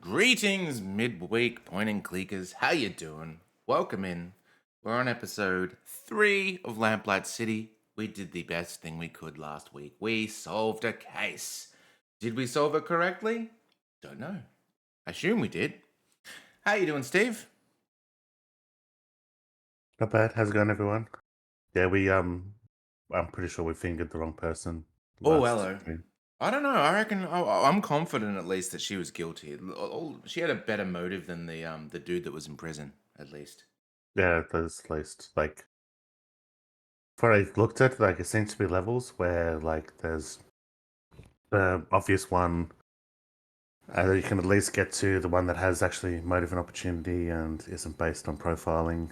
Greetings, midweek point and clickers. How you doing? Welcome in. We're on episode 3 of Lamplight City. We did the best thing we could last week. We solved a case. Did we solve it correctly? Don't know. I assume we did. How you doing, Steve? Not bad. How's it going, everyone? Yeah, I'm pretty sure we fingered the wrong person Oh, last hello. stream. I don't know. I reckon I'm confident at least that she was guilty. She had a better motive than the dude that was in prison, at least. Yeah, there's at least what I looked at, it seems to be levels where there's the obvious one, you can at least get to the one that has actually motive and opportunity and isn't based on profiling,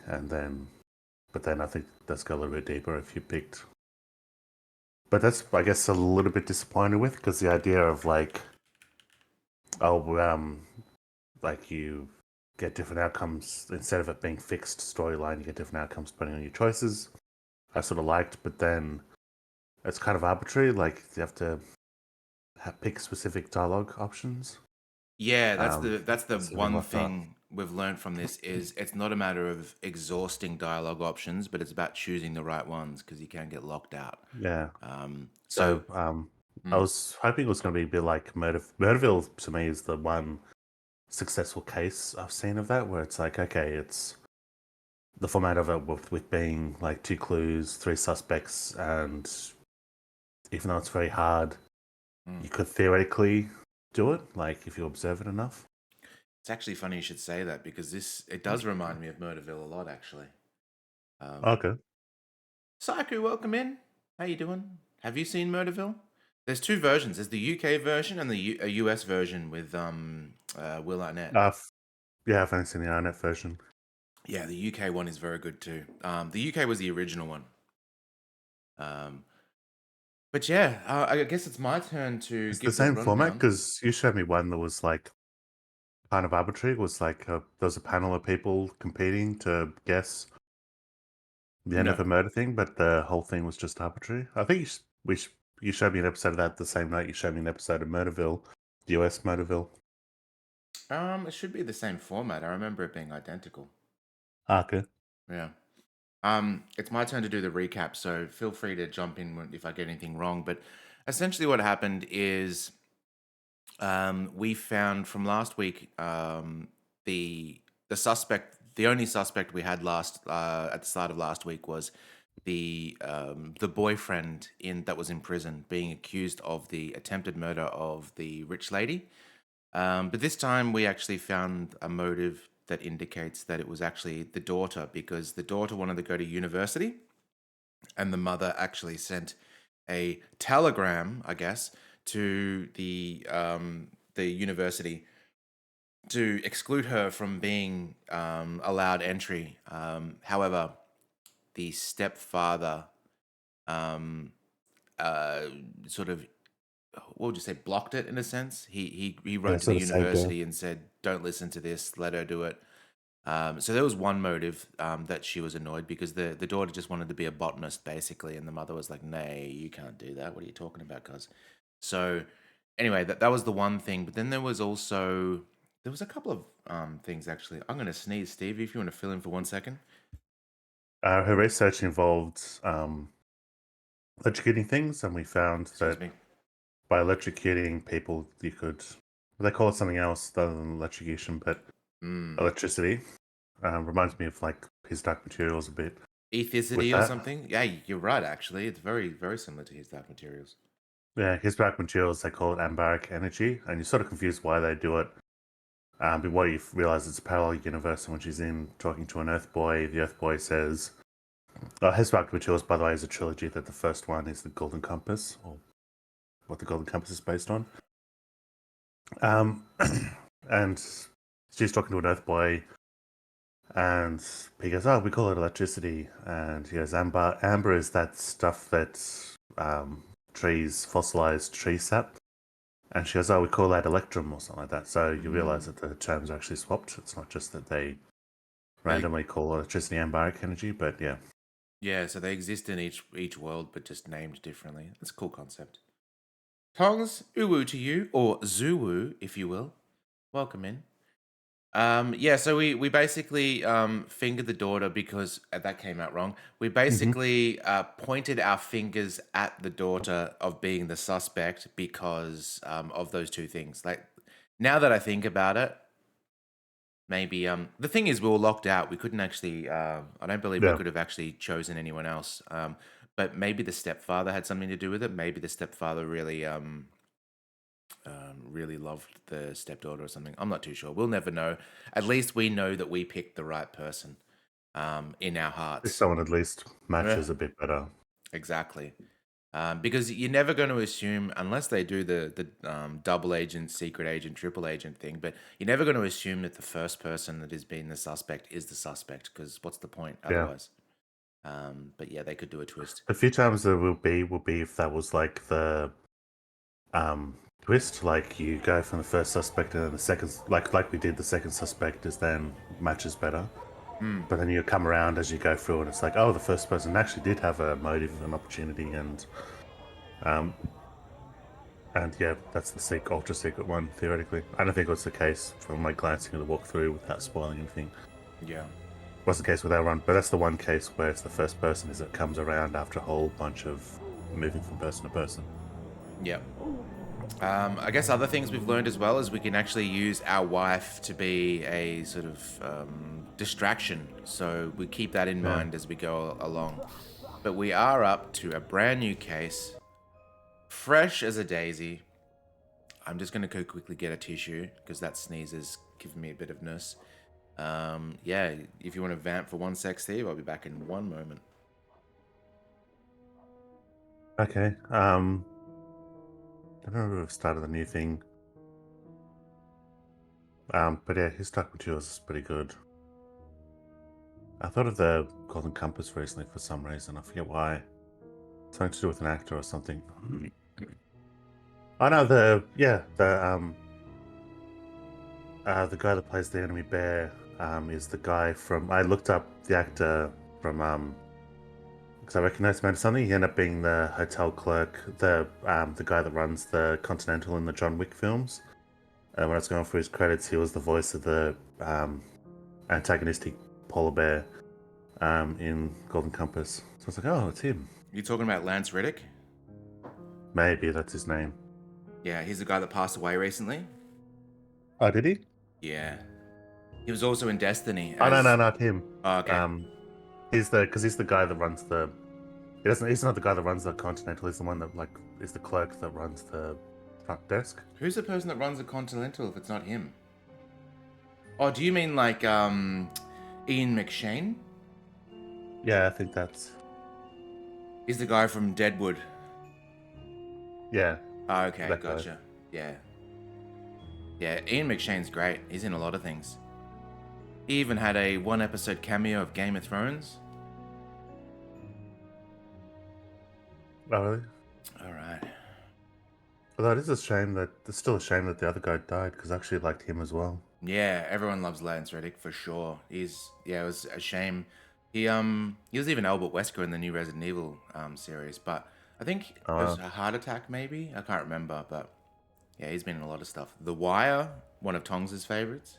but then I think that's go a little bit deeper if you picked. But that's, I guess, a little bit disappointed with, because the idea of oh, you get different outcomes instead of it being fixed storyline. You get different outcomes depending on your choices. I sort of liked, but then it's kind of arbitrary. Like you have to pick specific dialogue options. Yeah, that's the Instead of being one left out. thing we've learned from this is it's not a matter of exhausting dialogue options, but it's about choosing the right ones because you can get locked out. Yeah. So So I mm, was hoping it was going to be a bit like Murderville. To me, is the one successful case I've seen of that, where it's like, okay, it's the format of it with being like two clues, three suspects, and even though it's very hard, mm. you could theoretically do it, like if you observe it enough. It's actually funny you should say that because this it does remind me of Murderville a lot, actually. Um, Okay. Saku, welcome in. How you doing? Have you seen Murderville? There's two versions. There's the UK version and the US version with Will Arnett. Yeah, I've only seen the internet version. Yeah, the UK one is very good too. The UK was the original one. Um, But yeah, I guess it's my turn to It's the give the same format rundown. because you showed me one that was like kind of arbitrary. It was like there was a panel of people competing to guess the end of No. a murder thing, but the whole thing was just arbitrary. I think you showed me an episode of that the same night you showed me an episode of Murderville, US Murderville. It should be the same format. I remember it being identical. Okay. Yeah. It's my turn to do the recap, so feel free to jump in if I get anything wrong. But essentially, what happened is we found from last week the suspect, the only suspect we had last at the start of last week was the boyfriend in that was in prison being accused of the attempted murder of the rich lady. But this time we actually found a motive that indicates that it was actually the daughter because the daughter wanted to go to university and the mother actually sent a telegram, I guess, to the university to exclude her from being allowed entry. However, the stepfather um, uh, sort of what would you say blocked it in a sense. He Yeah, wrote to the sort of saved her. university and said, "Don't listen to this. Let her do it." So there was one motive that she was annoyed because the daughter just wanted to be a botanist basically, and the mother was like, "Nay, you can't do that. What are you talking about, cuz?" So anyway, that was the one thing. But then there was a couple of things actually. I'm gonna sneeze, Steve. If you want to fill in for 1 second. Her research involved electrocuting things, and we found Excuse that me. by electrocuting people, you could. They call it something else other than electrocution, but Mm. electricity. Reminds me of like his Dark Materials a bit with Ethicity or that. something. Yeah, you're right. Actually, it's very similar to his dark materials. Yeah, his Dark Materials, they call it ambaric energy, and you're sort of confused why they do it. But what you realize it's a parallel universe, and when she's in talking to an Earth Boy, the Earth Boy says, his Dark Materials, by the way, is a trilogy that the first one is the Golden Compass, or what the Golden Compass is based on. Um, and she's talking to an Earth Boy, and he goes, "Oh, we call it electricity." And he goes, Amber is that stuff that trees, fossilized tree sap." And she goes, "Oh, we call that electrum or something like that." So you realize Mm. that the terms are actually swapped. It's not just that they They randomly call electricity ambaric energy, but yeah. Yeah, so they exist in each world, but just named differently. That's a cool concept. Tongs, uwu to you, or zuwu, if you will. Welcome in. Yeah, so we basically fingered the daughter because that came out wrong. We Hmm. basically pointed our fingers at the daughter of being the suspect because of those two things. Like now that I think about it, maybe the thing is we were locked out. We couldn't actually. I don't believe we Yeah. could have actually chosen anyone else. But maybe the stepfather had something to do with it. Maybe the stepfather really loved the stepdaughter or something. I'm not too sure. We'll never know. At least we know that we picked the right person in our If hearts. someone at least Yeah, matches a bit better. exactly. Because you're never going to assume, unless they do the double agent, secret agent, triple agent thing, but you're never going to assume that the first person that is being the suspect is the suspect. Because what's the point Yeah. otherwise? But yeah, they could do a twist. A few times there will be if that was like the twist, like you go from the first suspect and then the second, like we did, the second suspect is then matches better. Hmm. But then you come around as you go through, and it's like, oh, the first person actually did have a motive, an opportunity, um, and yeah, that's the ultra secret one theoretically. I don't think it was the case from my glancing at the walkthrough without spoiling anything. Yeah. Was the case with our run, but that's the one case where it's the first person is it comes around after a whole bunch of moving from person to person. Yeah. I guess other things we've learned as well is we can actually use our wife to be a sort of distraction. So we keep that in Yeah. mind as we go along. But we are up to a brand new case, fresh as a daisy. I'm just going to go quickly get a tissue because that sneeze is giving me a bit of nurse. Yeah, if you want to vamp for one sec, Steve, I'll be back in one moment. Okay. I don't know if we've started a new thing. But yeah, his Dark Materials is pretty good. I thought of the Golden Compass recently for some reason. I forget why. Something to do with an actor or something. I know the guy that plays the enemy bear is the guy from. I looked up the actor from because I recognized him as something. He ended up being the hotel clerk, the guy that runs the Continental in the John Wick films. When I was going through his credits, he was the voice of the antagonistic polar bear in Golden Compass. So I was like, oh, it's him. You talking about Lance Reddick? Maybe that's his name. Yeah, he's the guy that passed away recently. Oh, did he? Yeah. He was also in Destiny Oh, no, no, as. not him. Oh, okay. Um, he's the guy that runs the. He doesn't. He's not the guy that runs the Continental. He's the one that is the clerk that runs the front desk. Who's the person that runs the Continental if it's not him? Oh, do you mean like Ian McShane? Yeah, I think that's. He's the guy from Deadwood. Yeah, Oh, okay, that guy. gotcha. Yeah. Yeah, Ian McShane's great. He's in a lot of things. He even had a one episode cameo of Game of Thrones. Oh, really? Alright. Although it is a shame that it's still a shame that the other guy died because I actually liked him as well. Yeah, everyone loves Lance Reddick for sure. It was a shame. He was even Albert Wesker in the new Resident Evil series, but I think Oh, it was wow. a heart attack maybe. I can't remember, but yeah, he's been in a lot of stuff. The Wire, one of Tongs' favorites.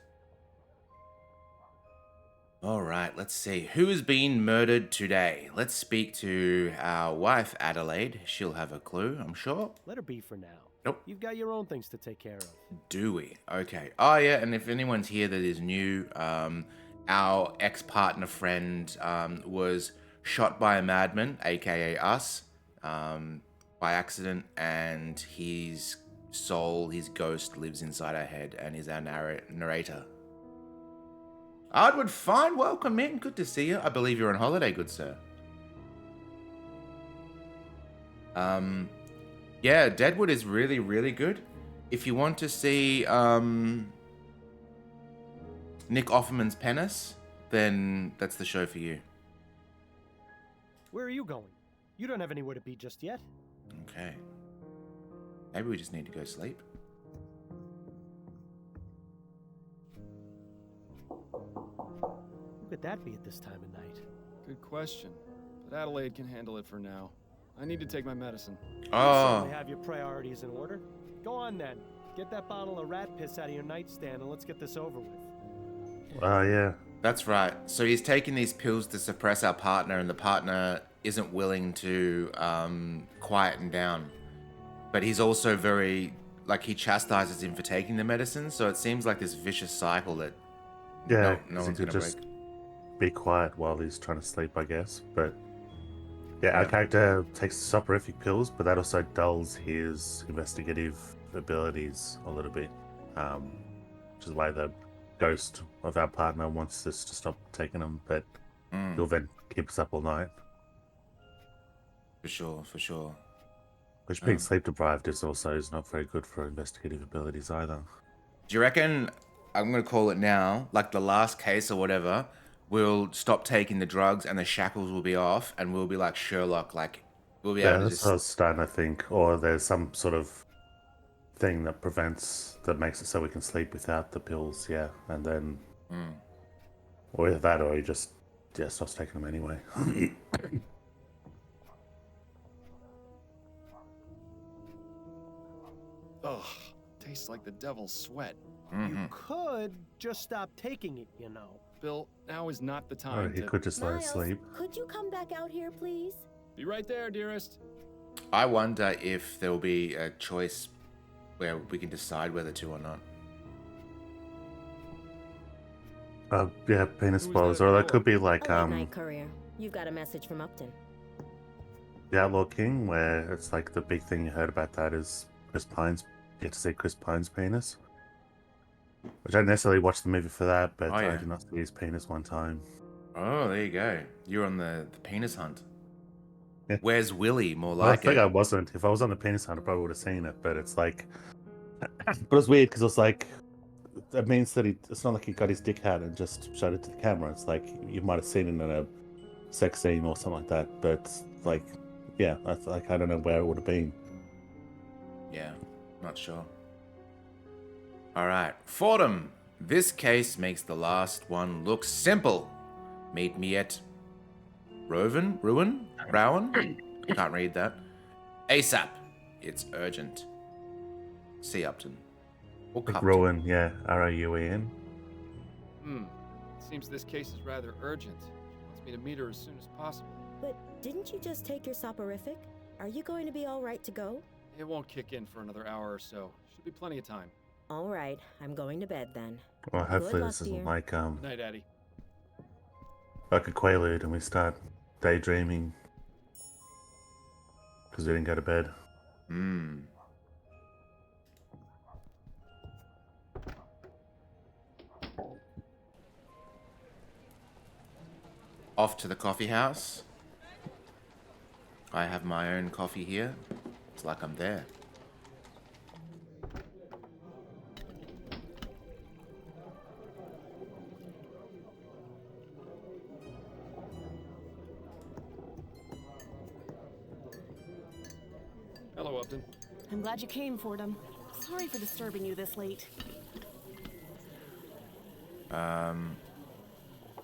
All right, let's see. Who has been murdered today? Let's speak to our wife, Adelaide. She'll have a clue, I'm sure. Let her be for now. Nope. You've got your own things to take care of. Do we? Okay. Oh, yeah, and if anyone's here that is new, our ex-partner friend was shot by a madman, aka us, by accident, and his soul, his ghost, lives inside our head and is our narrator. Ardwood, fine, welcome in. Good to see you. I believe you're on holiday, good sir. Yeah, Deadwood is really, really good. If you want to see Nick Offerman's penis, then that's the show for you. Where are you going? You don't have anywhere to be just yet. Okay. Maybe we just need to go sleep. Who could that be at this time of night? Good question. But Adelaide can handle it for now. I need to take my medicine. You Oh, certainly have your priorities in order. Go on then. Get that bottle of rat piss out of your nightstand and let's get this over with. Yeah. That's right. So he's taking these pills to suppress our partner, and the partner isn't willing to quieten down. But he's also very, like, he chastises him for taking the medicine, so it seems like this vicious cycle that Yeah, no 'cause one's he going could to just break. be quiet while he's trying to sleep, I guess. But yeah, our Yeah. character takes soporific pills, but that also dulls his investigative abilities a little bit. Which is why the ghost of our partner wants us to stop taking them, but he'll then keep us up all night. For sure, for sure. Which being sleep deprived is not very good for investigative abilities either. Do you reckon, I'm going to call it now, like the last case or whatever, we'll stop taking the drugs and the shackles will be off and we'll be like Sherlock, like we'll be Yeah, able to that's what I just... was starting to think. Or there's some sort of thing that makes it so we can sleep without the pills, yeah. And then, or either that or he just, stops taking them anyway. Ugh, tastes like the devil's sweat. You could just stop taking it, you know. Bill, now is not the Or time he to... could just let us Miles, sleep. could you come back out here, please? Be right there, dearest. I wonder if there will be a choice where we can decide whether to or not. Yeah, penis Who was balls. that Or at the that could be like, A late night courier. You've got a message from Upton. The Outlaw King, where it's like the big thing you heard about that is Chris Pine's, you get to see Chris Pine's penis. Which I didn't necessarily watch the movie for that, but Oh, yeah. I did not see his penis one time. Oh, there you go. You're on the penis hunt. Yeah. Where's Willie? More Well, I like think it. I wasn't. If I was on the penis hunt, I probably would have seen it, but it's like... But it was weird, because it was like... It means that it's not like he got his dick out and just showed it to the camera. It's like, you might have seen it in a sex scene or something like that, but like... Yeah, I don't know where it would have been. Yeah, not sure. All right, Fordham. This case makes the last one look simple. Meet me at Rowan? Can't read that. ASAP. It's urgent. See Upton. Or Like Cupton. Rowan, yeah, Rouen. Seems this case is rather urgent. She wants me to meet her as soon as possible. But didn't you just take your soporific? Are you going to be all right to go? It won't kick in for another hour or so. Should be plenty of time. All right, I'm going to bed then. Well, hopefully luck, this isn't dear. like Night, Addie. like a Quaalude and we start daydreaming because we didn't go to bed. Off to the coffee house. I have my own coffee here. It's like I'm there. Hello, Upton. I'm glad you came, Fordham. Sorry for disturbing you this late.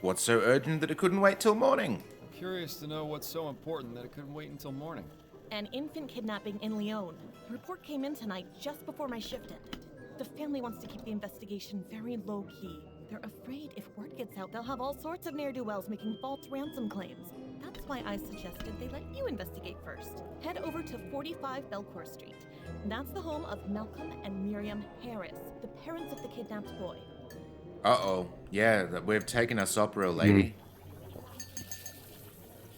What's so urgent that it couldn't wait till morning? Curious to know what's so important that it couldn't wait until morning. An infant kidnapping in Lyon. The report came in tonight just before my shift ended. The family wants to keep the investigation very low-key. They're afraid if word gets out, they'll have all sorts of ne'er-do-wells making false ransom claims. That's why I suggested they let you investigate first. Head over to 45 Belcourt Street. That's the home of Malcolm and Miriam Harris, the parents of the kidnapped boy. Uh-oh. Yeah, we've taken a Sopro lady.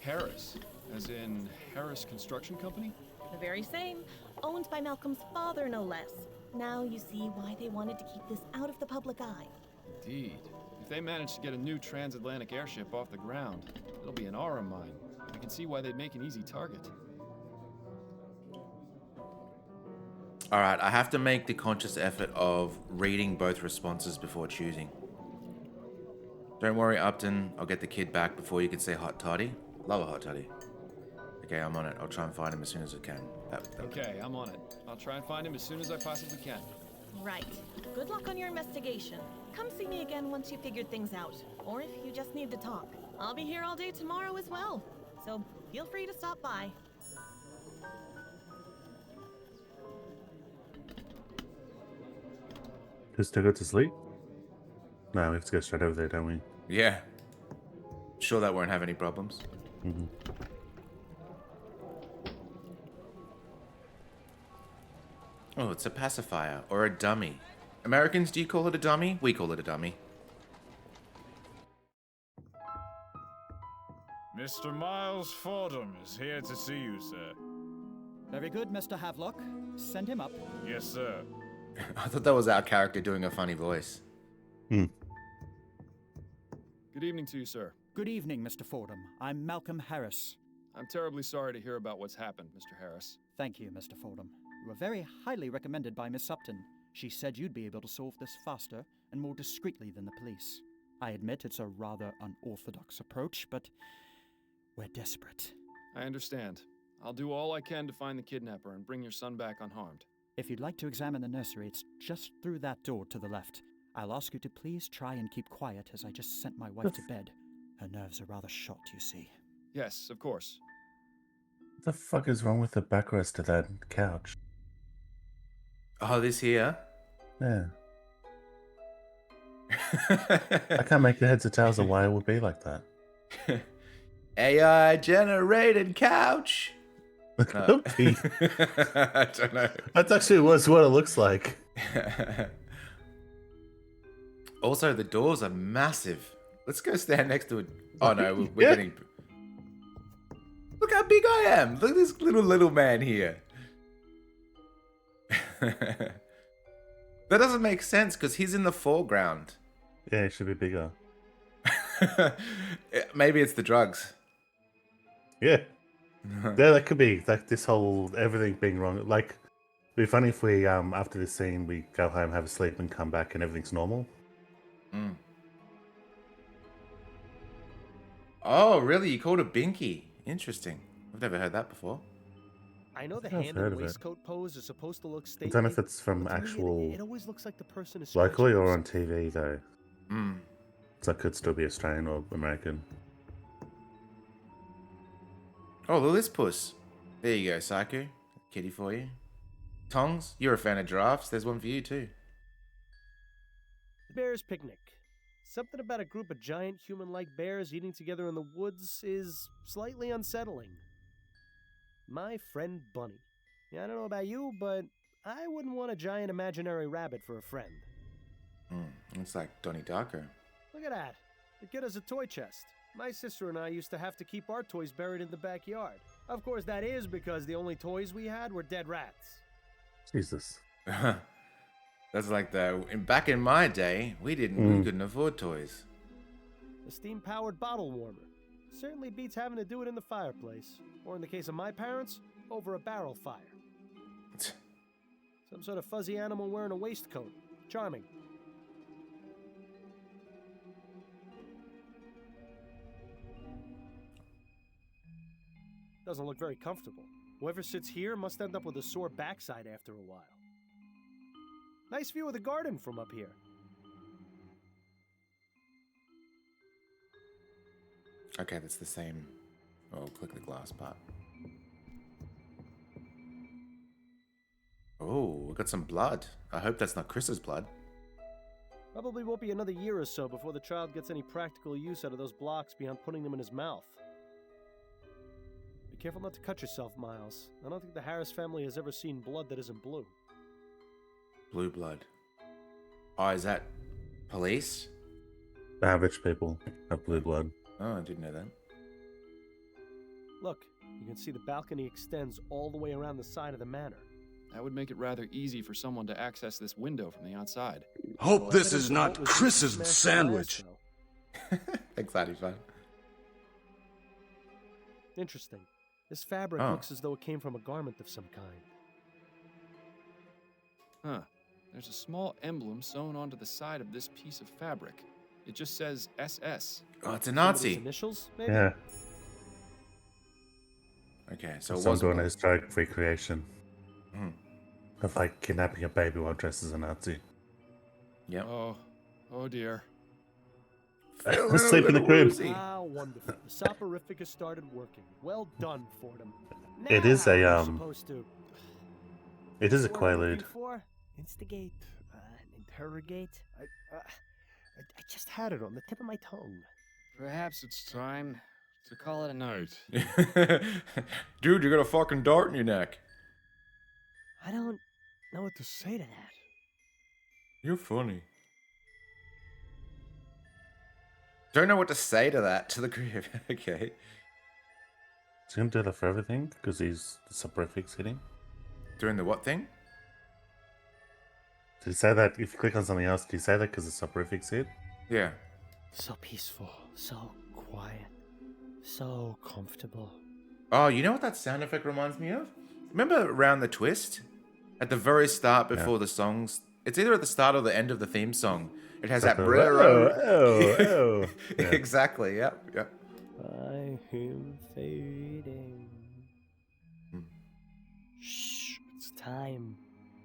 Harris? As in Harris Construction Company? The very same. Owned by Malcolm's father, no less. Now you see why they wanted to keep this out of the public eye. Indeed. If they manage to get a new transatlantic airship off the ground, it'll be an aura mine. I can see why they'd make an easy target. All right, I have to make the conscious effort of reading both responses before choosing. Don't worry, Upton. I'll get the kid back before you can say hot toddy. Love a hot toddy. Okay, I'm on it. I'll try and find him as soon as I can. Okay, I'm on it. I'll try and find him as soon as I possibly can. Right. Good luck on your investigation. Come see me again once you figured things out. Or if you just need to talk. I'll be here all day tomorrow as well. So feel free to stop by. Just to go to sleep? No, we have to go straight over there, don't we? Yeah. Sure that won't have any problems. Mm-hmm. Oh, it's a pacifier or a dummy. Americans, do you call it a dummy? We call it a dummy. Mr. Miles Fordham is here to see you, sir. Very good, Mr. Havelock. Send him up. Yes, sir. I thought that was our character doing a funny voice. Good evening to you, sir. Good evening, Mr. Fordham. I'm Malcolm Harris. I'm terribly sorry to hear about what's happened, Mr. Harris. Thank you, Mr. Fordham. You were very highly recommended by Miss Upton. She said you'd be able to solve this faster and more discreetly than the police. I admit it's a rather unorthodox approach, but we're desperate. I understand. I'll do all I can to find the kidnapper and bring your son back unharmed. If you'd like to examine the nursery, it's just through that door to the left. I'll ask you to please try and keep quiet as I just sent my wife to bed. Her nerves are rather shot, you see. Yes, of course. What the fuck is wrong with the backrest of that couch? Oh, this here? Yeah. I can't make the heads or tails of why it would be like that. AI generated couch. Could be. I don't know. That's actually what it looks like. Also, the doors are massive. Let's go stand next to it. Oh no, we're getting. Look how big I am. Look at this little man here. That doesn't make sense because he's in the foreground. Yeah, it should be bigger. Maybe it's the drugs. Yeah. Yeah, that could be like this whole everything being wrong. Like, it'd be funny if we after this scene we go home, have a sleep, and come back and everything's normal. Mm. Oh, really? You called it Binky? Interesting. I've never heard that before. I know the I've hand heard and of it. waistcoat pose is supposed to look I stately. don't know if it's from but to me, actual it always looks like the person is locally scratching or on themselves. TV though. Mm. So it could still be Australian or American. Oh, look at this puss. There you go, Psycho. Kitty for you. Tongs, you're a fan of giraffes. There's one for you too. Bear's picnic. Something about a group of giant human-like bears eating together in the woods is slightly unsettling. My friend Bunny. Yeah, I don't know about you, but I wouldn't want a giant imaginary rabbit for a friend. Looks like Donnie Darko. Look at that. The kid has a toy chest. My sister and I used to have to keep our toys buried in the backyard. Of course, that is because the only toys we had were dead rats. Jesus. That's like back in my day, we couldn't afford toys. A steam-powered bottle warmer. Certainly beats having to do it in the fireplace. Or in the case of my parents, over a barrel fire. Some sort of fuzzy animal wearing a waistcoat. Charming. Doesn't look very comfortable. Whoever sits here must end up with a sore backside after a while. Nice view of the garden from up here. Okay, that's the same. Oh, click the glass part. Oh, we got some blood. I hope that's not Chris's blood. Probably won't be another year or so before the child gets any practical use out of those blocks beyond putting them in his mouth. Be careful not to cut yourself, Miles. I don't think the Harris family has ever seen blood that isn't blue. Blue blood. Oh, is that police? Rich people have blue blood. Oh, I didn't know that. Look, you can see the balcony extends all the way around the side of the manor. That would make it rather easy for someone to access this window from the outside. Hope this Evidence is of not what was Chris's smashed sandwich. glass, though. Exciting fun. Interesting. This fabric Oh. looks as though it came from a garment of some kind. Huh. There's a small emblem sewn onto the side of this piece of fabric. It just says SS. Oh, it's a Somebody's Nazi. initials, maybe? Yeah. Okay, so it Some was doing a blood. historic recreation Hmm. of like kidnapping a baby while dressed as a Nazi. Yep. Oh dear. Sleep in the crib. Ah, wonderful. The soporific has started working. Well done, Fordham. It is Now a, you're supposed to... It is a What am I looking quaalude. for? Instigate an interrogate? I just had it on the tip of my tongue. Perhaps it's time to call it a night. Dude, you got a fucking dart in your neck. I don't know what to say to that. You're funny. Don't know what to say to that, to the crib. Okay. He's gonna do that for everything because he's the soporifics hitting. Doing the what thing? Did he say that if you click on something else, did he say that because the soporifics hit? Yeah. So peaceful, so quiet, so comfortable. Oh, you know what that sound effect reminds me of? Remember Around the Twist? At the very start before the songs. It's either at the start or the end of the theme song. It has that. Oh. Yeah. Exactly, yep. I am fading. Shh, it's time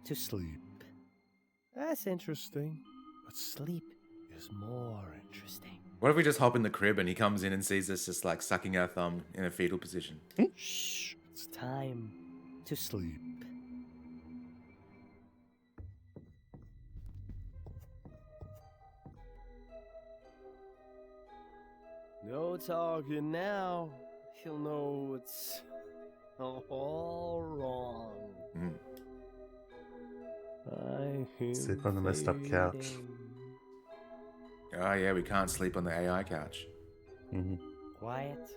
to sleep. That's interesting, but sleep is more interesting. What if we just hop in the crib and he comes in and sees us just like sucking our thumb in a fetal position? Shh, it's time to sleep. No talking now. He'll know it's all wrong. I am Sleep on the messed up couch. fading. Oh yeah, we can't sleep on the AI couch. Quiet.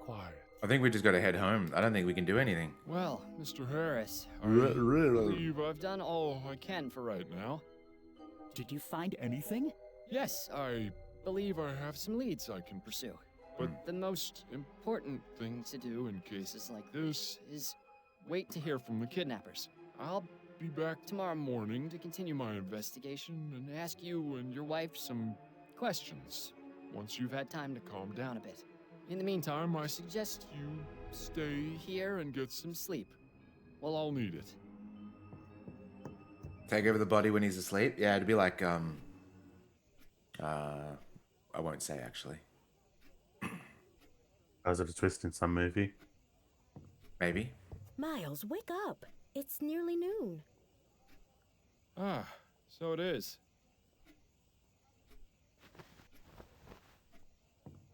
Quiet. I think we just got to head home. I don't think we can do anything. Well, Mr. Harris, I Really? believe I've done all I can for right now. Did you find anything? Yes, I believe I have some leads I can pursue. But the most important thing to do in cases like this is wait to hear from the kidnappers. I'll be back tomorrow morning to continue my investigation and ask you and your wife some questions once you've had time to calm down a bit. In the meantime, I suggest you stay here and get some sleep. We'll all need it. Take over the body when he's asleep? Yeah, it'd be like, I won't say actually. Was it a twist in some movie? Maybe. Miles, wake up. It's nearly noon. Ah, so it is.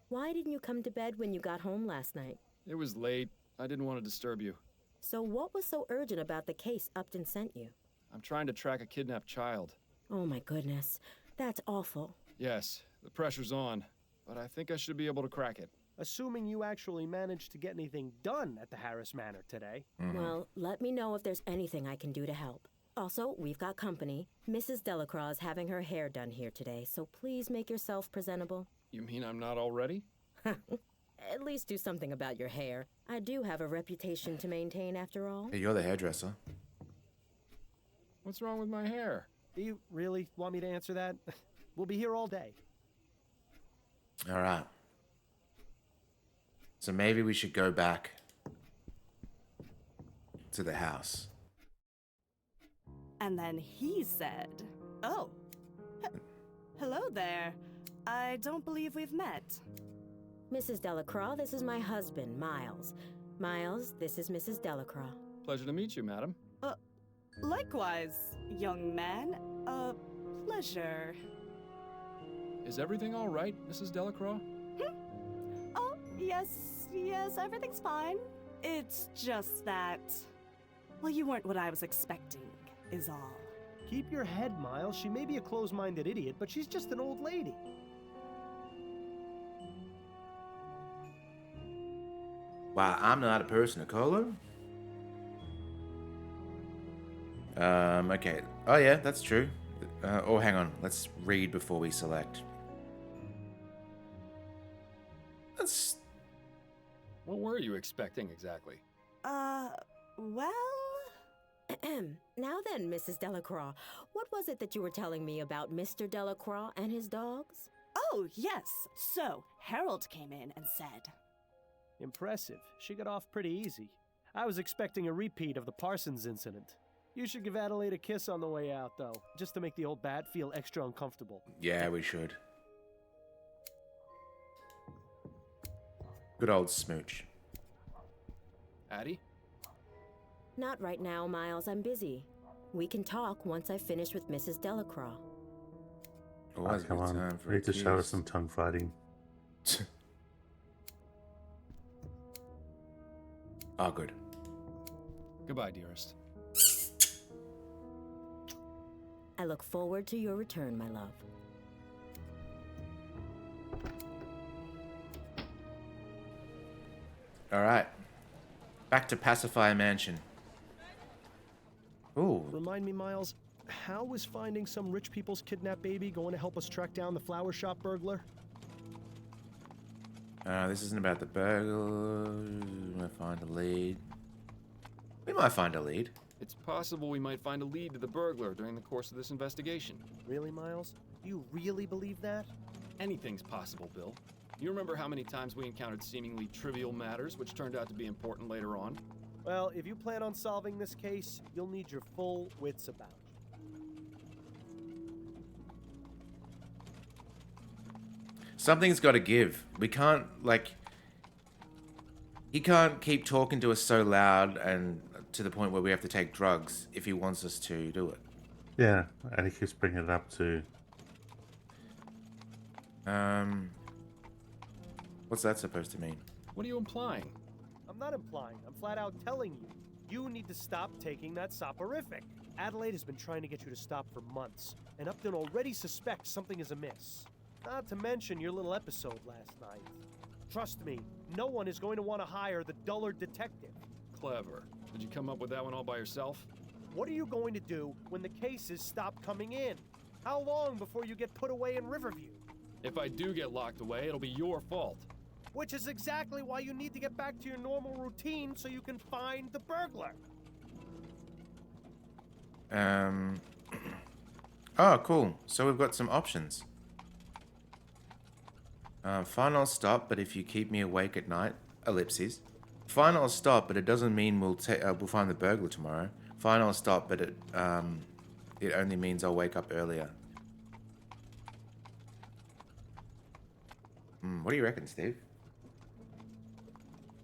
Why didn't you come to bed when you got home last night? It was late. I didn't want to disturb you. So what was so urgent about the case Upton sent you? I'm trying to track a kidnapped child. Oh my goodness. That's awful. Yes, the pressure's on, but I think I should be able to crack it. Assuming you actually managed to get anything done at the Harris Manor today. Well, let me know if there's anything I can do to help. Also, we've got company. Mrs. Delacroix is having her hair done here today, so please make yourself presentable. You mean I'm not all ready? At least do something about your hair. I do have a reputation to maintain after all. Hey, you're the hairdresser. What's wrong with my hair? Do you really want me to answer that? We'll be here all day. All right. So maybe we should go back to the house. And then he said, "Oh, hello there. I don't believe we've met." Mrs. Delacroix, this is my husband, Miles. Miles, this is Mrs. Delacroix. Pleasure to meet you, madam. Likewise, young man. A pleasure. Is everything all right, Mrs. Delacroix? Oh, yes, everything's fine. It's just that, well, you weren't what I was expecting, is all. Keep your head, Miles. She may be a close-minded idiot, but she's just an old lady. Why, I'm not a person of color. Okay. Oh yeah, that's true. Oh, hang on. Let's read before we select. That's... What were you expecting exactly? Well... Now then, Mrs. Delacroix, what was it that you were telling me about Mr. Delacroix and his dogs? Oh, yes. So, Harold came in and said... Impressive. She got off pretty easy. I was expecting a repeat of the Parsons incident. You should give Adelaide a kiss on the way out, though, just to make the old bat feel extra uncomfortable. Yeah, we should. Good old smooch. Addie? Not right now, Miles. I'm busy. We can talk once I finish with Mrs. Delacroix. Always a come good on. time for We need to show us accused. some tongue fighting. Oh, good. Goodbye, dearest. I look forward to your return, my love. All right. Back to Pacifier Mansion. Ooh. Remind me, Miles, how is finding some rich people's kidnapped baby going to help us track down the flower shop burglar? This isn't about the burglar. We might find a lead. We might find a lead. It's possible we might find a lead to the burglar during the course of this investigation. Really, Miles? Do you really believe that? Anything's possible, Bill. You remember how many times we encountered seemingly trivial matters which turned out to be important later on? Well, if you plan on solving this case, you'll need your full wits about you. Something's got to give. We can't, like... He can't keep talking to us so loud and to the point where we have to take drugs if he wants us to do it. Yeah, and he keeps bringing it up to... What's that supposed to mean? What are you implying? I'm not implying. I'm flat out telling you. You need to stop taking that soporific. Adelaide has been trying to get you to stop for months, and Upton already suspects something is amiss. Not to mention your little episode last night. Trust me, no one is going to want to hire the dullard detective. Clever. Did you come up with that one all by yourself? What are you going to do when the cases stop coming in? How long before you get put away in Riverview? If I do get locked away, it'll be your fault. Which is exactly why you need to get back to your normal routine so you can find the burglar. Oh, cool. So we've got some options. Fine, I'll stop, but if you keep me awake at night, ellipses. Fine, I'll stop, but it doesn't mean we'll find the burglar tomorrow. Fine, I'll stop, but it only means I'll wake up earlier. What do you reckon, Steve?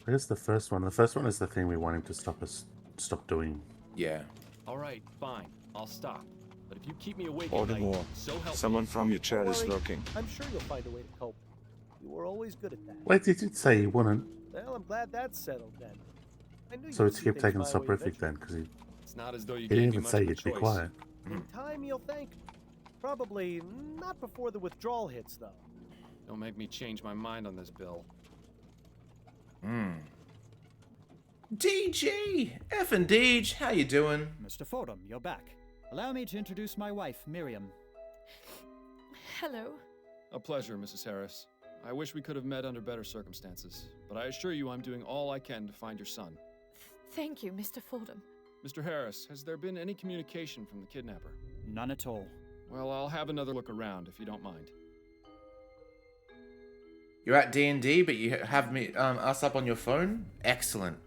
Where's the first one? The first one is the thing we want him to stop doing. Yeah. All right, fine. I'll stop. But if you keep me awake Order at night, more. so help Someone me. from your chair Don't is worry, lurking. I'm sure you'll find a way to cope. You were always good at that. Wait, you did say you wouldn't. Well, I'm glad that's settled then. I knew So you'd it's see keep things taking my way soporific eventually. then, because he It's not as though you didn't gave me even much say of a you'd be choice. quiet. In time, you'll thank me. Probably not before the withdrawal hits, though. Don't make me change my mind on this, Bill. DG! F and Deej, how you doing? Mr. Fordham, you're back. Allow me to introduce my wife, Miriam. Hello. A pleasure, Mrs. Harris. I wish we could have met under better circumstances, but I assure you I'm doing all I can to find your son. Thank you, Mr. Fordham. Mr. Harris, has there been any communication from the kidnapper? None at all. Well, I'll have another look around if you don't mind. You're at D&D, but you have me us up on your phone? Excellent.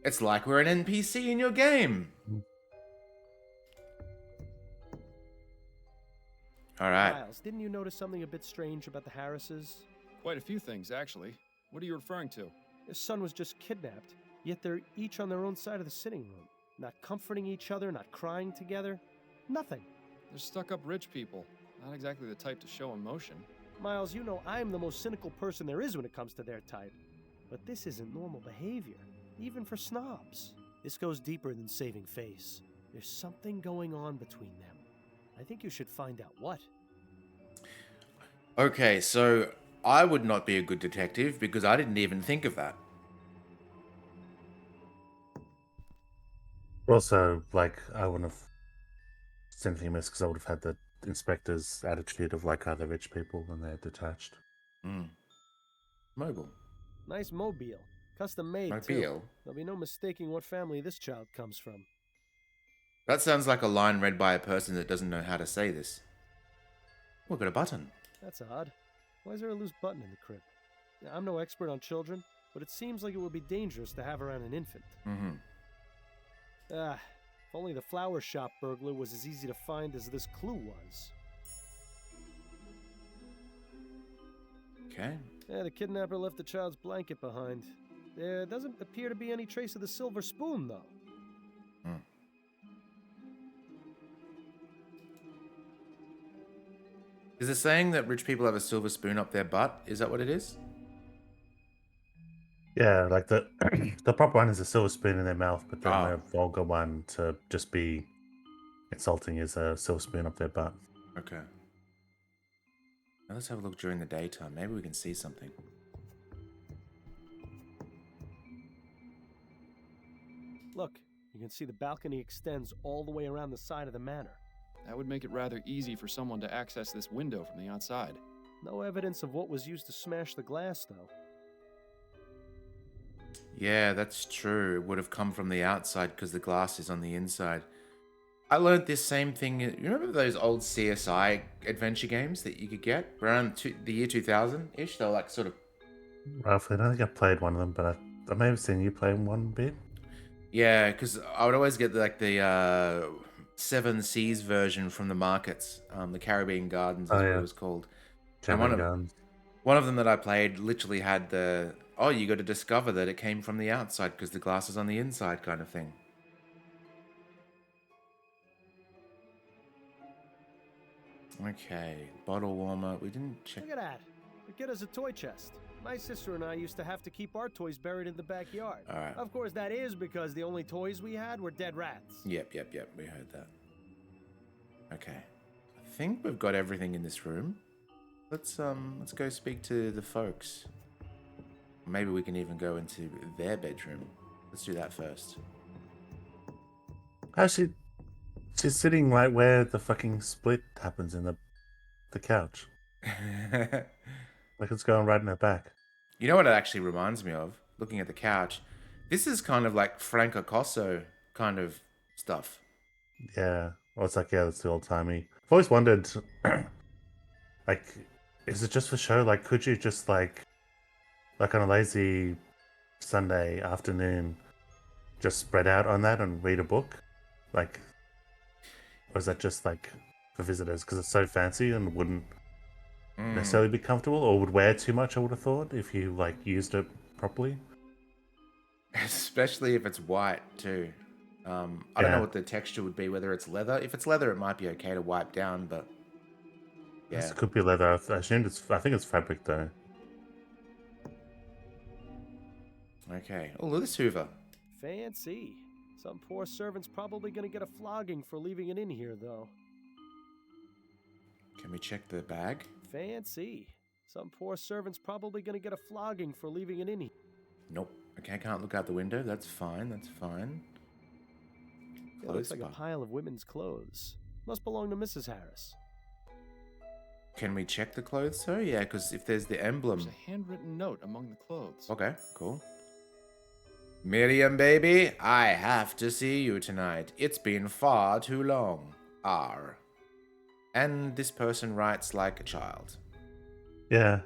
It's like we're an NPC in your game. All right. Miles, didn't you notice something a bit strange about the Harrises? Quite a few things, actually. What are you referring to? Their son was just kidnapped, yet they're each on their own side of the sitting room. Not comforting each other, not crying together. Nothing. They're stuck-up rich people. Not exactly the type to show emotion. Miles, you know I'm the most cynical person there is when it comes to their type. But this isn't normal behavior, even for snobs. This goes deeper than saving face. There's something going on between them. I think you should find out what. Okay, so I would not be a good detective because I didn't even think of that. Also, like, I wouldn't have sent anything amiss because I would have had the inspector's attitude of, like, they're rich people and they're detached. Mobile. Nice mobile. Custom made, too. Mobile? There'll be no mistaking what family this child comes from. That sounds like a line read by a person that doesn't know how to say this. We've got a button. That's odd. Why is there a loose button in the crib? Yeah, I'm no expert on children, but it seems like it would be dangerous to have around an infant. If only the flower shop burglar was as easy to find as this clue was. Okay. Yeah, the kidnapper left the child's blanket behind. There doesn't appear to be any trace of the silver spoon, though. Is it saying that rich people have a silver spoon up their butt? Is that what it is? Yeah, like the the proper one is a silver spoon in their mouth, but then Oh. the vulgar one to just be insulting is a silver spoon up their butt. Okay. Now let's have a look during the daytime. Maybe we can see something. Look, you can see the balcony extends all the way around the side of the manor. That would make it rather easy for someone to access this window from the outside. No evidence of what was used to smash the glass, though. Yeah, that's true. It would have come from the outside because the glass is on the inside. I learned this same thing. You remember those old CSI adventure games that you could get around the year 2000-ish? They were like sort of... Roughly, I don't think I played one of them, but I may have seen you play one bit. Yeah, because I would always get like the Seven Seas version from the markets. The Caribbean Gardens is what it was called. And one of them that I played literally had the... Oh, you got to discover that it came from the outside because the glass is on the inside kind of thing. Okay, bottle warmer. We didn't check. Look at that. Get us a toy chest. My sister and I used to have to keep our toys buried in the backyard. All right. Of course, that is because the only toys we had were dead rats. Yep. We heard that. Okay. I think we've got everything in this room. Let's go speak to the folks. Maybe we can even go into their bedroom. Let's do that first. Actually, she's sitting right where the fucking split happens in the couch. Like it's going right in her back. You know what it actually reminds me of? Looking at the couch. This is kind of like Franco Cosso kind of stuff. Yeah. Well, it's like, yeah, that's the old-timey. I've always wondered, like, is it just for show? Like, could you just, like on a lazy Sunday afternoon, just spread out on that and read a book? Like, or is that just, like, for visitors? Because it's so fancy and wouldn't necessarily be comfortable or would wear too much, I would have thought, if you, like, used it properly. Especially if it's white, too. I don't know what the texture would be, whether it's leather. If it's leather, it might be okay to wipe down, but... Yeah. This could be leather. I think it's fabric, though. Okay. Oh, look at this Hoover. Fancy. Some poor servant's probably gonna get a flogging for leaving it in here, though. Can we check the bag? Fancy. Some poor servant's probably gonna get a flogging for leaving it in here. Nope. Okay, I can't look out the window. That's fine. It looks like a pile of women's clothes. Must belong to Mrs. Harris. Can we check the clothes, sir? Yeah, because if there's the emblem... There's a handwritten note among the clothes. Okay, cool. Miriam, baby, I have to see you tonight. It's been far too long. R. And this person writes like a child. Yeah.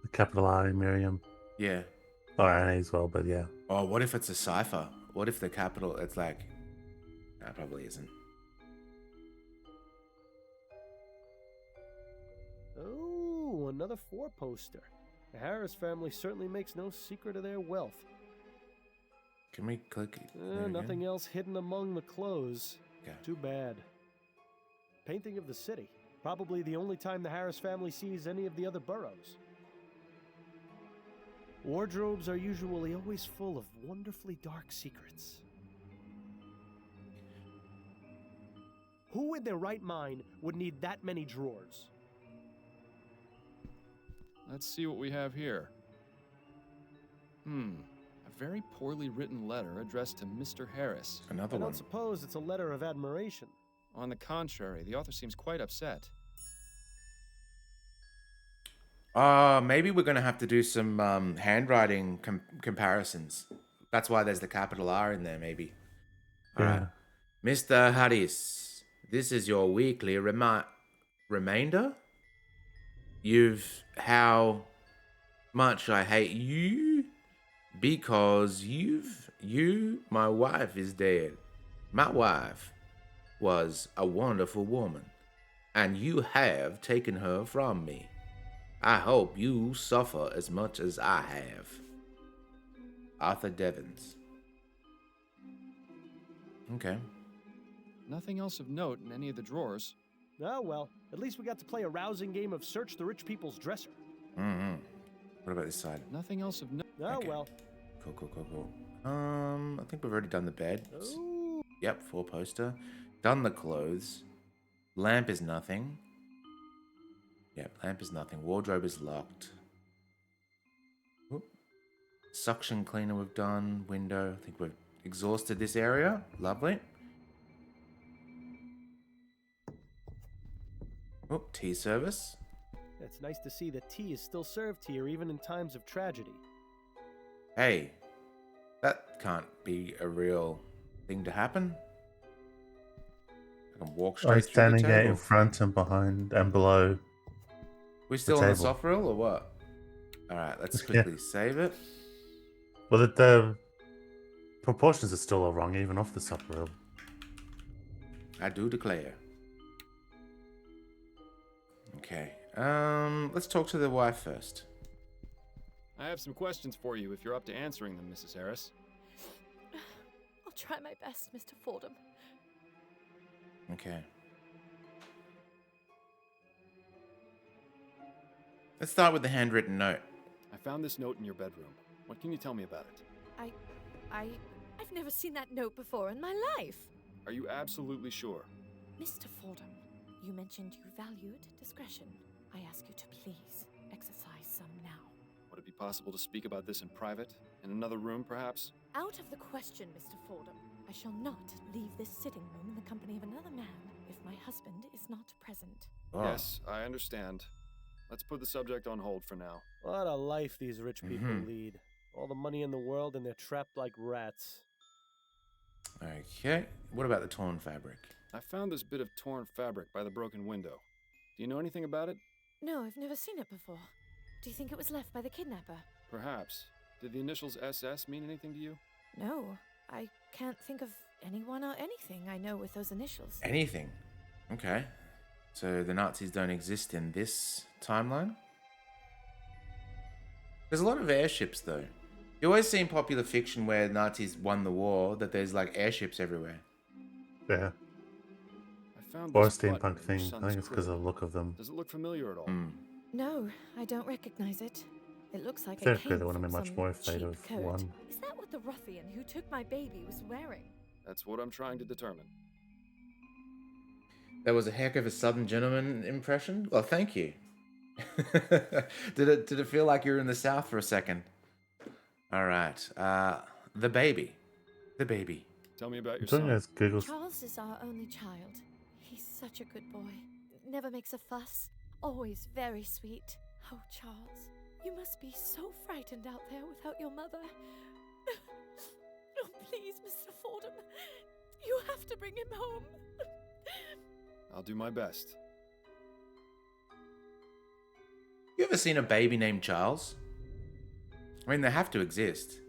The capital R in Miriam. Yeah. Or Anna as well, but yeah. Oh, what if it's a cipher? What if the capital, it's like... That probably isn't. Oh, another four-poster. The Harris family certainly makes no secret of their wealth. Can we click? Nothing else hidden among the clothes. Okay. Too bad. Painting of the city. Probably the only time the Harris family sees any of the other boroughs. Wardrobes are usually always full of wonderfully dark secrets. Who in their right mind would need that many drawers? Let's see what we have here. A very poorly written letter addressed to Mr. Harris. Another I one. don't suppose it's a letter of admiration. On the contrary, the author seems quite upset. Maybe we're going to have to do some handwriting comparisons. That's why there's the capital R in there, maybe. Yeah. All right. Mr. Harris, this is your weekly remainder. How much I hate you because my wife is dead. My wife was a wonderful woman, and you have taken her from me. I hope you suffer as much as I have. Arthur Devons. Okay. Nothing else of note in any of the drawers. Oh well, at least we got to play a rousing game of search the rich people's dresser. Mm-hmm. What about this side? Nothing else of note. Oh Okay. well. Cool. I think we've already done the bed. Oh. Yep, 4-poster. Done the clothes. Lamp is nothing. Yep, lamp is nothing. Wardrobe is locked. Oop. Suction cleaner we've done. Window. I think we've exhausted this area. Lovely. Oh, tea service. It's nice to see that tea is still served here even in times of tragedy. Hey, that can't be a real thing to happen. I can walk Are you straight through the standing there in table. front and behind and below? We still on the table? soft reel or what? Alright, let's Yeah. quickly save it. Well, the proportions are still all wrong, even off the sub-reel. I do declare. Okay. Let's talk to the wife first. I have some questions for you if you're up to answering them, Mrs. Harris. I'll try my best, Mr. Fordham. Okay. Let's start with the handwritten note. I found this note in your bedroom. What can you tell me about it? I've never seen that note before in my life. Are you absolutely sure? Mr. Fordham, you mentioned you valued discretion. I ask you to please exercise some now. Would it be possible to speak about this in private? In another room, perhaps? Out of the question, Mr. Fordham. I shall not leave this sitting room in the company of another man if my husband is not present. Oh. Yes, I understand. Let's put the subject on hold for now. What a life these rich people Mhm. lead. All the money in the world and they're trapped like rats. Okay. What about the torn fabric? I found this bit of torn fabric by the broken window. Do you know anything about it? No, I've never seen it before. Do you think it was left by the kidnapper? Perhaps. Did the initials SS mean anything to you? No, I can't think of anyone or anything I know with those initials. Anything. Okay. So the Nazis don't exist in this timeline? There's a lot of airships, though. You always see in popular fiction where Nazis won the war that there's like airships everywhere. Yeah. I found Or a this button steampunk in your thing. I son's think it's because of crib. the look of them. Does it look familiar at all? Hmm. No, I don't recognize it. It looks like it Technically, came they wouldn't from be much some more if they'd cheap have coat. won. Is that what the ruffian who took my baby was wearing? That's what I'm trying to determine. That was a heck of a Southern gentleman impression. Well, thank you. Did it feel like you were in the South for a second? All right. The baby. The baby. Tell me about your Doing son. those Googles. Charles is our only child. He's such a good boy. Never makes a fuss. Always very sweet. Oh, Charles, you must be so frightened out there without your mother. Oh, please, Mr. Fordham. You have to bring him home. I'll do my best. You ever seen a baby named Charles? I mean, they have to exist.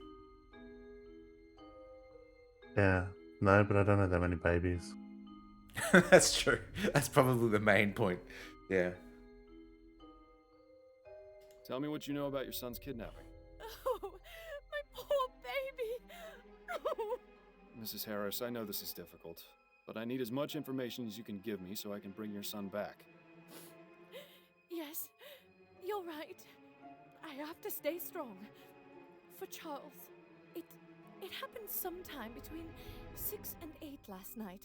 Yeah. No, but I don't know that many babies. That's true. That's probably the main point. Yeah. Tell me what you know about your son's kidnapping. Oh, my poor baby. Mrs. Harris, I know this is difficult, but I need as much information as you can give me so I can bring your son back. Yes, you're right. I have to stay strong. For Charles, it happened sometime between 6 and 8 last night.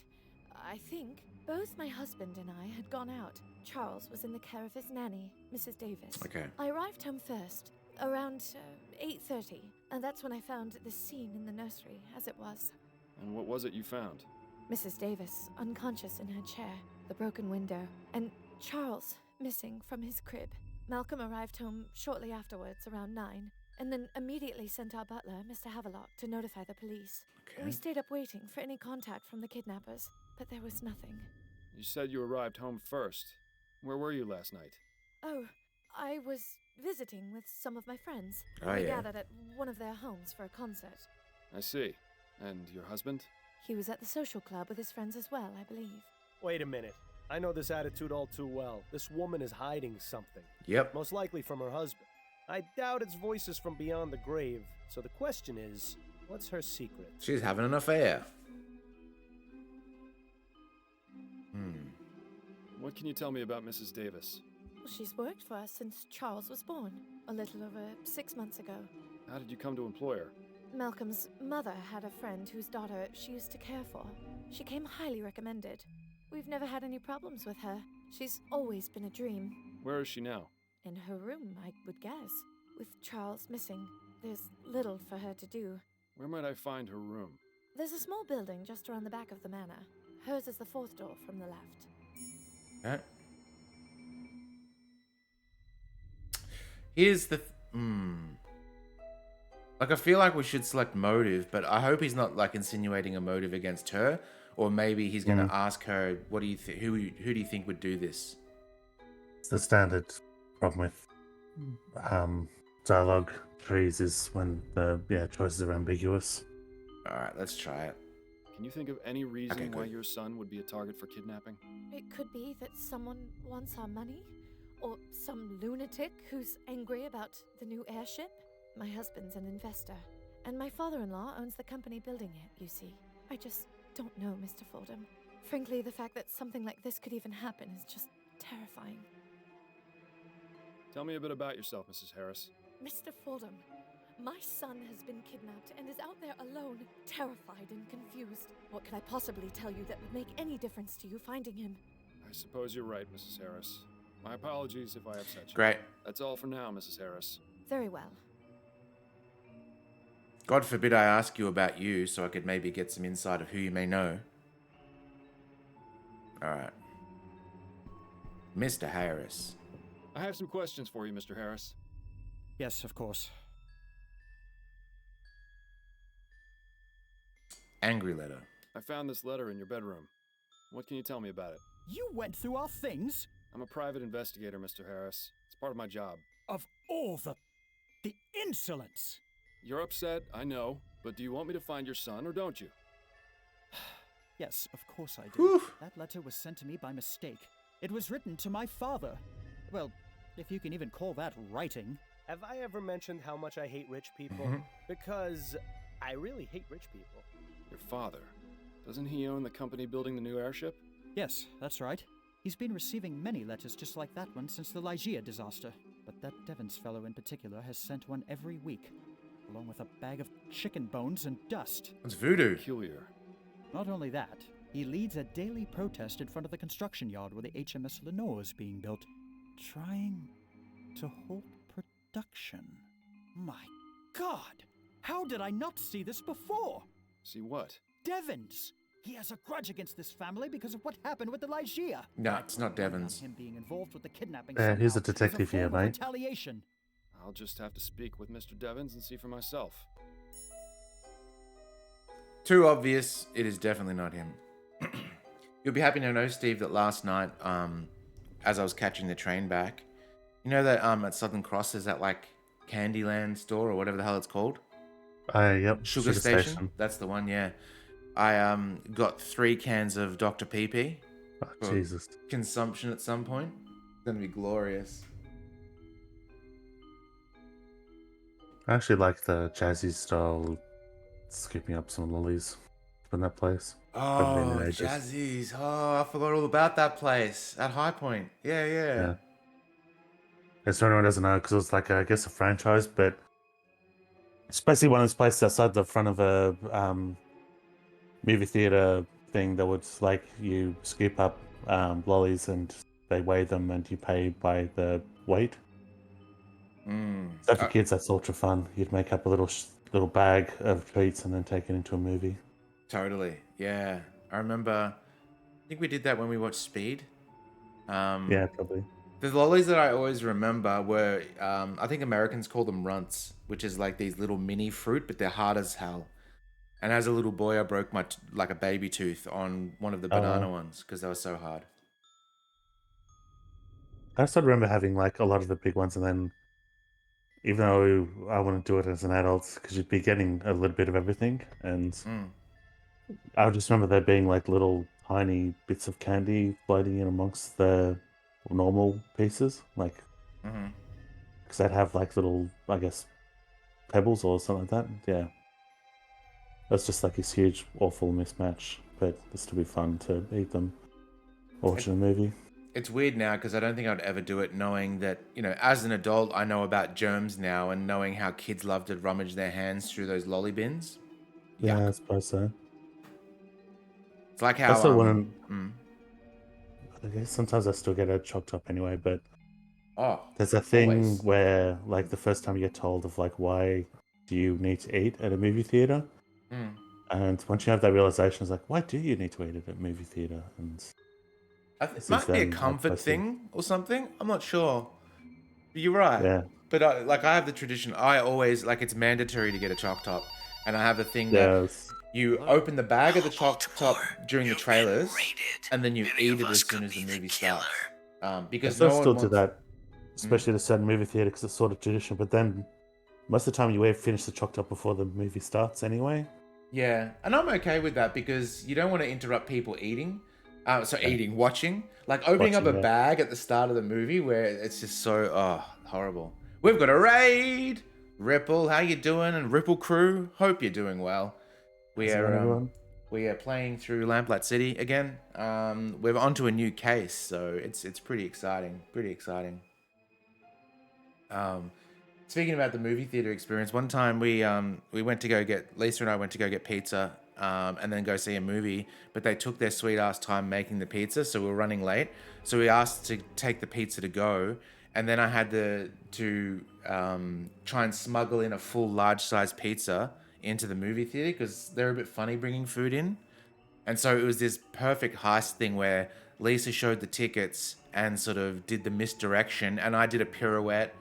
I think both my husband and I had gone out. Charles was in the care of his nanny, Mrs. Davis. Okay. I arrived home first, around 8:30, and that's when I found the scene in the nursery, as it was. And what was it you found? Mrs. Davis, unconscious in her chair, the broken window, and Charles missing from his crib. Malcolm arrived home shortly afterwards, around 9, and then immediately sent our butler, Mr. Havelock, to notify the police. Okay. We stayed up waiting for any contact from the kidnappers, but there was nothing. You said you arrived home first. Where were you last night? Oh, I was visiting with some of my friends. Oh, We yeah. gathered at one of their homes for a concert. I see. And your husband? He was at the social club with his friends as well, I believe. Wait a minute. I know this attitude all too well. This woman is hiding something. Yep. Most likely from her husband. I doubt it's voices from beyond the grave. So the question is, what's her secret? She's having an affair. What can you tell me about Mrs. Davis? Well, she's worked for us since Charles was born, a little over 6 months ago. How did you come to employ her? Malcolm's mother had a friend whose daughter she used to care for. She came highly recommended. We've never had any problems with her. She's always been a dream. Where is she now? In her room, I would guess. With Charles missing, there's little for her to do. Where might I find her room? There's a small building just around the back of the manor. Hers is the 4th door from the left. Okay. Here's the... Like, I feel like we should select motive, but I hope he's not, like, insinuating a motive against her. Or maybe he's going to ask her, what do you who do you think would do this? It's the standard problem with dialogue trees is when the choices are ambiguous. Alright, let's try it. Can you think of any reason Okay, why good. your son would be a target for kidnapping? It could be that someone wants our money, or some lunatic who's angry about the new airship. My husband's an investor, and my father-in-law owns the company building it, you see. I just don't know, Mr. Fordham. Frankly, the fact that something like this could even happen is just terrifying. Tell me a bit about yourself, Mrs. Harris. Mr. Fordham, my son has been kidnapped and is out there alone, terrified and confused. What could I possibly tell you that would make any difference to you finding him? I suppose you're right, Mrs. Harris. My apologies if I upset you. Great. That's all for now, Mrs. Harris. Very well. God forbid I ask you about you, so I could maybe get some insight of who you may know. Alright. Mr. Harris. I have some questions for you, Mr. Harris. Yes, of course. Angry letter. I found this letter in your bedroom. What can you tell me about it? You went through our things? I'm a private investigator, Mr. Harris. It's part of my job. Of all the insolence! You're upset, I know, but do you want me to find your son or don't you? Yes, of course I do. Whew. That letter was sent to me by mistake. It was written to my father. Well, if you can even call that writing. Have I ever mentioned how much I hate rich people? Because I really hate rich people. Your father. Doesn't he own the company building the new airship? Yes, that's right. He's been receiving many letters just like that one since the Lygia disaster. But that Devons fellow in particular has sent one every week, along with a bag of chicken bones and dust. It's voodoo. Peculiar. Not only that, he leads a daily protest in front of the construction yard where the HMS Lenore is being built, trying to halt production. My God! How did I not see this before? See what? Devons! He has a grudge against this family because of what happened with the Lygia. No, it's not Devon's. Him being involved with the kidnapping. Yeah, he's a somehow is detective here, form of mate. Retaliation. I'll just have to speak with Mr. Devons and see for myself. Too obvious, it is definitely not him. You'll be happy to know, Steve, that last night, as I was catching the train back, you know that at Southern Cross there's that like Candyland store or whatever the hell it's called? Yep. Sugar Station. That's the one, yeah. I got 3 cans of Dr. PP Oh, for Jesus. consumption at some point. It's gonna be glorious. I actually like the jazzy style scooping up some lollies from that place. Haven't been Oh, in ages. Jazzy's. Oh, I forgot all about that place at High Point. Yeah. Yeah. And so anyone doesn't know, because it was like, I guess, a franchise, but it's basically one of those places outside the front of a movie theater thing that would, like, you scoop up lollies and they weigh them and you pay by the weight. So for kids, that's ultra fun. You'd make up a little bag of treats and then take it into a movie. Totally. Yeah. I remember, I think we did that when we watched Speed. Yeah, probably. The lollies that I always remember were, I think Americans call them runts, which is like these little mini fruit, but they're hard as hell. And as a little boy, I broke my, like a baby tooth on one of the banana ones because they were so hard. I still remember having like a lot of the big ones, and then even though I wouldn't do it as an adult, because you'd be getting a little bit of everything, and I just remember there being like little tiny bits of candy floating in amongst the normal pieces, like because they'd have like little, I guess, pebbles or something like that. Yeah, that's just like this huge, awful mismatch, but it'd still be fun to eat them or watching a movie. it's weird now because I don't think I'd ever do it, knowing that, you know, as an adult, I know about germs now, and knowing how kids love to rummage their hands through those lolly bins. Yeah, Yuck. I suppose so. It's like I how still wouldn't. mm. I guess sometimes I still get it chalked up anyway, but Oh, there's a thing always. where, like, the first time you get told of, like, why do you need to eat at a movie theater? Mm. And once you have that realization, it's like, why do you need to eat at a movie theater? And It since might be a then, I've comfort mostly- thing or something. I'm not sure. But you're right. Yeah. But I have the tradition. I always, like, it's mandatory to get a chalk top, and I have the thing that Yes. you open the bag of the chalk top during the trailers, and then you eat it as soon as the movie starts. Because I no one still wants. do that, especially at a certain movie theater, because it's sort of tradition. But then most of the time, you finish the chalked up before the movie starts anyway. Yeah, and I'm okay with that because you don't want to interrupt people eating. Watching. Like opening up a Watching, yeah. bag at the start of the movie where it's just so horrible. We've got a raid. Ripple, how you doing? And Ripple crew, hope you're doing well. How's it going, everyone? We are playing through Lamplight City again. We're onto a new case, so it's pretty exciting. Pretty exciting. Speaking about the movie theater experience, one time we went to go get Lisa and I went to go get pizza, and then go see a movie. But they took their sweet ass time making the pizza, so we were running late. So we asked to take the pizza to go, and then I had to try and smuggle in a full large size pizza into the movie theater because they're a bit funny bringing food in. And so it was this perfect heist thing where Lisa showed the tickets and sort of did the misdirection, and I did a pirouette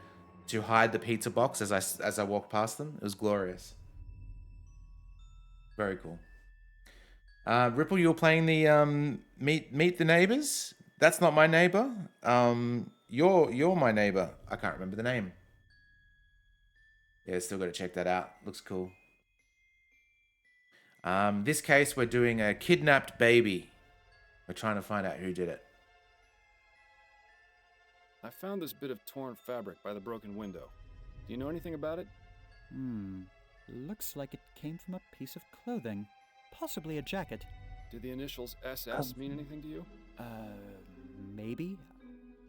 to hide the pizza box as I walked past them. It was glorious. Very cool. Ripple, you were playing the Meet the Neighbors. That's not my neighbor. You're my neighbor. I can't remember the name. Yeah, still got to check that out. Looks cool. This case, we're doing a kidnapped baby. We're trying to find out who did it. I found this bit of torn fabric by the broken window. Do you know anything about it? Looks like it came from a piece of clothing. Possibly a jacket. Did the initials SS mean anything to you? Maybe?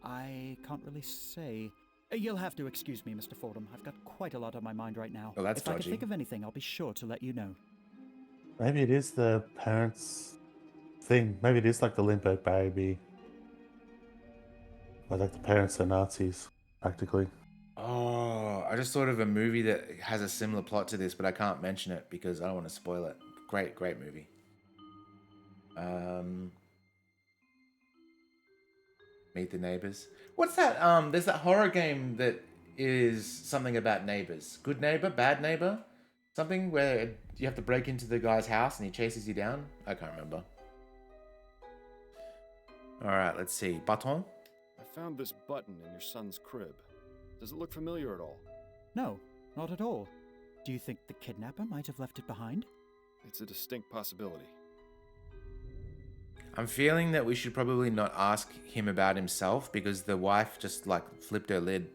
I can't really say. You'll have to excuse me, Mr. Fordham. I've got quite a lot on my mind right now. Oh, that's if I can dodgy. think of anything, I'll be sure to let you know. Maybe it is the parents' thing. Maybe it is like the Limburg baby. Or like the parents are Nazis, practically. Oh, I just thought of a movie that has a similar plot to this, but I can't mention it because I don't want to spoil it. Great movie. Meet the Neighbors. What's that? There's that horror game that is something about neighbors. Good neighbor, bad neighbor? Something where you have to break into the guy's house and he chases you down? I can't remember. Alright, let's see. Baton? I found this button in your son's crib. Does it look familiar at all? No, not at all. Do you think the kidnapper might have left it behind? It's a distinct possibility. I'm feeling that we should probably not ask him about himself because the wife just like flipped her lid.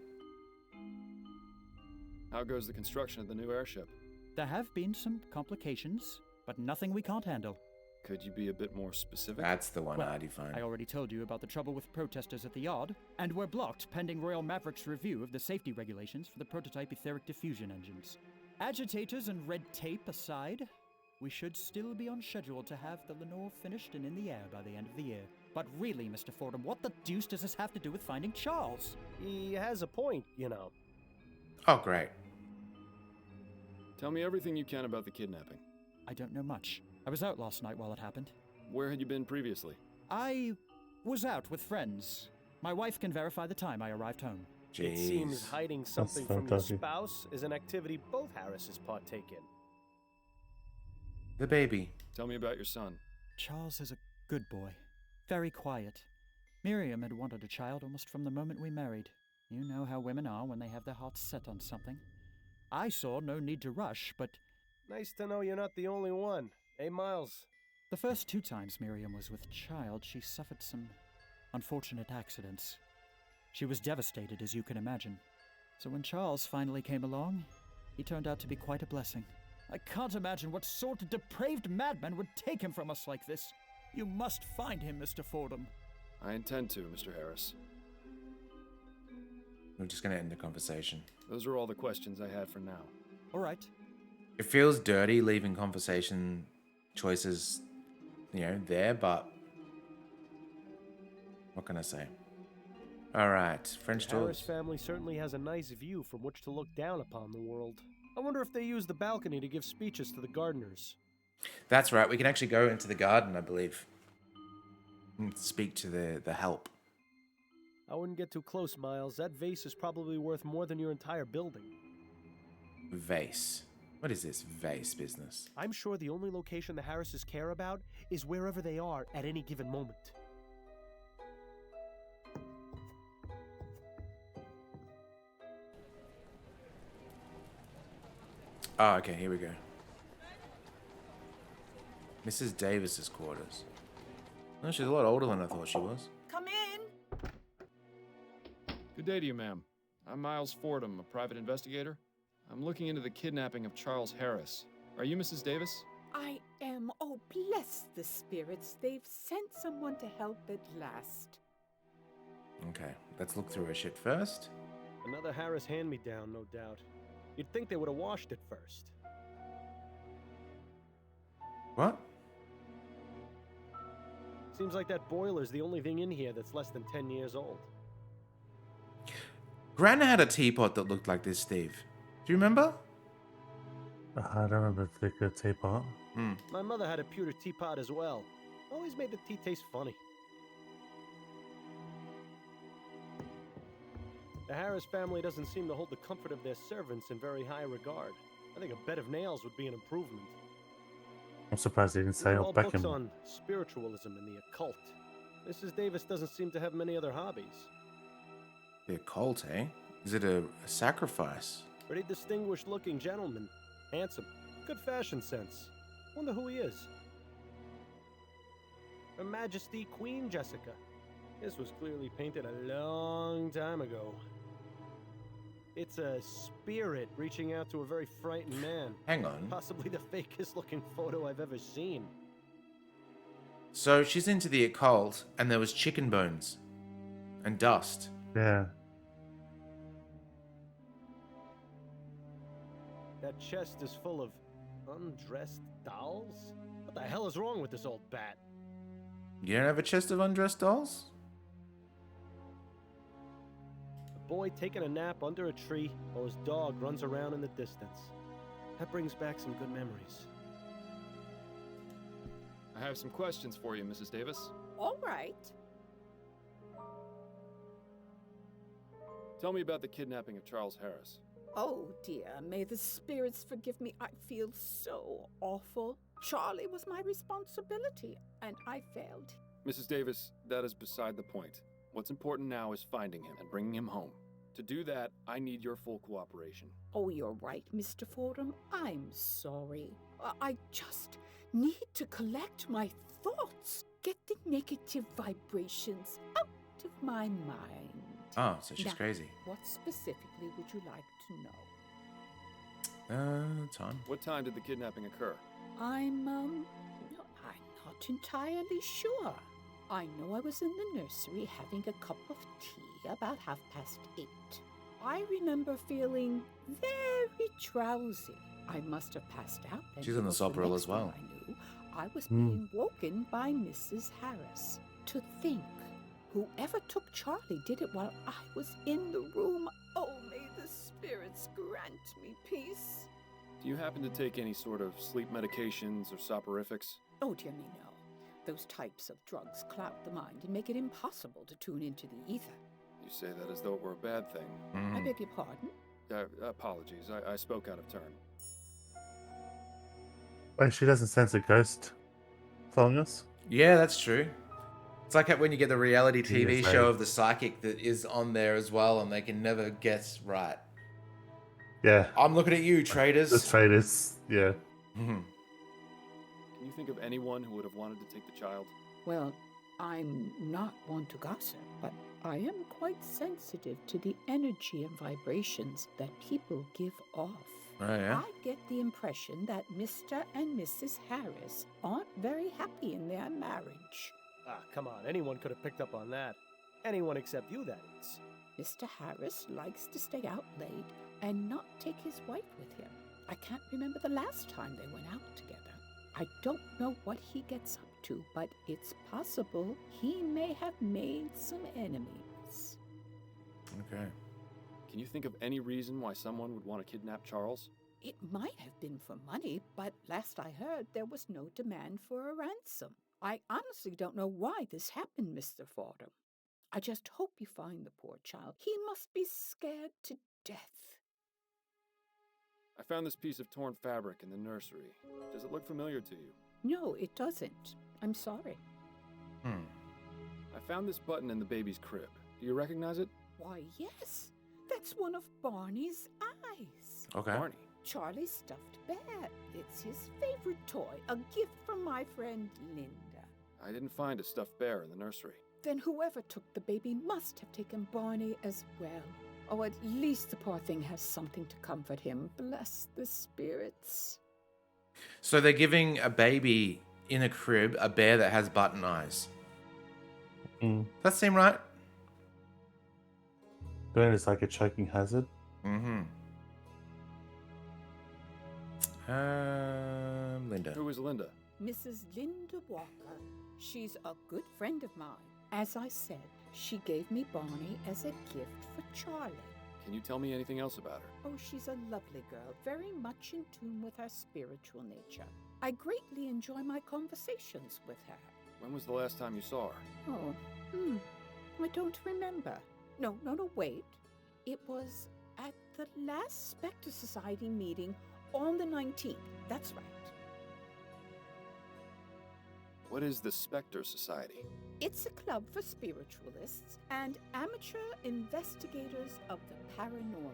How goes the construction of the new airship? There have been some complications, but nothing we can't handle. Could you be a bit more specific? That's the one Well, I define. I already told you about the trouble with protesters at the yard, and we're blocked pending Royal Maverick's review of the safety regulations for the prototype etheric diffusion engines. Agitators and red tape aside, we should still be on schedule to have the Lenore finished and in the air by the end of the year. But really, Mr. Fordham, what the deuce does this have to do with finding Charles? He has a point, you know. Oh, great. Tell me everything you can about the kidnapping. I don't know much. I was out last night while it happened. Where had you been previously? I was out with friends. My wife can verify the time I arrived home. Jeez. It seems hiding something from your fantastic. spouse is an activity both Harrises partake in. The baby. Tell me about your son. Charles is a good boy. Very quiet. Miriam had wanted a child almost from the moment we married. You know how women are when they have their hearts set on something. I saw no need to rush, but Nice to know you're not the only one. Hey, Miles. the first 2 times Miriam was with child, she suffered some unfortunate accidents. She was devastated, as you can imagine. So when Charles finally came along, he turned out to be quite a blessing. I can't imagine what sort of depraved madman would take him from us like this. You must find him, Mr. Fordham. I intend to, Mr. Harris. We're just going to end the conversation. Those are all the questions I had for now. All right. It feels dirty leaving conversation choices, there, but what can I say? All right, French The Harris doors. family certainly has a nice view from which to look down upon the world. I wonder if they use the balcony to give speeches to the gardeners. That's right. We can actually go into the garden, I believe, and speak to the help. I wouldn't get too close, Miles. That vase is probably worth more than your entire building. Vase. What is this vase business? I'm sure the only location the Harrises care about is wherever they are at any given moment. Oh, okay, here we go. Mrs. Davis's quarters. Oh, she's a lot older than I thought she was. Come in! Good day to you, ma'am. I'm Miles Fordham, a private investigator. I'm looking into the kidnapping of Charles Harris. Are you Mrs. Davis? I am. Oh, bless the spirits. They've sent someone to help at last. Okay, let's look through her shit first. Another Harris hand-me-down, no doubt. You'd think they would have washed it first. What? Seems like that boiler's the only thing in here that's less than 10 years old. Gran had a teapot that looked like this, Steve. Do you remember? I don't remember the particular teapot. My mother had a pewter teapot as well. Always made the tea taste funny. The Harris family doesn't seem to hold the comfort of their servants in very high regard. I think a bed of nails would be an improvement. I'm surprised they didn't say They're oh, all back books in. on spiritualism and the occult. Mrs. Davis doesn't seem to have many other hobbies. The occult, eh? Is it a sacrifice? Pretty distinguished-looking gentleman. Handsome. Good fashion sense. Wonder who he is. Her Majesty Queen Jessica. This was clearly painted a long time ago. It's a spirit reaching out to a very frightened man. Hang on. Possibly the fakest-looking photo I've ever seen. So she's into the occult, and there was chicken bones and dust. Yeah. That chest is full of undressed dolls? What the hell is wrong with this old bat? You don't have a chest of undressed dolls? A boy taking a nap under a tree while his dog runs around in the distance. That brings back some good memories. I have some questions for you, Mrs. Davis. All right. Tell me about the kidnapping of Charles Harris. Oh, dear. May the spirits forgive me. I feel so awful. Charlie was my responsibility, and I failed. Mrs. Davis, that is beside the point. What's important now is finding him and bringing him home. To do that, I need your full cooperation. Oh, you're right, Mr. Fordham. I'm sorry. I just need to collect my thoughts. Get the negative vibrations out of my mind. Oh, so she's Now, crazy. What specifically would you like to know? Time. What time did the kidnapping occur? I'm not entirely sure. I know I was in the nursery having a cup of tea about 8:30. I remember feeling very drowsy. I must have passed out then. She's on the because sob roll next as well. thing I knew, I was being woken by Mrs. Harris. To think, whoever took Charlie did it while I was in the room. Oh, may the spirits grant me peace. Do you happen to take any sort of sleep medications or soporifics? Oh, dear me, no. Those types of drugs cloud the mind and make it impossible to tune into the ether. You say that as though it were a bad thing. I beg your pardon? Apologies, I spoke out of turn. Wait, she doesn't sense a ghost following us? Yeah, that's true. It's like when you get the reality TV Yes, show right. of the psychic that is on there as well, and they can never guess right. Yeah. I'm looking at you, The traders. traders, yeah. Mhm. Can you think of anyone who would have wanted to take the child? Well, I'm not one to gossip, but I am quite sensitive to the energy and vibrations that people give off. Oh, yeah? I get the impression that Mr. and Mrs. Harris aren't very happy in their marriage. Ah, come on. Anyone could have picked up on that. Anyone except you, that is. Mr. Harris likes to stay out late and not take his wife with him. I can't remember the last time they went out together. I don't know what he gets up to, but it's possible he may have made some enemies. Okay. Can you think of any reason why someone would want to kidnap Charles? It might have been for money, but last I heard, there was no demand for a ransom. I honestly don't know why this happened, Mr. Fordham. I just hope you find the poor child. He must be scared to death. I found this piece of torn fabric in the nursery. Does it look familiar to you? No, it doesn't. I'm sorry. I found this button in the baby's crib. Do you recognize it? Why, yes. That's one of Barney's eyes. Okay. Barney. Charlie's stuffed bear. It's his favorite toy, a gift from my friend Linda. I didn't find a stuffed bear in the nursery. Then whoever took the baby must have taken Barney as well. Oh, at least the poor thing has something to comfort him. Bless the spirits. So they're giving a baby in a crib a bear that has button eyes. Mm. That seem right? Doing it's like a choking hazard. Mm-hmm. Linda. Who is Linda? Mrs. Linda Walker. She's a good friend of mine. As I said, she gave me Barney as a gift for Charlie. Can you tell me anything else about her? Oh, she's a lovely girl, very much in tune with her spiritual nature. I greatly enjoy my conversations with her. When was the last time you saw her? Oh, I don't remember. No, wait. It was at the last Spectre Society meeting on the 19th. That's right. What is the Spectre Society? It's a club for spiritualists and amateur investigators of the paranormal.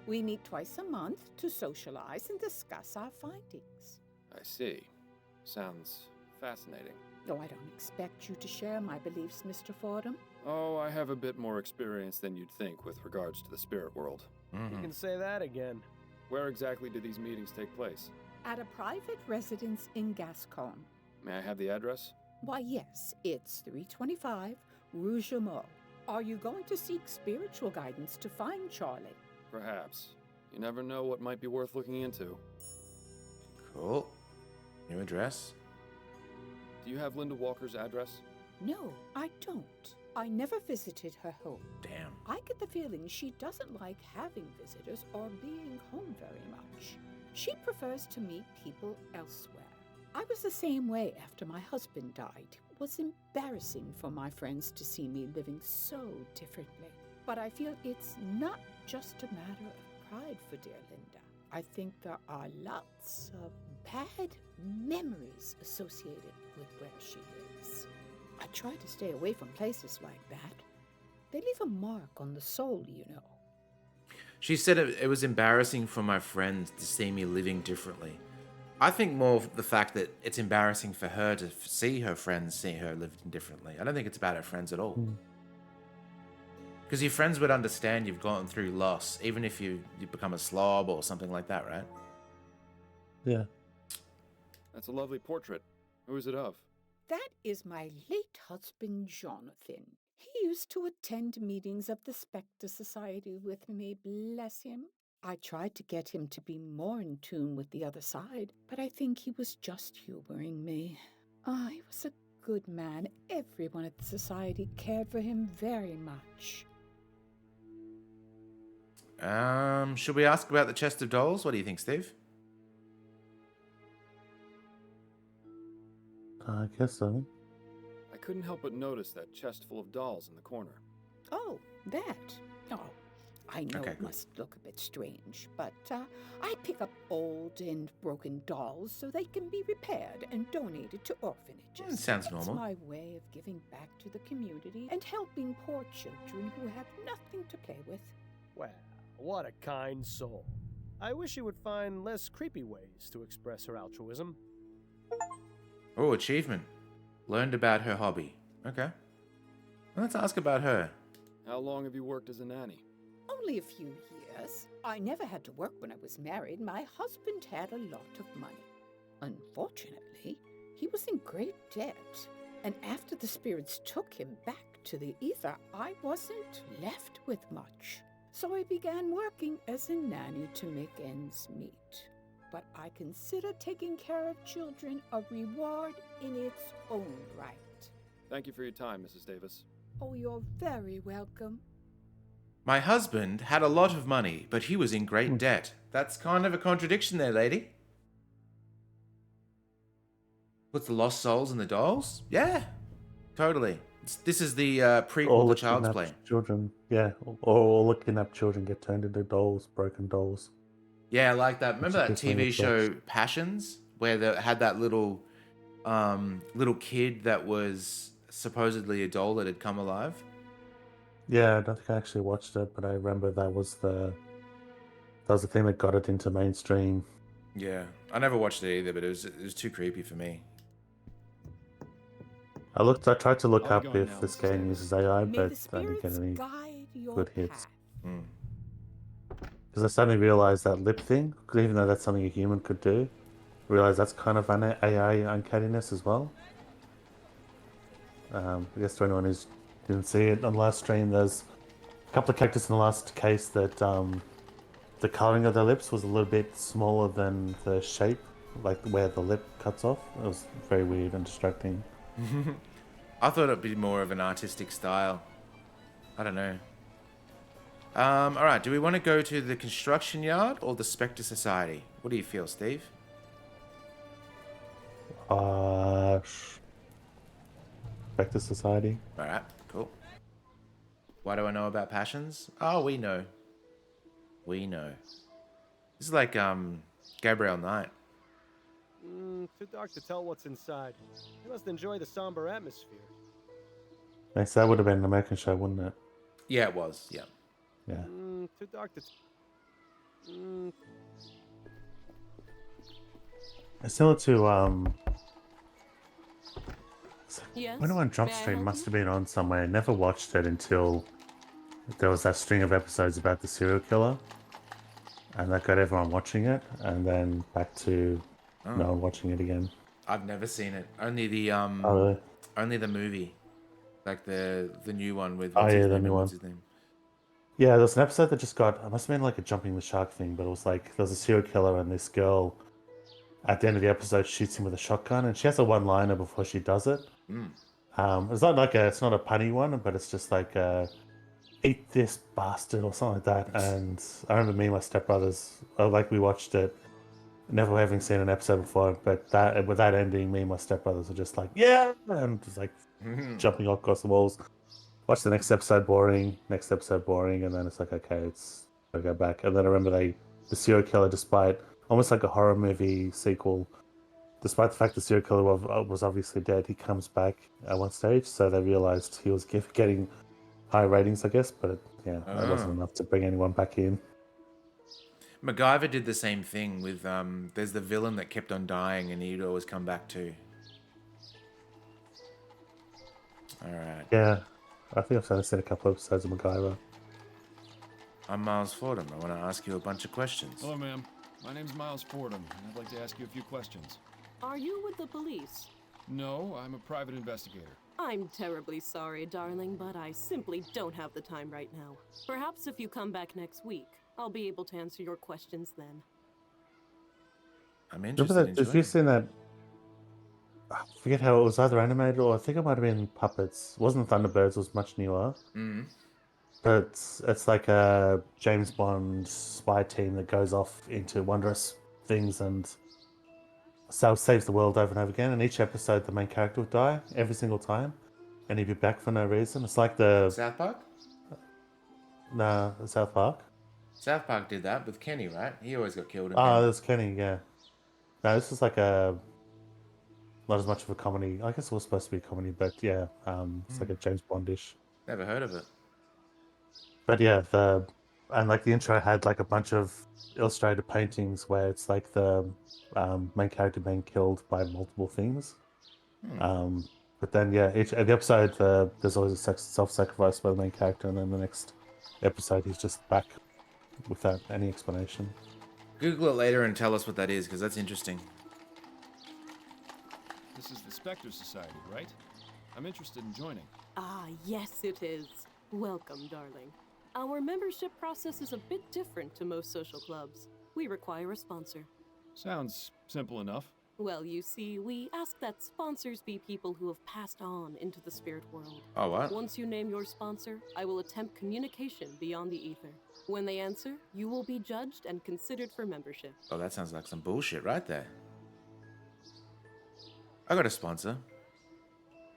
We meet twice a month to socialize and discuss our findings. I see. Sounds fascinating. Though I don't expect you to share my beliefs, Mr. Fordham. Oh, I have a bit more experience than you'd think with regards to the spirit world. You can say that again. Where exactly do these meetings take place? At a private residence in Gascon. May I have the address? Why, yes, it's 325 Rue Jameau. Are you going to seek spiritual guidance to find Charlie? Perhaps. You never know what might be worth looking into. Cool. New address. Do you have Linda Walker's address? No, I don't. I never visited her home. Damn. I get the feeling she doesn't like having visitors or being home very much. She prefers to meet people elsewhere. I was the same way after my husband died. It was embarrassing for my friends to see me living so differently. But I feel it's not just a matter of pride for dear Linda. I think there are lots of bad memories associated with where she lives. I try to stay away from places like that. They leave a mark on the soul, you know. She said it was embarrassing for my friends to see me living differently. I think more of the fact that it's embarrassing for her to see her friends see her living differently. I don't think it's about her friends at all. Because your friends would understand you've gone through loss, even if you become a slob or something like that, right? Yeah. That's a lovely portrait. Who is it of? That is my late husband, Jonathan. He used to attend meetings of the Spectre Society with me, bless him. I tried to get him to be more in tune with the other side, but I think he was just humoring me. He was a good man. Everyone at the society cared for him very much. Should we ask about the chest of dolls? What do you think, Steve? I guess so. I couldn't help but notice that chest full of dolls in the corner. Oh, that. Oh, I know Okay, it cool. must look a bit strange, but I pick up old and broken dolls so they can be repaired and donated to orphanages. Sounds normal. It's my way of giving back to the community and helping poor children who have nothing to play with. Well, what a kind soul. I wish she would find less creepy ways to express her altruism. Oh, achievement. Learned about her hobby. Okay. Let's ask about her. How long have you worked as a nanny? Only a few years. I never had to work when I was married. My husband had a lot of money. Unfortunately, he was in great debt. And after the spirits took him back to the ether, I wasn't left with much. So I began working as a nanny to make ends meet. But I consider taking care of children a reward in its own right. Thank you for your time, Mrs. Davis. Oh, you're very welcome. My husband had a lot of money, but he was in great debt. That's kind of a contradiction there, lady. What's the lost souls and the dolls? Yeah, totally. This is the prequel All to the Child's kidnapped Play. children, yeah, or all the kidnapped children get turned into dolls, broken dolls. Yeah, like that. Remember that Which is TV show different. Passions, where they had that little kid that was supposedly a doll that had come alive? Yeah, I don't think I actually watched it, but I remember that was the thing that got it into mainstream. Yeah, I never watched it either, but it was too creepy for me. I tried to look I'll be up going if now, this Mrs. game Davis. uses AI, May but the I didn't get spirits any guide your good hits. path. Because I suddenly realized that lip thing, 'cause even though that's something a human could do, I realized that's kind of an AI uncanniness as well. I guess to anyone who didn't see it on the last stream, there's a couple of characters in the last case that the coloring of their lips was a little bit smaller than the shape, like where the lip cuts off. It was very weird and distracting. I thought it'd be more of an artistic style. I don't know. All right, do we want to go to the construction yard or the Spectre Society? What do you feel, Steve? Back to society. All right, cool. Why do I know about passions? Oh, we know. We know. This is like Gabrielle Knight. Too dark to tell what's inside. You must enjoy the somber atmosphere. Next, that would have been an American show, wouldn't it? Yeah, it was. Yeah. Yeah. Too dark to. It's similar to Yes. When on Jump May I Street help must you? have been on somewhere. I never watched it until there was that string of episodes about the serial killer, and that got everyone watching it, and then back to no one watching it again. I've never seen it. Only the Oh, really? only the movie, like the new one with Oh, what's yeah, his the name new and one. what's his name. Yeah, there was an episode that just got. It must have been like a jumping the shark thing, but it was like there was a serial killer, and this girl at the end of the episode shoots him with a shotgun, and she has a one-liner before she does it. It's not like it's not a punny one, but it's just like eat this bastard or something like that. And I remember me and my stepbrothers, we watched it, never having seen an episode before, but that with that ending, me and my stepbrothers were just like, yeah, and just like jumping across the walls. Watch the next episode, boring. Next episode, boring, and then it's like, okay, it's gotta go back. And then I remember the serial killer, despite almost like a horror movie sequel, despite the fact the serial killer was obviously dead, he comes back at one stage. So they realized he was getting high ratings, I guess, but it wasn't enough to bring anyone back in. MacGyver did the same thing with there's the villain that kept on dying and he'd always come back too. All right. Yeah, I think I've only seen a couple episodes of MacGyver. I'm Miles Fordham. I want to ask you a bunch of questions. Hello, ma'am. My name's Miles Fordham, and I'd like to ask you a few questions. Are you with the police? No, I'm a private investigator. I'm terribly sorry, darling, but I simply don't have the time right now. Perhaps if you come back next week, I'll be able to answer your questions then. I'm interested Remember in that? Have you seen that? I forget how it was, either animated or I think it might have been puppets. It wasn't Thunderbirds, it was much newer. But it's like a James Bond spy team that goes off into wondrous things and saves the world over and over again. And each episode, the main character would die every single time, and he'd be back for no reason. It's like the South Park? No, South Park. South Park did that with Kenny, right? He always got killed. Oh, there's Kenny, yeah. No, this is like not as much of a comedy. I guess it was supposed to be a comedy, but yeah, it's like a James Bondish. Never heard of it. But yeah, the intro had like a bunch of illustrated paintings where it's like the main character being killed by multiple things. But then yeah, the episode there's always a self-sacrifice by the main character, and then the next episode he's just back without any explanation. Google it later and tell us what that is, because that's interesting. This is the Spectre Society, right? I'm interested in joining. Ah, yes it is. Welcome, darling. Our membership process is a bit different to most social clubs. We require a sponsor. Sounds simple enough. Well, you see, we ask that sponsors be people who have passed on into the spirit world. Oh, what? Once you name your sponsor, I will attempt communication beyond the ether. When they answer, you will be judged and considered for membership. Oh, that sounds like some bullshit right there. I got a sponsor.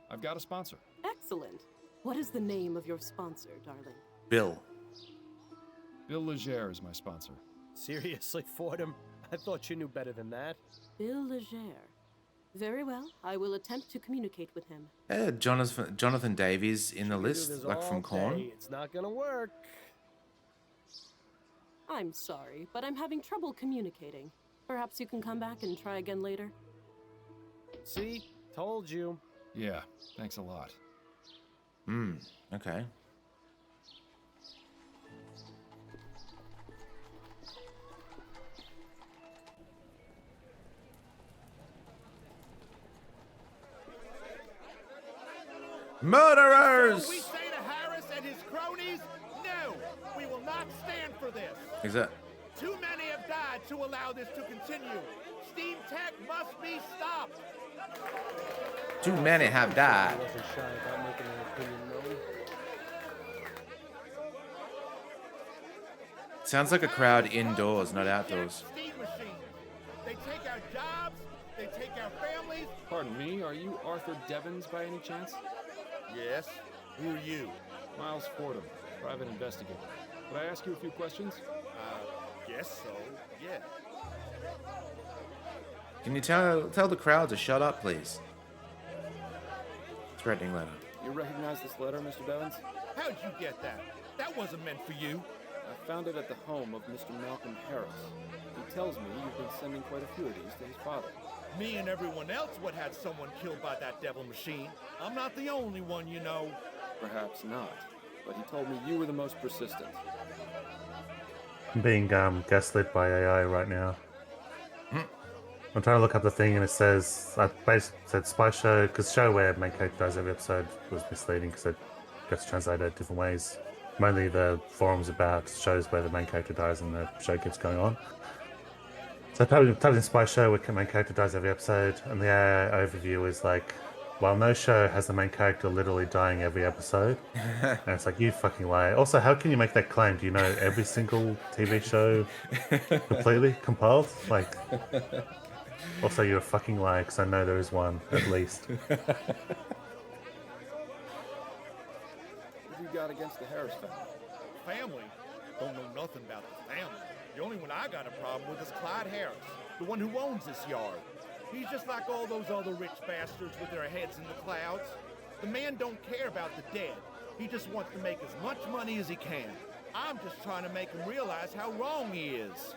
I've got a sponsor. Excellent. What is the name of your sponsor, darling? Bill. Bill Legere is my sponsor. Seriously, Fordham? I thought you knew better than that. Bill Legere. Very well. I will attempt to communicate with him. Jonathan Davies in the We do list, this like all from Korn. day. It's not gonna work. I'm sorry, but I'm having trouble communicating. Perhaps you can come back and try again later. See? Told you. Yeah, thanks a lot. Okay. Murderers! We say to Harris and his cronies, no, we will not stand for this. Is that? Too many have died to allow this to continue. Steam tech must be stopped. Too many have died. I wasn't shy about making an opinion known. Sounds like a crowd indoors, not outdoors. Steam machines. They take our jobs. They take our families. Pardon me, are you Arthur Devons by any chance? Yes. Who are you? Miles Fordham, private investigator. Could I ask you a few questions? Guess so. Yeah. Can you tell the crowd to shut up, please? Threatening letter. You recognize this letter, Mr. Devons? How'd you get that? That wasn't meant for you. I found it at the home of Mr. Malcolm Harris. He tells me you've been sending quite a few of these to his father. Me and everyone else would had someone killed by that devil machine. I'm not the only one, you know. Perhaps not, but he told me you were the most persistent. I'm being gaslit by AI right now. I'm trying to look up the thing and it says, I basically said spy show, because show where main character dies every episode was misleading because it gets translated different ways. Mainly the forums about shows where the main character dies and the show keeps going on. So I typed in spy show where the main character dies every episode, and the AI overview is like, well, no show has the main character literally dying every episode. And it's like, you fucking lie. Also, how can you make that claim? Do you know every single TV show completely compiled? Like, also, you're a fucking liar, because I know there is one, at least. What have you got against the Harris family? Family? Don't know nothing about the family. The only one I got a problem with is Clyde Harris, the one who owns this yard. He's just like all those other rich bastards with their heads in the clouds. The man don't care about the dead. He just wants to make as much money as he can. I'm just trying to make him realize how wrong he is.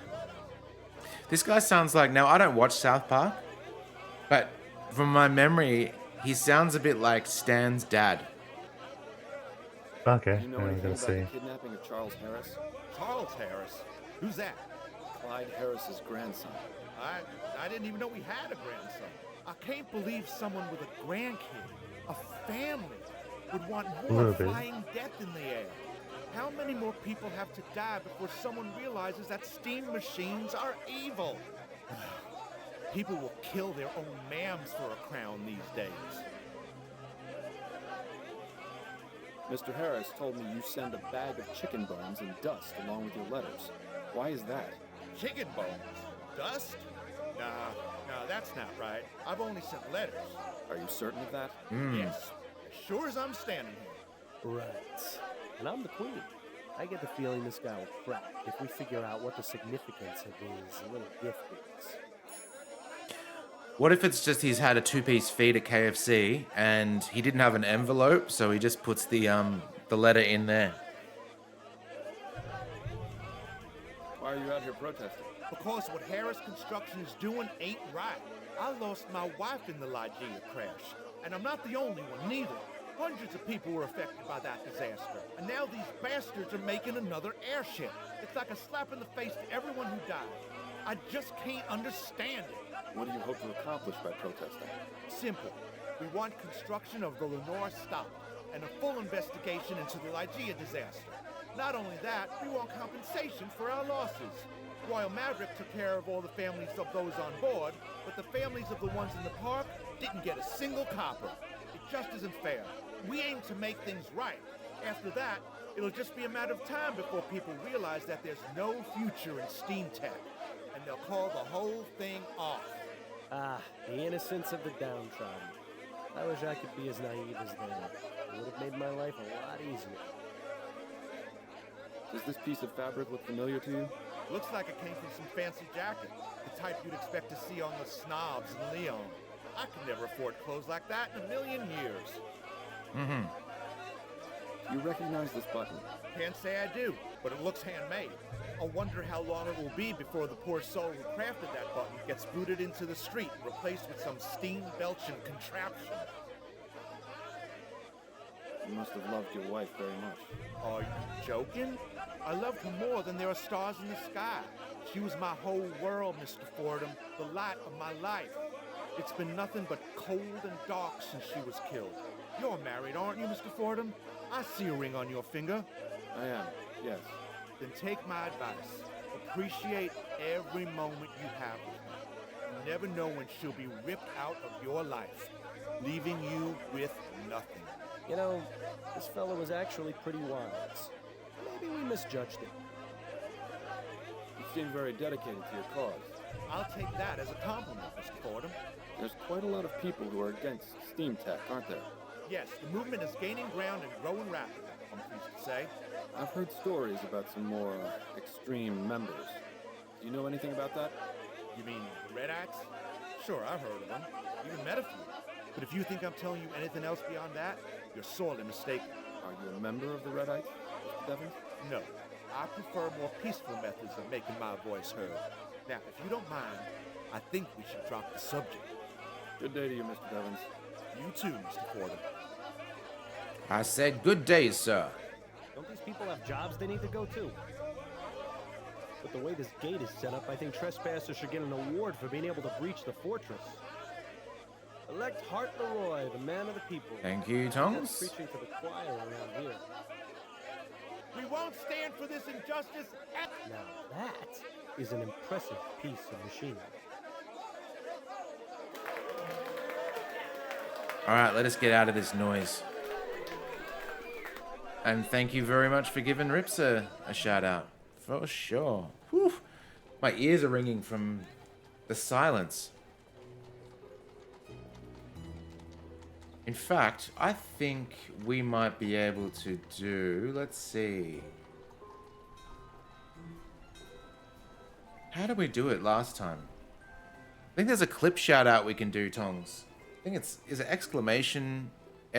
This guy sounds like, now I don't watch South Park, but from my memory, he sounds a bit like Stan's dad. Okay, You know I'm anything gonna about see. the kidnapping of Charles Harris? Charles Harris? Who's that? Clyde Harris's grandson. I didn't even know we had a grandson. I can't believe someone with a grandkid, a family, would want more flying death in the air. How many more people have to die before someone realizes that steam machines are evil? People will kill their own mams for a crown these days. Mr. Harris told me you send a bag of chicken bones and dust along with your letters. Why is that? Chicken bones? Dust? Nah, that's not right. I've only sent letters. Are you certain of that? Yes. As sure as I'm standing here. Right. And I'm the queen. I get the feeling this guy will crack if we figure out what the significance of his little gift is. What if it's just he's had a 2-piece feed at KFC and he didn't have an envelope, so he just puts the letter in there? Why are you out here protesting? Because what Harris Construction is doing ain't right. I lost my wife in the Ligea crash, and I'm not the only one, neither. Hundreds of people were affected by that disaster, and now these bastards are making another airship. It's like a slap in the face to everyone who died. I just can't understand it. What do you hope to accomplish by protesting? Simple. We want construction of the Lenore stopped and a full investigation into the Lygia disaster. Not only that, we want compensation for our losses. Royal Maverick took care of all the families of those on board, but the families of the ones in the park didn't get a single copper. It just isn't fair. We aim to make things right. After that, it'll just be a matter of time before people realize that there's no future in steam tech, and they'll call the whole thing off. Ah, the innocence of the downtrodden. I wish I could be as naive as them. It would have made my life a lot easier. Does this piece of fabric look familiar to you? Looks like it came from some fancy jacket, the type you'd expect to see on the snobs in Leon. I could never afford clothes like that in a million years. Mm-hmm. You recognize this button? Can't say I do, but it looks handmade. I wonder how long it will be before the poor soul who crafted that button gets booted into the street and replaced with some steam-belching contraption. You must have loved your wife very much. Are you joking? I loved her more than there are stars in the sky. She was my whole world, Mr. Fordham, the light of my life. It's been nothing but cold and dark since she was killed. You're married, aren't you, Mr. Fordham? I see a ring on your finger. I am, yes. Then take my advice. Appreciate every moment you have with her. You never know when she'll be ripped out of your life, leaving you with nothing. You know, this fellow was actually pretty wise. Maybe we misjudged him. You seem very dedicated to your cause. I'll take that as a compliment, Mr. Fordham. There's quite a lot of people who are against steam tech, aren't there? Yes, the movement is gaining ground and growing rapidly, I'm pleased to say. I've heard stories about some more extreme members. Do you know anything about that? You mean the Red Axe? Sure, I've heard of them. Even met a few. But if you think I'm telling you anything else beyond that, you're sorely mistaken. Are you a member of the Redites, Mr. Devons? No. I prefer more peaceful methods of making my voice heard. Now, if you don't mind, I think we should drop the subject. Good day to you, Mr. Devons. You too, Mr. Fordham. I said good day, sir. Don't these people have jobs they need to go to? But the way this gate is set up, I think trespassers should get an award for being able to breach the fortress. Elect Hart Leroy, the man of the people. Thank you, Tongs. Preaching to the choir around here. We won't stand for this injustice. Now that is an impressive piece of machinery. All right, let us get out of this noise. And thank you very much for giving Rips a shout out. For sure. Whew. My ears are ringing from the silence. In fact, I think we might be able to do... Let's see. How did we do it last time? I think there's a clip shout out we can do, Tongs. I think it's... Is it exclamation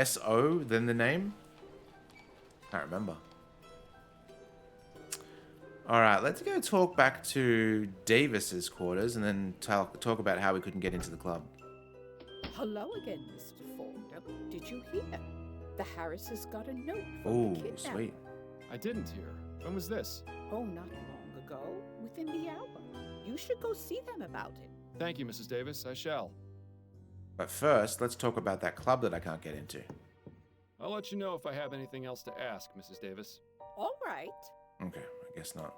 SO then the name? Can't remember. Alright, let's go talk back to Davis's quarters and then talk about how we couldn't get into the club. Hello again, Mr. Fordham. Did you hear? The Harrises got a note from Oh, the kidnapper. sweet. I didn't hear. When was this? Oh, not long ago. Within the hour. You should go see them about it. Thank you, Mrs. Davis. I shall. But first, let's talk about that club that I can't get into. I'll let you know if I have anything else to ask, Mrs. Davis. All right. Okay, I guess not.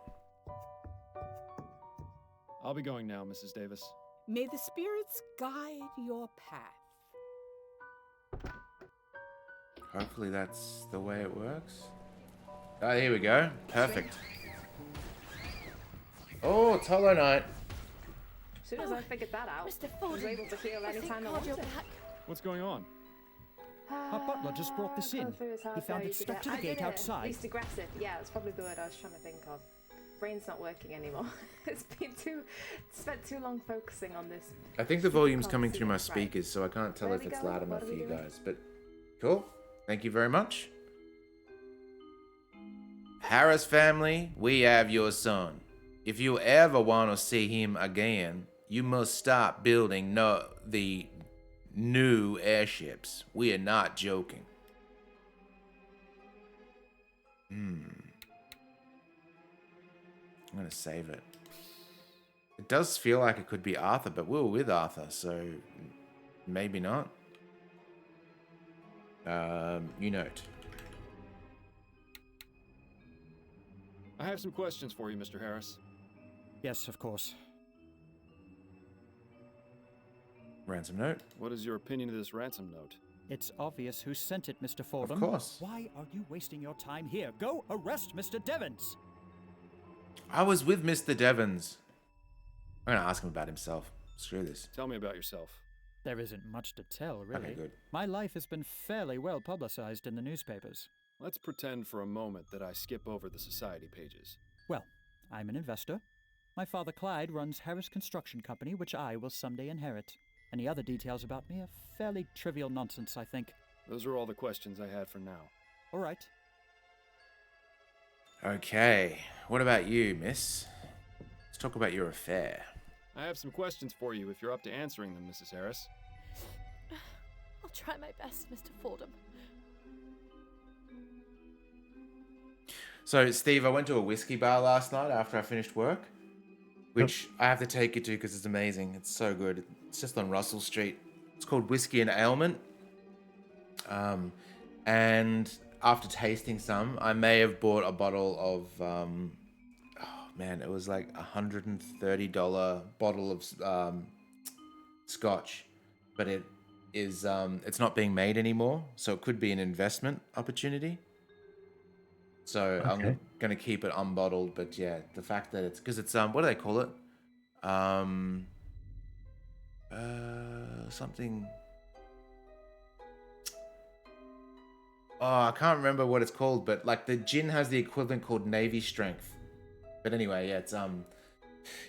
I'll be going now, Mrs. Davis. May the spirits guide your path. Hopefully that's the way it works. Oh, here we go. Perfect. Oh, it's Hollow Knight. As soon as I figured that out, Mr. I was Fordham, able to heal anytime I God, you're wanted. back. What's going on? Our butler just brought this in. He found it stuck to the gate outside. Least aggressive. Yeah, that's probably the word I was trying to think of. Brain's not working anymore. It's been spent too long focusing on this. I think the volume's Can't coming see through my it. Right. speakers, so I can't tell Where if we it's going? loud enough What are for we you doing? guys. But cool. Thank you very much. Harris family, we have your son. If you ever want to see him again, you must stop building the new airships. We are not joking. I'm gonna save it. It does feel like it could be Arthur, but we were with Arthur, so maybe not. You note. I have some questions for you, Mr. Harris. Yes, of course. Ransom note. What is your opinion of this ransom note? It's obvious who sent it, Mr. Fordham. Of course. Why are you wasting your time here? Go arrest Mr. Devons! I was with Mr. Devons. I'm going to ask him about himself. Screw this. Tell me about yourself. There isn't much to tell, really. Okay, good. My life has been fairly well publicized in the newspapers. Let's pretend for a moment that I skip over the society pages. Well, I'm an investor. My father Clyde runs Harris Construction Company, which I will someday inherit. Any other details about me are fairly trivial nonsense, I think. Those are all the questions I had for now. All right. Okay. What about you, miss? Let's talk about your affair. I have some questions for you if you're up to answering them, Mrs. Harris. I'll try my best, Mr. Fordham. So, Steve, I went to a whiskey bar last night after I finished work, which I have to take you to because it's amazing. It's so good. It's just on Russell Street. It's called Whiskey and Ailment. And after tasting some, I may have bought a bottle of, oh man, it was like $130 bottle of scotch, but it is, it's not being made anymore, so it could be an investment opportunity. So Okay. I'm going to keep it unbottled, but yeah, the fact that it's, because it's, what do they call it? Something. Oh, I can't remember what it's called, but like the gin has the equivalent called Navy Strength. But anyway, yeah, it's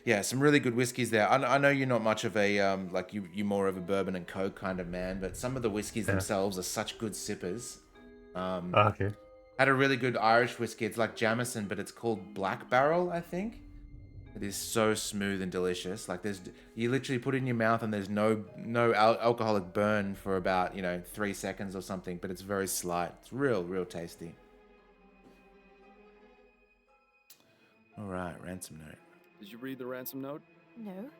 yeah, some really good whiskeys there. I know you're not much of a like you're more of a bourbon and coke kind of man, but some of the whiskeys themselves are such good sippers. Okay. Had a really good Irish whiskey. It's like Jameson, but it's called Black Barrel, I think. It is so smooth and delicious. Like you literally put it in your mouth and there's no alcoholic burn for about 3 seconds or something, but it's very slight. It's real tasty. All right, ransom note. Did you read the ransom note? No,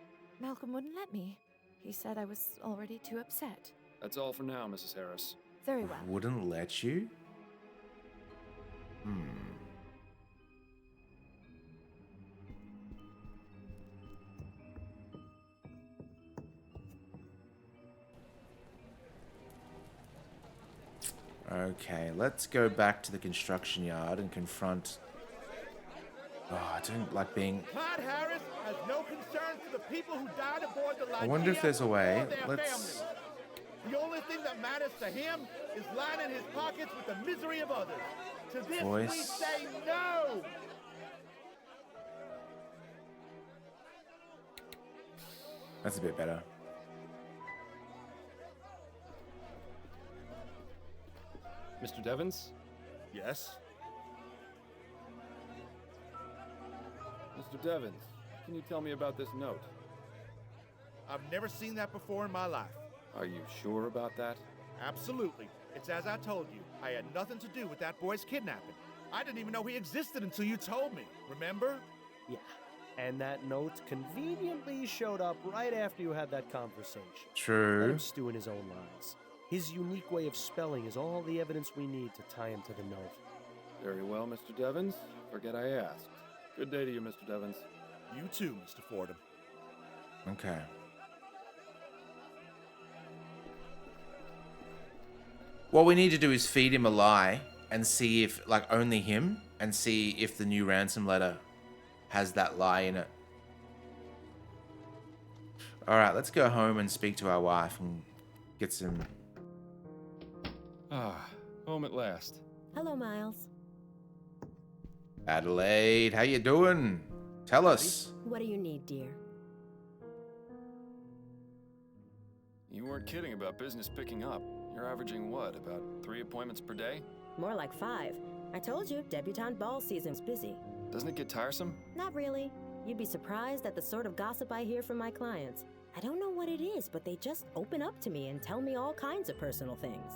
Malcolm wouldn't let me. He said I was already too upset. That's all for now, Mrs. Harris. Very well. Wouldn't let you? Okay, let's go back to the construction yard and confront... Oh, I don't like being... Clyde Harris has no concern for the people who died aboard the Lydia I wonder if there's a way. or their Let's... families. The only thing that matters to him is lining his pockets with the misery of others. To this we Voice. say no! That's a bit better. Mr. Devons? Yes? Mr. Devons, can you tell me about this note? I've never seen that before in my life. Are you sure about that? Absolutely. It's as I told you. I had nothing to do with that boy's kidnapping. I didn't even know he existed until you told me. Remember? Yeah. And that note conveniently showed up right after you had that conversation. Let True. him stew in his own lies. His unique way of spelling is all the evidence we need to tie him to the note. Very well, Mr. Devons. Forget I asked. Good day to you, Mr. Devons. You too, Mr. Fordham. Okay. What we need to do is feed him a lie and see if, like, only him, and see if the new ransom letter has that lie in it. Alright, let's go home and speak to our wife and get some... Ah, home at last. Hello, Miles. Adelaide, how you doing? Tell us. What do you need, dear? You weren't kidding about business picking up. You're averaging what, about 3 appointments per day? More like 5. I told you, debutante ball season's busy. Doesn't it get tiresome? Not really. You'd be surprised at the sort of gossip I hear from my clients. I don't know what it is, but they just open up to me and tell me all kinds of personal things.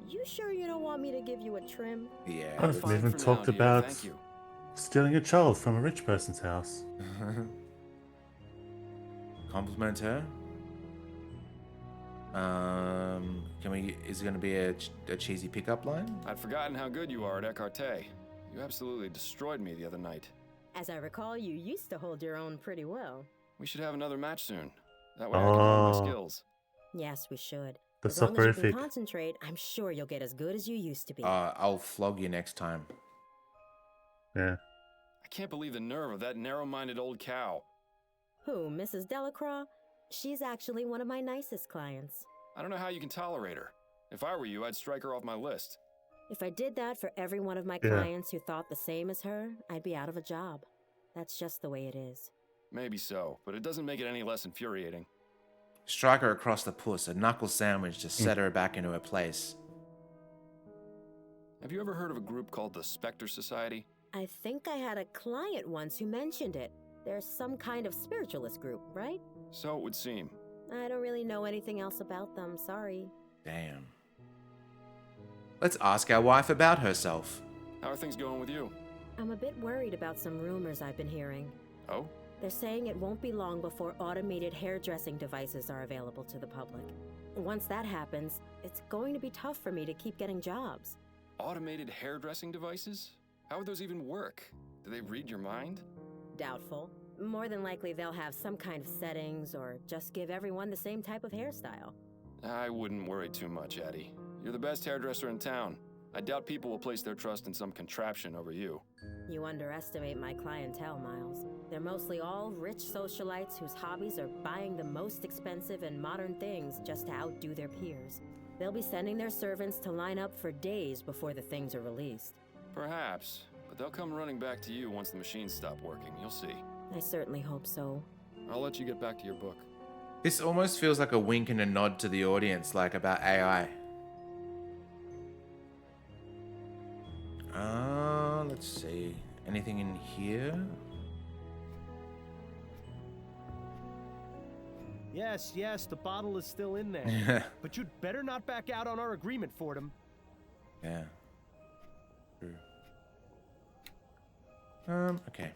You sure you don't want me to give you a trim? Yeah. I've even talked about stealing a child from a rich person's house. Compliment her? Can we? Is it going to be a cheesy pickup line? I'd forgotten how good you are at écarté. You absolutely destroyed me the other night. As I recall, you used to hold your own pretty well. We should have another match soon. That way I can hone my Oh. skills. Yes, we should. The As long as you can soporific. concentrate, I'm sure you'll get as good as you used to be. I'll flog you next time. Yeah. I can't believe the nerve of that narrow-minded old cow. Who, Mrs. Delacroix? She's actually one of my nicest clients. I don't know how you can tolerate her. If I were you, I'd strike her off my list. If I did that for every one of my Yeah. clients who thought the same as her, I'd be out of a job. That's just the way it is. Maybe so, but it doesn't make it any less infuriating. Strike her across the puss, a knuckle sandwich to set her back into her place. Have you ever heard of a group called the Spectre Society? I think I had a client once who mentioned it. There's some kind of spiritualist group, right? So it would seem. I don't really know anything else about them, sorry. Damn. Let's ask our wife about herself. How are things going with you? I'm a bit worried about some rumors I've been hearing. Oh? They're saying it won't be long before automated hairdressing devices are available to the public. Once that happens, it's going to be tough for me to keep getting jobs. Automated hairdressing devices? How would those even work? Do they read your mind? Doubtful. More than likely they'll have some kind of settings or just give everyone the same type of hairstyle. I wouldn't worry too much, Addie. You're the best hairdresser in town. I doubt people will place their trust in some contraption over you. You underestimate my clientele, Miles. They're mostly all rich socialites whose hobbies are buying the most expensive and modern things just to outdo their peers. They'll be sending their servants to line up for days before the things are released. Perhaps, but they'll come running back to you once the machines stop working. You'll see. I certainly hope so. I'll let you get back to your book. This almost feels like a wink and a nod to the audience, like about AI. Let's see. Anything in here? Yes, the bottle is still in there. But you'd better not back out on our agreement, Fordham. Yeah. True. Okay.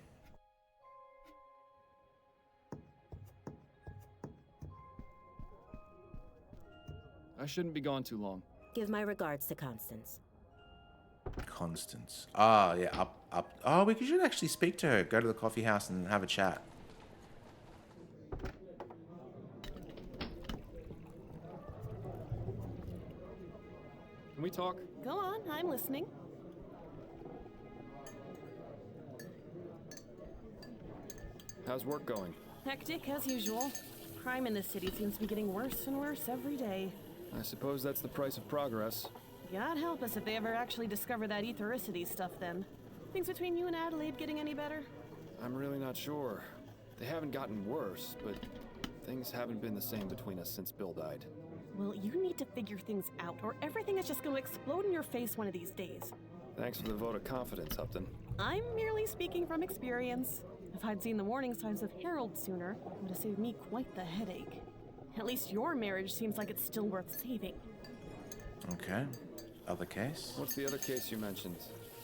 I shouldn't be gone too long. Give my regards to Constance. Constance. Ah, yeah, up. Oh, we should actually speak to her. Go to the coffee house and have a chat. Can we talk? Go on, I'm listening. How's work going? Hectic as usual. Crime in this city seems to be getting worse and worse every day. I suppose that's the price of progress. God help us if they ever actually discover that ethericity stuff then. Things between you and Adelaide getting any better? I'm really not sure. They haven't gotten worse, but things haven't been the same between us since Bill died. Well, you need to figure things out, or everything is just going to explode in your face one of these days. Thanks for the vote of confidence, Upton. I'm merely speaking from experience. If I'd seen the warning signs of Harold sooner, it would have saved me quite the headache. At least your marriage seems like it's still worth saving. Okay. Other case? What's the other case you mentioned?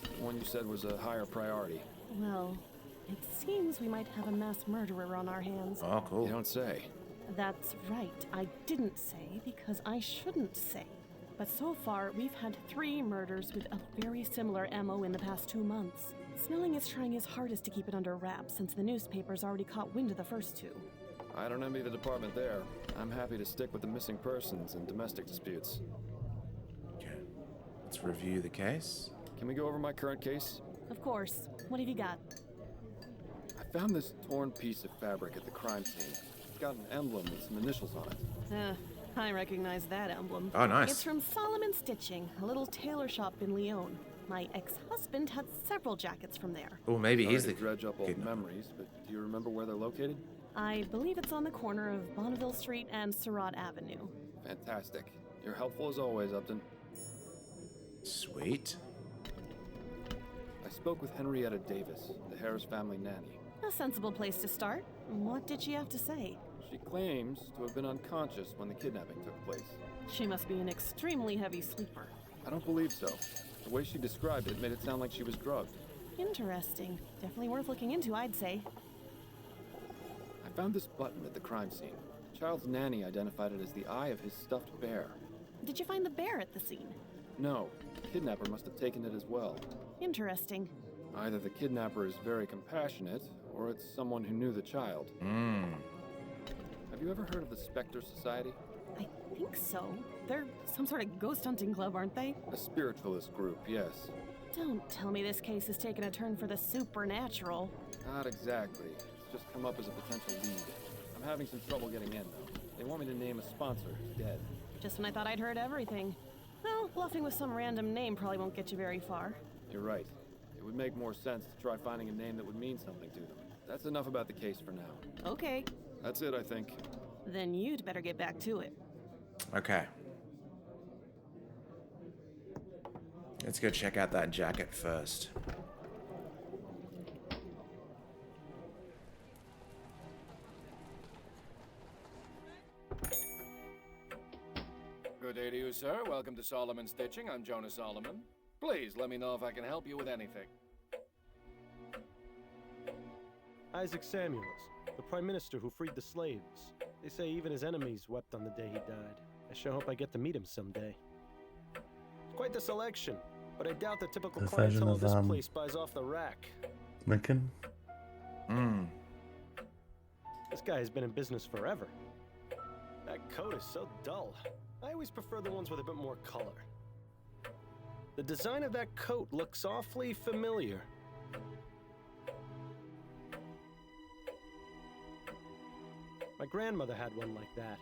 The one you said was a higher priority. Well, it seems we might have a mass murderer on our hands. Oh, cool. You don't say. That's right. I didn't say because I shouldn't say. But so far, we've had 3 murders with a very similar MO in the past 2 months. Snelling is trying his hardest to keep it under wraps since the newspapers already caught wind of the first 2. I don't envy the department there. I'm happy to stick with the missing persons and domestic disputes. Okay. Let's review the case. Can we go over my current case? Of course. What have you got? I found this torn piece of fabric at the crime scene. It's got an emblem with some initials on it. I recognize that emblem. Oh, nice. It's from Solomon Stitching, a little tailor shop in Lyon. My ex-husband had several jackets from there. Oh, maybe Sorry he's the to dredge up old kidnapper. memories, but do you remember where they're located? I believe it's on the corner of Bonneville Street and Surratt Avenue. Fantastic. You're helpful as always, Upton. Sweet. I spoke with Henrietta Davis, the Harris family nanny. A sensible place to start. What did she have to say? She claims to have been unconscious when the kidnapping took place. She must be an extremely heavy sleeper. I don't believe so. The way she described it made it sound like she was drugged. Interesting. Definitely worth looking into, I'd say. I found this button at the crime scene. child's nanny identified it as the eye of his stuffed bear. Did you find the bear at the scene? No, the kidnapper must have taken it as well. Interesting. Either the kidnapper is very compassionate, or it's someone who knew the child. Have you ever heard of the Spectre Society? I think so. They're some sort of ghost hunting club, aren't they? A spiritualist group, yes. Don't tell me this case has taken a turn for the supernatural. Not exactly. It's just come up as a potential lead. I'm having some trouble getting in, though. They want me to name a sponsor who's dead. Just when I thought I'd heard everything. Well, bluffing with some random name probably won't get you very far. You're right. It would make more sense to try finding a name that would mean something to them. That's enough about the case for now. Okay. That's it, I think. Then you'd better get back to it. Okay. Let's go check out that jacket first. Good day to you, sir. Welcome to Solomon Stitching. I'm Jonah Solomon. Please let me know if I can help you with anything. Isaac Samuels, the Prime Minister who freed the slaves. They say even his enemies wept on the day he died. I sure hope I get to meet him someday. It's quite the selection, but I doubt the typical This clientele version of of, this place buys off the rack. Lincoln? This guy has been in business forever. That coat is so dull. I always prefer the ones with a bit more color. The design of that coat looks awfully familiar. My grandmother had one like that.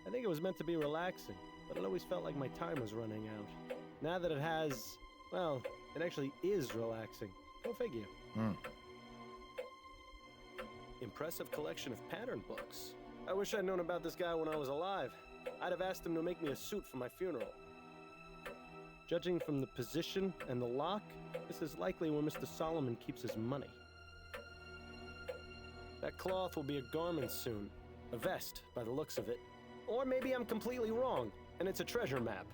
I think it was meant to be relaxing, but it always felt like my time was running out. Now that it has, well, it actually is relaxing. Go figure. Impressive collection of pattern books. I wish I'd known about this guy when I was alive. I'd have asked him to make me a suit for my funeral. Judging from the position and the lock, this is likely where Mr. Solomon keeps his money. That cloth will be a garment soon. A vest, by the looks of it. Or maybe I'm completely wrong, and it's a treasure map.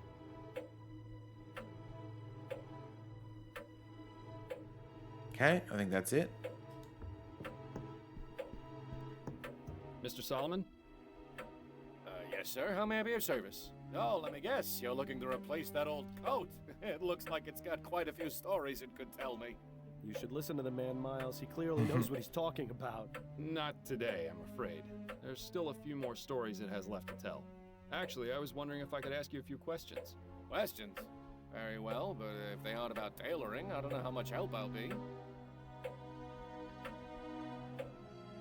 Okay, I think that's it. Mr. Solomon? Yes, sir. How may I be of service? Oh, let me guess. You're looking to replace that old coat. It looks like it's got quite a few stories it could tell me. You should listen to the man, Miles. He clearly knows what he's talking about. Not today, I'm afraid. There's still a few more stories it has left to tell. Actually, I was wondering if I could ask you a few questions. Questions? Very well, but if they aren't about tailoring, I don't know how much help I'll be.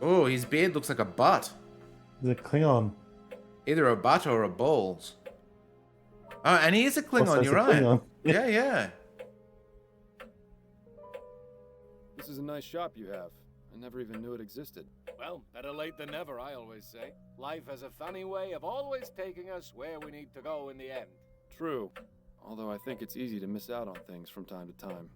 Oh, his beard looks like a butt. He's a Klingon. Either a butt or a balls. Oh, and he is a Klingon, Also, you're he's a right. Klingon. Yeah, yeah. This is a nice shop you have. I never even knew it existed. Well, better late than never, I always say. Life has a funny way of always taking us where we need to go in the end. True. Although I think it's easy to miss out on things from time to time.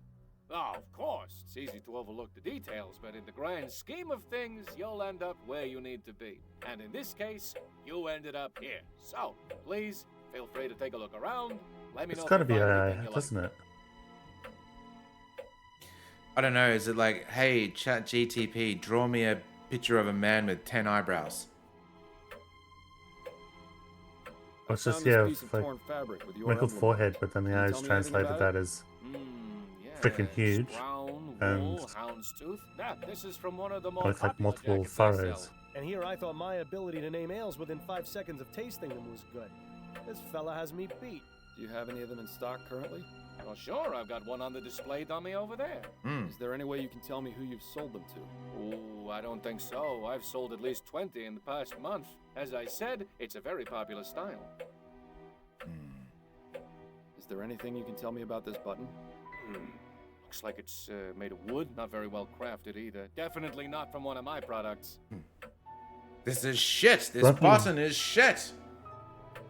Oh, of course. It's easy to overlook the details, but in the grand scheme of things, you'll end up where you need to be. And in this case, you ended up here. So, please, feel free to take a look around. Let me know It's if gotta you be find AI, anything you like. doesn't it? I don't know, is it like, hey, chat GTP, draw me a picture of a man with 10 eyebrows? Or it's I just, found this yeah, piece of like torn fabric with your wrinkled emblem. forehead, but then the Can you eyes tell me anything translated about that it? as freaking huge. Brown, And wool, houndstooth. Yeah, this is from one of the more with like popular multiple jackets I furrows. sell. And here I thought my ability to name ales within 5 seconds of tasting them was good. This fella has me beat. Do you have any of them in stock currently? Well, sure, I've got one on the display dummy over there. Is there any way you can tell me who you've sold them to? Ooh, I don't think so. I've sold at least 20 in the past month. As I said, it's a very popular style. Is there anything you can tell me about this button? Looks like it's made of wood, not very well crafted either. Definitely not from one of my products. This is shit. This Nothing. button is shit.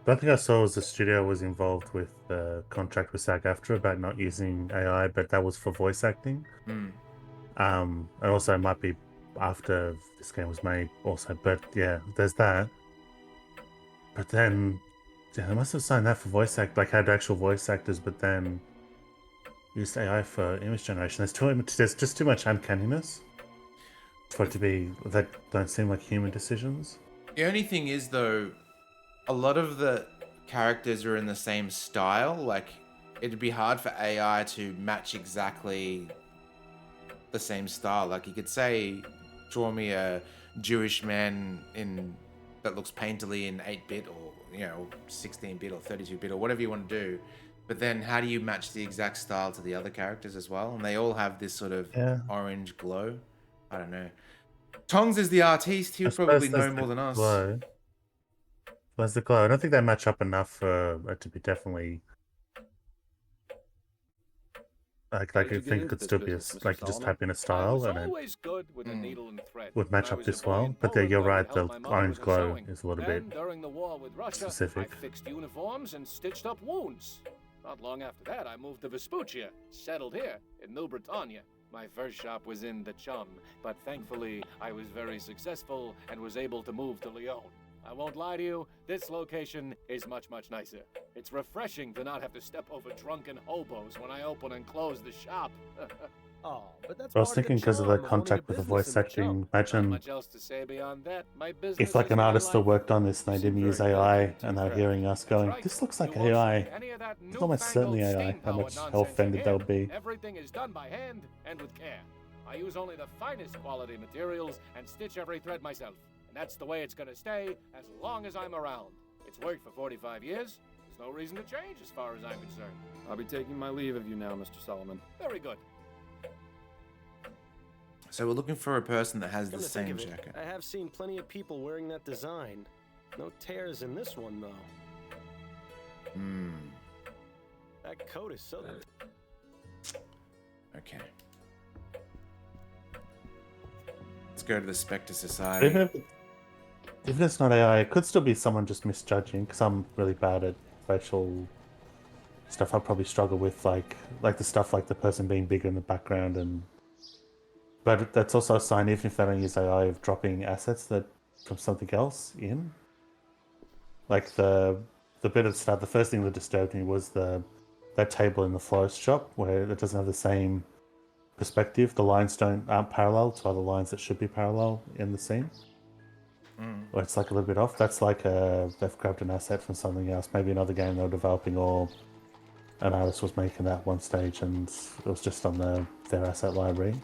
The thing I saw was the studio was involved with the contract with SAG-AFTRA about not using AI, but that was for voice acting. And also it might be after this game was made also, but yeah, there's that. But then, yeah, they must have signed that for voice act, like had actual voice actors, but then used AI for image generation. There's just too much uncanniness for it to be, that don't seem like human decisions. The only thing is, though, a lot of the characters are in the same style. Like, it'd be hard for AI to match exactly the same style. Like, you could say, draw me a Jewish man that looks painterly in 8-bit or 16-bit or 32-bit or whatever you want to do. But then how do you match the exact style to the other characters as well? And they all have this sort of orange glow. I don't know. Tongs is the artiste. He'll probably know more than us. Glow. There's the glow. I don't think they match up enough for it to be definitely like I think it could still be like you just type in a style and it good with a needle and thread. would match up this well. But you're right, the orange glow is a little bit During the war with Russia, specific. I fixed uniforms and stitched up wounds. Not long after that, I moved to Vespuccia, settled here in New Britannia. My first shop was in the Chum, but thankfully I was very successful and was able to move to Lyon. I won't lie to you, this location is much, much nicer. It's refreshing to not have to step over drunken hobos when I open and close the shop. Oh, but that's I was thinking because of the contact with the voice acting. Imagine much else to say beyond that. My business if like an artist still worked on this and they didn't use AI and they're hearing us going, this looks like AI. It's almost certainly AI. How offended they'll be. Everything is done by hand and with care. I use only the finest quality materials and stitch every thread myself. And that's the way it's gonna stay as long as I'm around. It's worked for 45 years. There's no reason to change as far as I'm concerned. I'll be taking my leave of you now, Mr. Solomon. Very good. So we're looking for a person that has Come the to think same of it, jacket. I have seen plenty of people wearing that design. No tears in this one, though. That coat is so... Okay. Let's go to the Spectre Society. Even if it's not AI, it could still be someone just misjudging, because I'm really bad at facial stuff. I probably struggle with like the stuff like the person being bigger in the background, and but that's also a sign, even if they don't use AI, of dropping assets that from something else in. Like the bit of stuff, the first thing that disturbed me was that table in the florist shop where it doesn't have the same perspective. The lines aren't parallel to other lines that should be parallel in the scene. Or it's like a little bit off. That's like they've grabbed an asset from something else, maybe another game they were developing, or an artist was making that one stage and it was just on their asset library.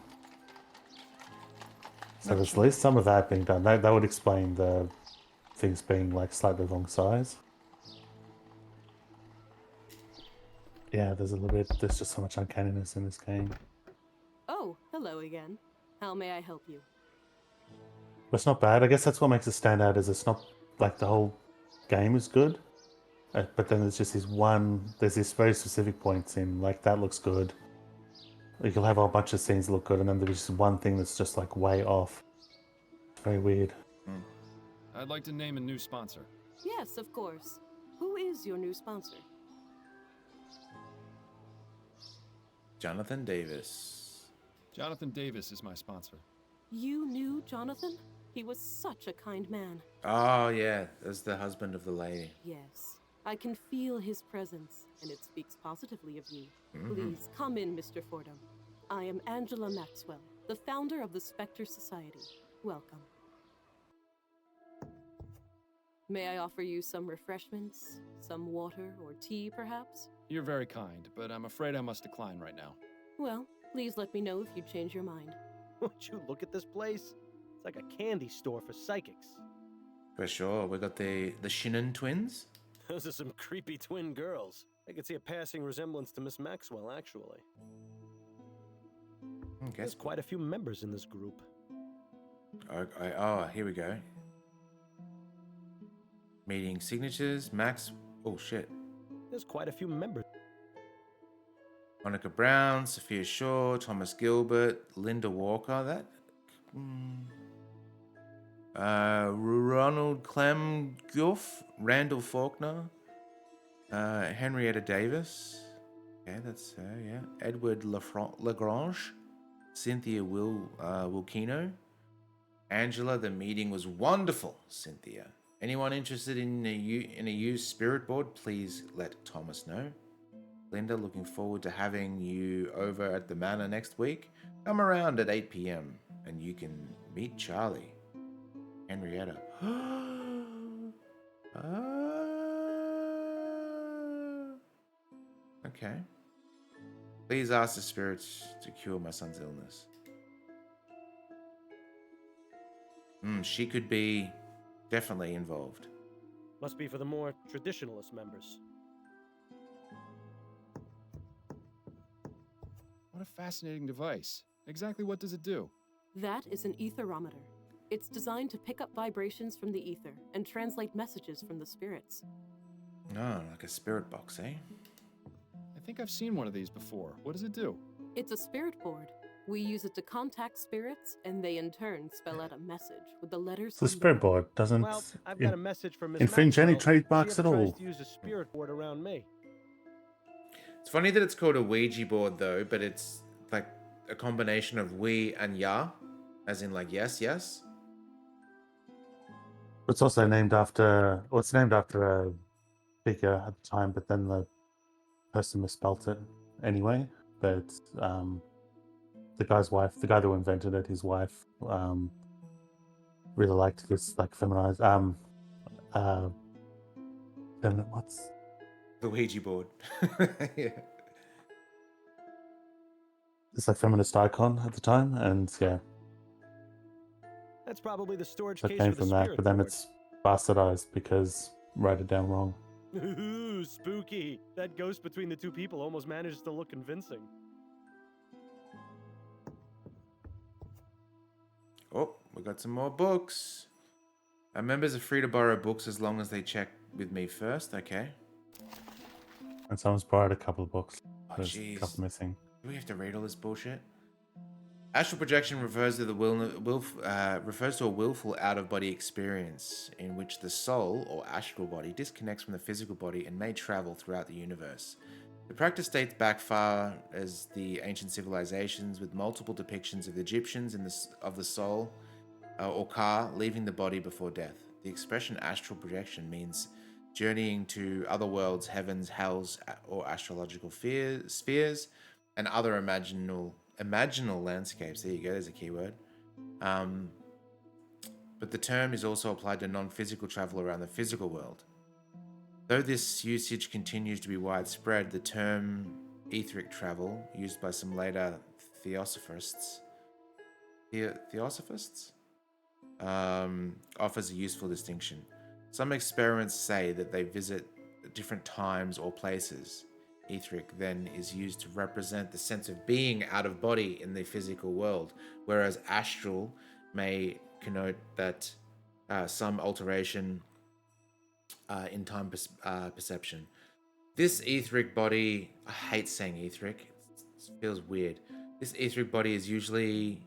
So there's at least some of that being done. That would explain the things being like slightly wrong size. Yeah, there's just so much uncanniness in this game. Oh, hello again. How may I help you? But it's not bad. I guess that's what makes it stand out, is it's not like the whole game is good. But then there's just there's these very specific points in, like, that looks good. You'll have a whole bunch of scenes that look good, and then there's just one thing that's just like way off. It's very weird. I'd like to name a new sponsor. Yes, of course. Who is your new sponsor? Jonathan Davis. Jonathan Davis is my sponsor. You knew Jonathan? He was such a kind man. Oh, yeah. That's the husband of the lady. Yes. I can feel his presence, and it speaks positively of you. Please, come in, Mr. Fordham. I am Angela Maxwell, the founder of the Spectre Society. Welcome. May I offer you some refreshments? Some water or tea, perhaps? You're very kind, but I'm afraid I must decline right now. Well, please let me know if you change your mind. Would you look at this place? It's like a candy store for psychics. For sure. We got the Shinnon twins. Those are some creepy twin girls. I could see a passing resemblance to Miss Maxwell, actually. There's quite a few members in this group. Oh, here we go. Meeting signatures. Max. Oh, shit. There's quite a few members. Monica Brown, Sophia Shaw, Thomas Gilbert, Linda Walker. Ronald Clem Guff, Randall Faulkner, Henrietta Davis. Okay, that's her, yeah. Edward Lagrange, Cynthia Wilkino. Angela, the meeting was wonderful, Cynthia. Anyone interested in a used spirit board, please let Thomas know. Linda, looking forward to having you over at the manor next week. Come around at 8 p.m. and you can meet Charlie. Henrietta. Okay. Please ask the spirits to cure my son's illness. She could be definitely involved. Must be for the more traditionalist members. What a fascinating device. Exactly what does it do? That is an etherometer. It's designed to pick up vibrations from the ether and translate messages from the spirits. Oh, like a spirit box, eh? I think I've seen one of these before. What does it do? It's a spirit board. We use it to contact spirits, and they in turn spell out a message with the letters. The spirit board doesn't Well, I've got a message from Miss infringe any Maxwell. trademarks She at ever all. tries to use a spirit board around me. It's funny that it's called a Ouija board, though, but it's like a combination of we and ya, as in like yes, yes. It's also named after, well, it's named after a figure at the time, but then the person misspelt it anyway. But the guy's wife, the guy who invented it, his wife, really liked this like feminized what's The Ouija board. Yeah. this like feminist icon at the time, and yeah, That's probably the storage that case came for the from that. spirit But then board. it's bastardized because wrote it down wrong. Ooh, spooky. That ghost between the two people almost manages to look convincing. Oh, we got some more books. Our members are free to borrow books as long as they check with me first. Okay. And someone's borrowed a couple of books. Oh, There's a jeez. couple missing. Do we have to read all this bullshit? Astral projection refers to a willful out-of-body experience in which the soul or astral body disconnects from the physical body and may travel throughout the universe. The practice dates back far as the ancient civilizations, with multiple depictions of the Egyptians of the soul or Ka leaving the body before death. The expression astral projection means journeying to other worlds, heavens, hells, or astrological spheres, and other imaginal landscapes. There you go, there's a keyword. But the term is also applied to non-physical travel around the physical world. Though this usage continues to be widespread, the term etheric travel, used by some later theosophists, offers a useful distinction. Some experiments say that they visit different times or places. Etheric then is used to represent the sense of being out of body in the physical world, whereas astral may connote that some alteration in time perception. This etheric body, I hate saying etheric, it feels weird. This etheric body is usually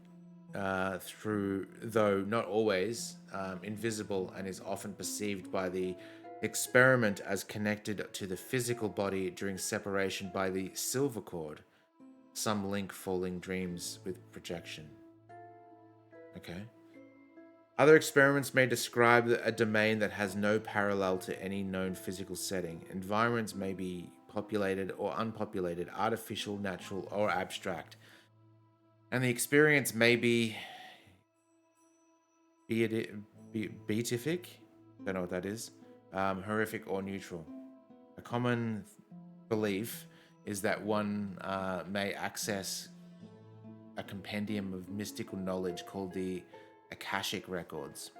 through, though not always, invisible, and is often perceived by the experiment as connected to the physical body during separation by the silver cord. Some link falling dreams with projection. Okay. Other experiments may describe a domain that has no parallel to any known physical setting. Environments may be populated or unpopulated, artificial, natural, or abstract. And the experience may be beatific, don't know what that is, horrific, or neutral. A common belief is that one may access a compendium of mystical knowledge called the Akashic Records.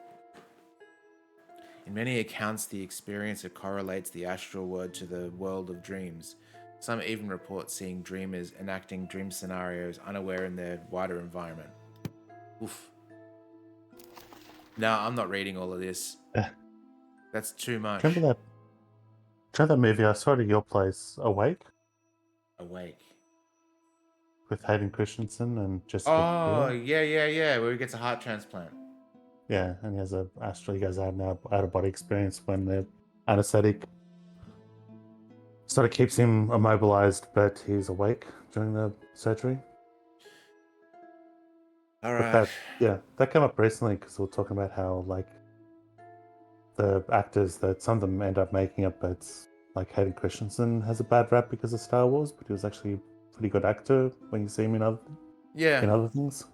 In many accounts, the experiencer correlates the astral world to the world of dreams. Some even report seeing dreamers enacting dream scenarios unaware in their wider environment. Oof. No, I'm not reading all of this. That's too much. Remember that movie I saw at your place, Awake? Awake. With Hayden Christensen and Jessica Oh, Biel? yeah, where he gets a heart transplant. Yeah, and he has a astral, he goes out of body experience when the anesthetic sort of keeps him immobilized, but he's awake during the surgery. All right. That came up recently because we were talking about how like the actors that some of them end up making it, but like Hayden Christensen has a bad rap because of Star Wars, but he was actually a pretty good actor when you see him in other things.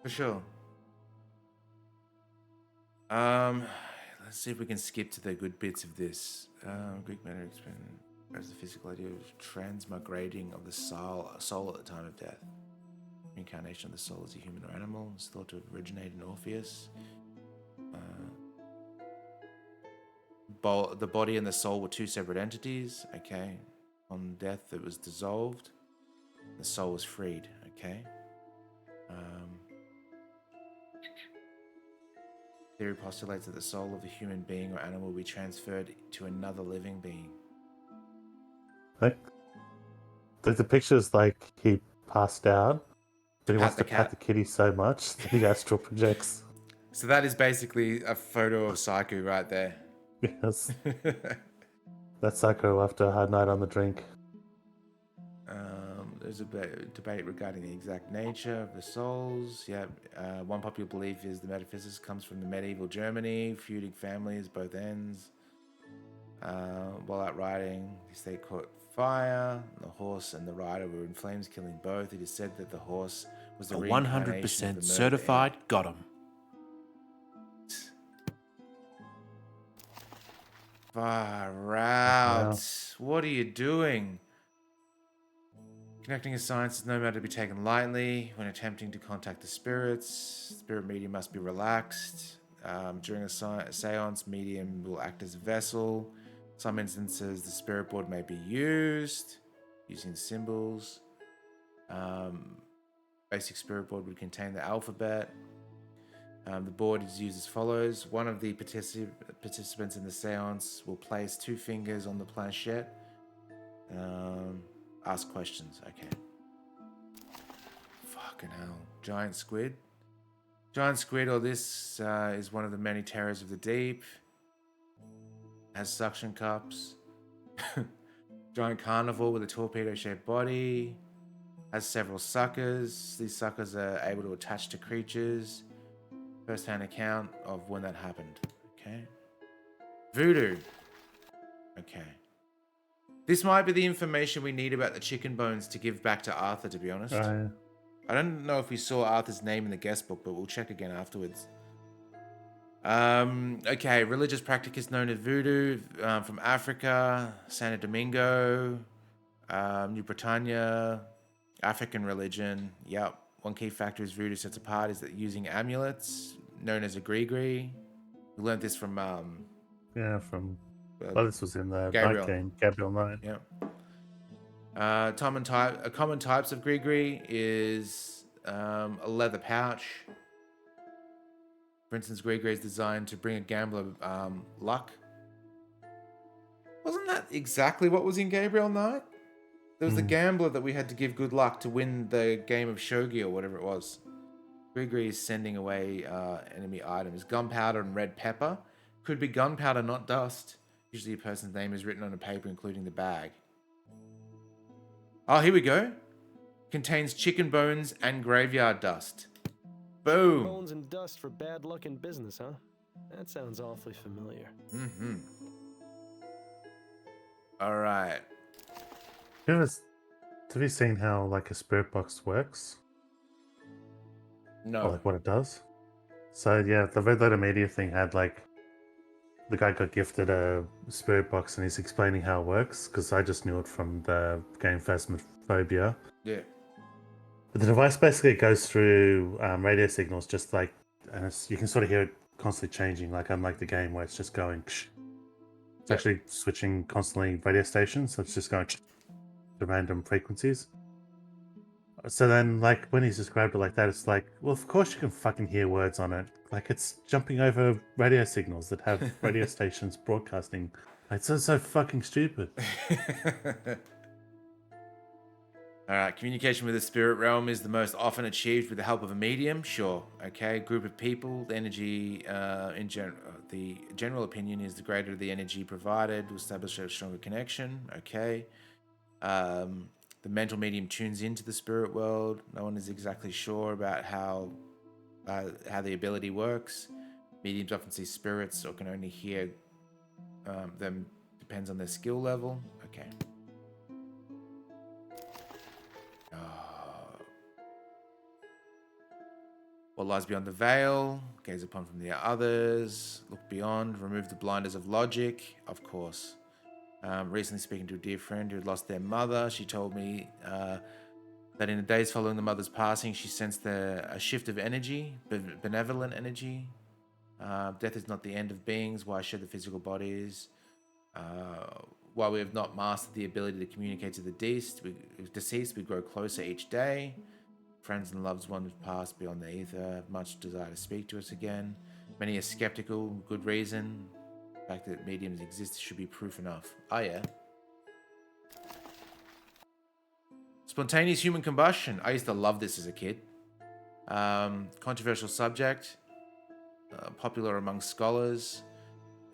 For sure. Let's see if we can skip to the good bits of this. Greek matter experiment as the physical idea of transmigrating of the soul at the time of death. Reincarnation of the soul as a human or animal is thought to originate in Orpheus. The body and the soul were two separate entities. Okay. On death, it was dissolved. The soul was freed. Okay. Theory postulates that the soul of a human being or animal will be transferred to another living being. Like the picture's like he passed out, but he wants to cat. pat the kitty so much that he astral projects. So that is basically a photo of Psycho right there. Yes. That's Psycho after a hard night on the drink. There's a debate regarding the exact nature of the souls. Yeah, one popular belief is the metaphysics comes from the medieval Germany, feuding families both ends. While out riding, the state caught fire. The horse and the rider were in flames, killing both. It is said that the horse was the 100% certified. Got him. Far out. Wow. What are you doing? Connecting a science is no matter to be taken lightly. When attempting to contact the spirits, spirit medium must be relaxed. During a seance, medium will act as a vessel. Some instances, the spirit board may be used using symbols. Basic spirit board would contain the alphabet. The board is used as follows. One of the participants in the seance will place 2 fingers on the planchette. Ask questions. Okay. Fucking hell. Giant squid. Giant squid, or this is one of the many terrors of the deep. Has suction cups. Giant carnivore with a torpedo-shaped body. Has several suckers. These suckers are able to attach to creatures. First-hand account of when that happened. Okay. Voodoo. Okay. This might be the information we need about the chicken bones to give back to Arthur, to be honest. I don't know if we saw Arthur's name in the guest book, but we'll check again afterwards. Okay, religious practice known as voodoo from Africa, Santo Domingo, New Britannia, African religion. Yep. One key factor is voodoo sets apart is that using amulets, known as a gree-gree. We learned this from... this was in the night game, Gabriel Knight. Yeah. Common types of gree-gree is a leather pouch. For instance, gree-gree is designed to bring a gambler luck. Wasn't that exactly what was in Gabriel Knight? There was the gambler that we had to give good luck to win the game of shogi or whatever it was. Gree-gree is sending away enemy items. Gunpowder and red pepper. Could be gunpowder, not dust. Usually a person's name is written on a paper, including the bag. Oh, here we go. Contains chicken bones and graveyard dust. Boom. Bones and dust for bad luck in business, huh? That sounds awfully familiar. Mm-hmm. All right. Have you seen how like a spirit box works? No. Or like what it does? So yeah, the Red Letter Media thing had like the guy got gifted a spirit box and he's explaining how it works because I just knew it from the game Phasmophobia. Yeah. But the device basically goes through radio signals, just like, and you can sort of hear it constantly changing, like unlike the game where it's just going. It's actually switching constantly radio stations, so it's just going to random frequencies. So then, like, when he's described it like that, it's like, well, of course you can fucking hear words on it. Like, it's jumping over radio signals that have radio stations broadcasting. It's so fucking stupid. All right, communication with the spirit realm is the most often achieved with the help of a medium. Sure, okay. Group of people, the energy the general opinion is the greater the energy provided to establish a stronger connection. Okay. The mental medium tunes into the spirit world. No one is exactly sure about how the ability works. Mediums often see spirits or can only hear them. Depends on their skill level. Okay. What lies beyond the veil? Gaze upon from the others. Look beyond. Remove the blinders of logic. Of course. Recently speaking to a dear friend who had lost their mother, she told me that in the days following the mother's passing, she sensed a shift of energy, benevolent energy. Death is not the end of beings. Why shed the physical bodies? While we have not mastered the ability to communicate to the deceased, we grow closer each day. Friends and loved ones pass beyond the ether, have much desire to speak to us again. Many are skeptical, good reason. The fact that mediums exist should be proof enough. Oh yeah. Spontaneous human combustion. I used to love this as a kid. Controversial subject. Popular among scholars.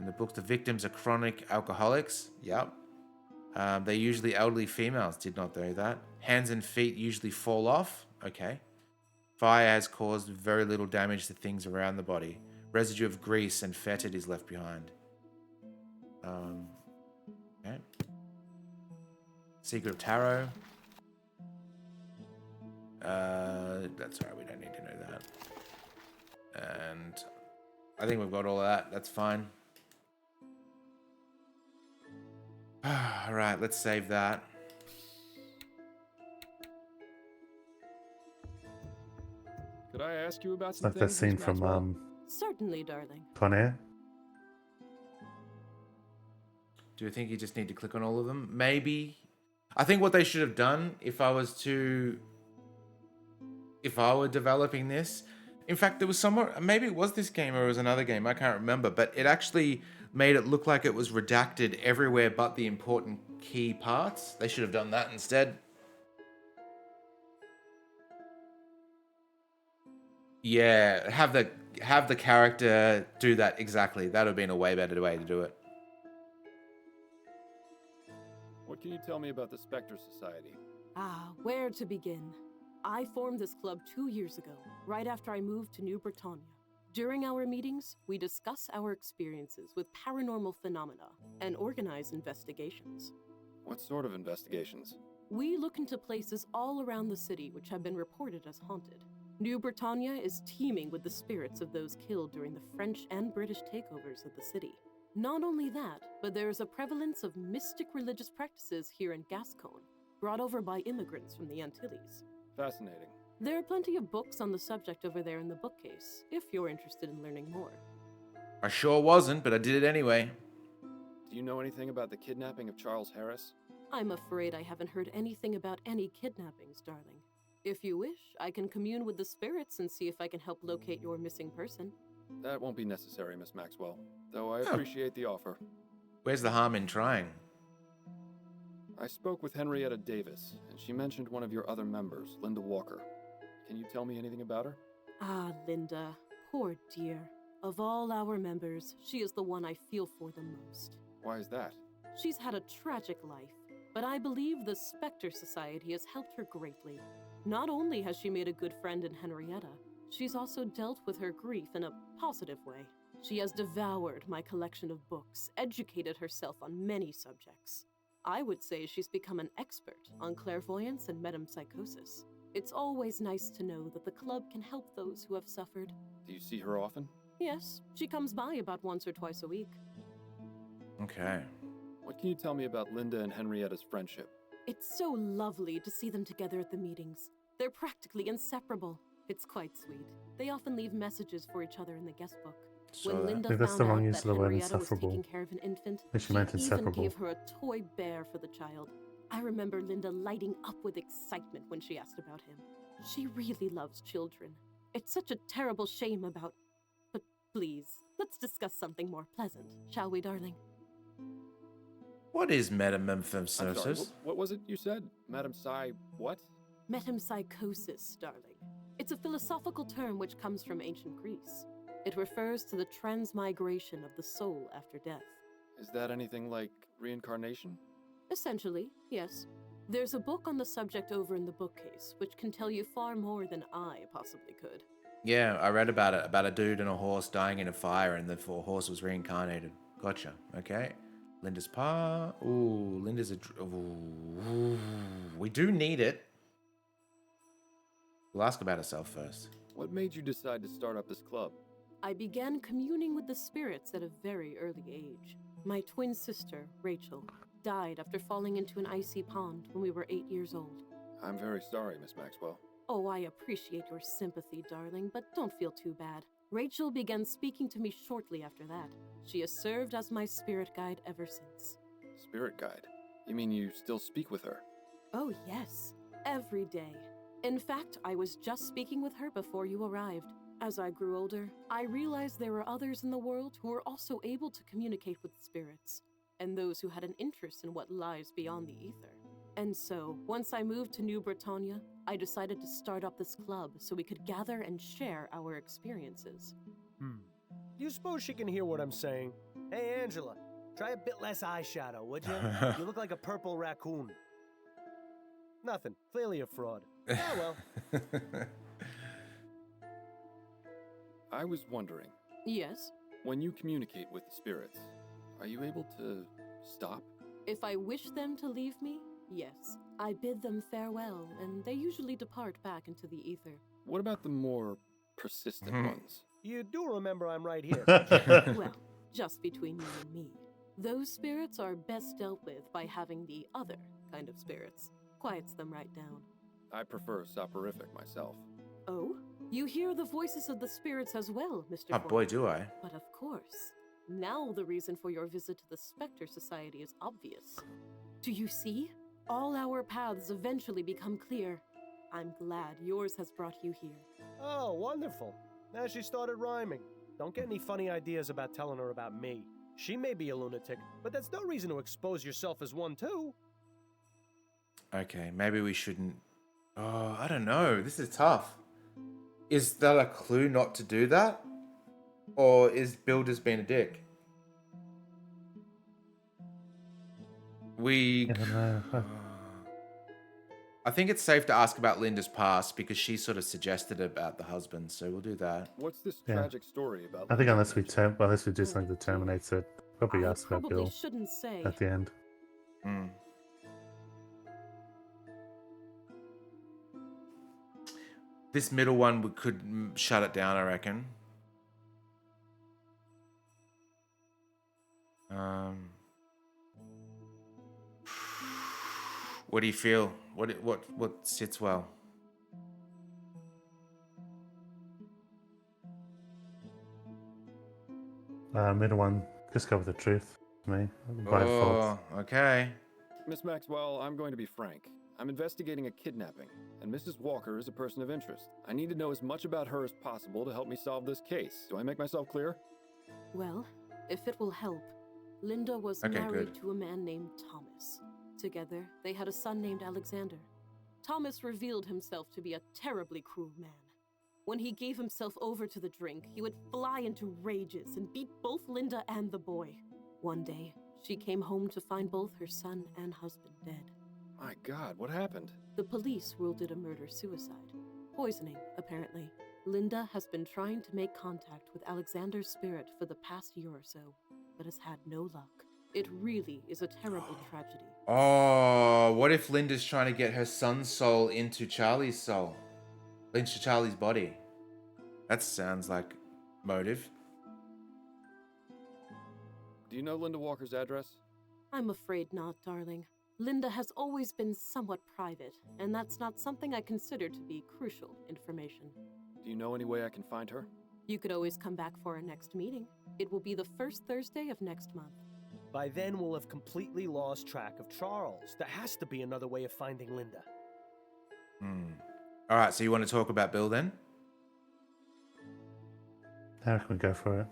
In the book, the victims are chronic alcoholics. Yep. They're usually elderly females. Did not know that. Hands and feet usually fall off. Okay. Fire has caused very little damage to things around the body. Residue of grease and fetid is left behind. Okay. Secret of Tarot. That's alright, we don't need to know that. And I think we've got all of that. That's fine. Alright, let's save that. Could I ask you about It's some like that things, scene Miss from Maxwell? Certainly, darling. Con Air. Do you think you just need to click on all of them? Maybe. I think what they should have done if I were developing this, in fact, there was somewhere, maybe it was this game or it was another game, I can't remember, but it actually made it look like it was redacted everywhere but the important key parts. They should have done that instead. Yeah, have the character do that exactly. That would have been a way better way to do it. What can you tell me about the Spectre Society? Where to begin? I formed this club 2 years ago, right after I moved to New Britannia. During our meetings, we discuss our experiences with paranormal phenomena and organize investigations. What sort of investigations? We look into places all around the city which have been reported as haunted. New Britannia is teeming with the spirits of those killed during the French and British takeovers of the city. Not only that, but there is a prevalence of mystic religious practices here in Gascon, brought over by immigrants from the Antilles. Fascinating. There are plenty of books on the subject over there in the bookcase, if you're interested in learning more. I sure wasn't, but I did it anyway. Do you know anything about the kidnapping of Charles Harris? I'm afraid I haven't heard anything about any kidnappings, darling. If you wish, I can commune with the spirits and see if I can help locate your missing person. That won't be necessary, Miss Maxwell, though I appreciate the offer. Where's the harm in trying? I spoke with Henrietta Davis, and she mentioned one of your other members, Linda Walker. Can you tell me anything about her? Ah, Linda. Poor dear. Of all our members, she is the one I feel for the most. Why is that? She's had a tragic life, but I believe the Spectre Society has helped her greatly. Not only has she made a good friend in Henrietta, she's also dealt with her grief in a positive way. She has devoured my collection of books, educated herself on many subjects. I would say she's become an expert on clairvoyance and metempsychosis. It's always nice to know that the club can help those who have suffered. Do you see her often? Yes, she comes by about once or twice a week. Okay. What can you tell me about Linda and Henrietta's friendship? It's so lovely to see them together at the meetings. They're practically inseparable. It's quite sweet. They often leave messages for each other in the guest book. When Linda I think that's found the wrong out use that of the word Henrietta was insufferable. taking care of an infant, I think she she meant even inseparable. gave her a toy bear for the child. I remember Linda lighting up with excitement when she asked about him. She really loves children. It's such a terrible shame about... But please, let's discuss something more pleasant, shall we, darling? What is I'm sorry, metempsychosis? what was it you said? Madam Psy, what? Metempsychosis, darling. It's a philosophical term which comes from ancient Greece. It refers to the transmigration of the soul after death. Is that anything like reincarnation? Essentially, yes. There's a book on the subject over in the bookcase, which can tell you far more than I possibly could. Yeah, I read about it. About a dude and a horse dying in a fire, and the horse was reincarnated. Gotcha. Okay. Linda's pa. Ooh, Linda's a. Ooh, we do need it. We'll ask about herself first. What made you decide to start up this club? I began communing with the spirits at a very early age. My twin sister, Rachel, died after falling into an icy pond when we were 8 years old. I'm very sorry, Miss Maxwell. Oh, I appreciate your sympathy, darling, but don't feel too bad. Rachel began speaking to me shortly after that. She has served as my spirit guide ever since. Spirit guide? You mean you still speak with her? Oh, yes. Every day. In fact, I was just speaking with her before you arrived. As I grew older, I realized there were others in the world who were also able to communicate with spirits, and those who had an interest in what lies beyond the ether. And so, once I moved to New Britannia, I decided to start up this club so we could gather and share our experiences. Do you suppose she can hear what I'm saying? Hey, Angela, try a bit less eyeshadow, would you? You look like a purple raccoon. Nothing. Clearly a fraud. Oh, well. I was wondering. Yes? When you communicate with the spirits, are you able to stop? If I wish them to leave me, yes. I bid them farewell, and they usually depart back into the ether. What about the more persistent ones? You do remember I'm right here. Well, just between you and me. Those spirits are best dealt with by having the other kind of spirits. Quiets them right down. I prefer soporific myself. Oh? You hear the voices of the spirits as well, Mr. Oh boy, do I. But of course. Now the reason for your visit to the Spectre Society is obvious. Do you see? All our paths eventually become clear. I'm glad yours has brought you here. Oh, wonderful. Now she started rhyming. Don't get any funny ideas about telling her about me. She may be a lunatic, but that's no reason to expose yourself as one too. Okay, maybe we shouldn't. Oh, I don't know. This is tough. Is that a clue not to do that? Or is Bill just being a dick? I think it's safe to ask about Linda's past because she sort of suggested about the husband, so we'll do that. What's this tragic story about? I think unless we do something that terminates it, probably ask about probably Bill shouldn't say. at the end. This middle one we could shut it down, I reckon. What do you feel? What sits well? Middle one, just go with the truth. To me, by default. Okay. Miss Maxwell, I'm going to be frank. I'm investigating a kidnapping, and Mrs. Walker is a person of interest. I need to know as much about her as possible to help me solve this case. Do I make myself clear? Well, if it will help, Linda was married to a man named Thomas. Together, they had a son named Alexander. Thomas revealed himself to be a terribly cruel man. When he gave himself over to the drink, he would fly into rages and beat both Linda and the boy. One day, she came home to find both her son and husband dead. My God, what happened? The police ruled it a murder-suicide. Poisoning, apparently. Linda has been trying to make contact with Alexander's spirit for the past year or so, but has had no luck. It really is a terrible tragedy. Oh, what if Linda's trying to get her son's soul into Charlie's soul? Into Charlie's body? That sounds like motive. Do you know Linda Walker's address? I'm afraid not, darling. Linda has always been somewhat private, and that's not something I consider to be crucial information. Do you know any way I can find her? You could always come back for our next meeting. It will be the first Thursday of next month. By then, we'll have completely lost track of Charles. There has to be another way of finding Linda. All right, so you want to talk about Bill then? How can we go for it?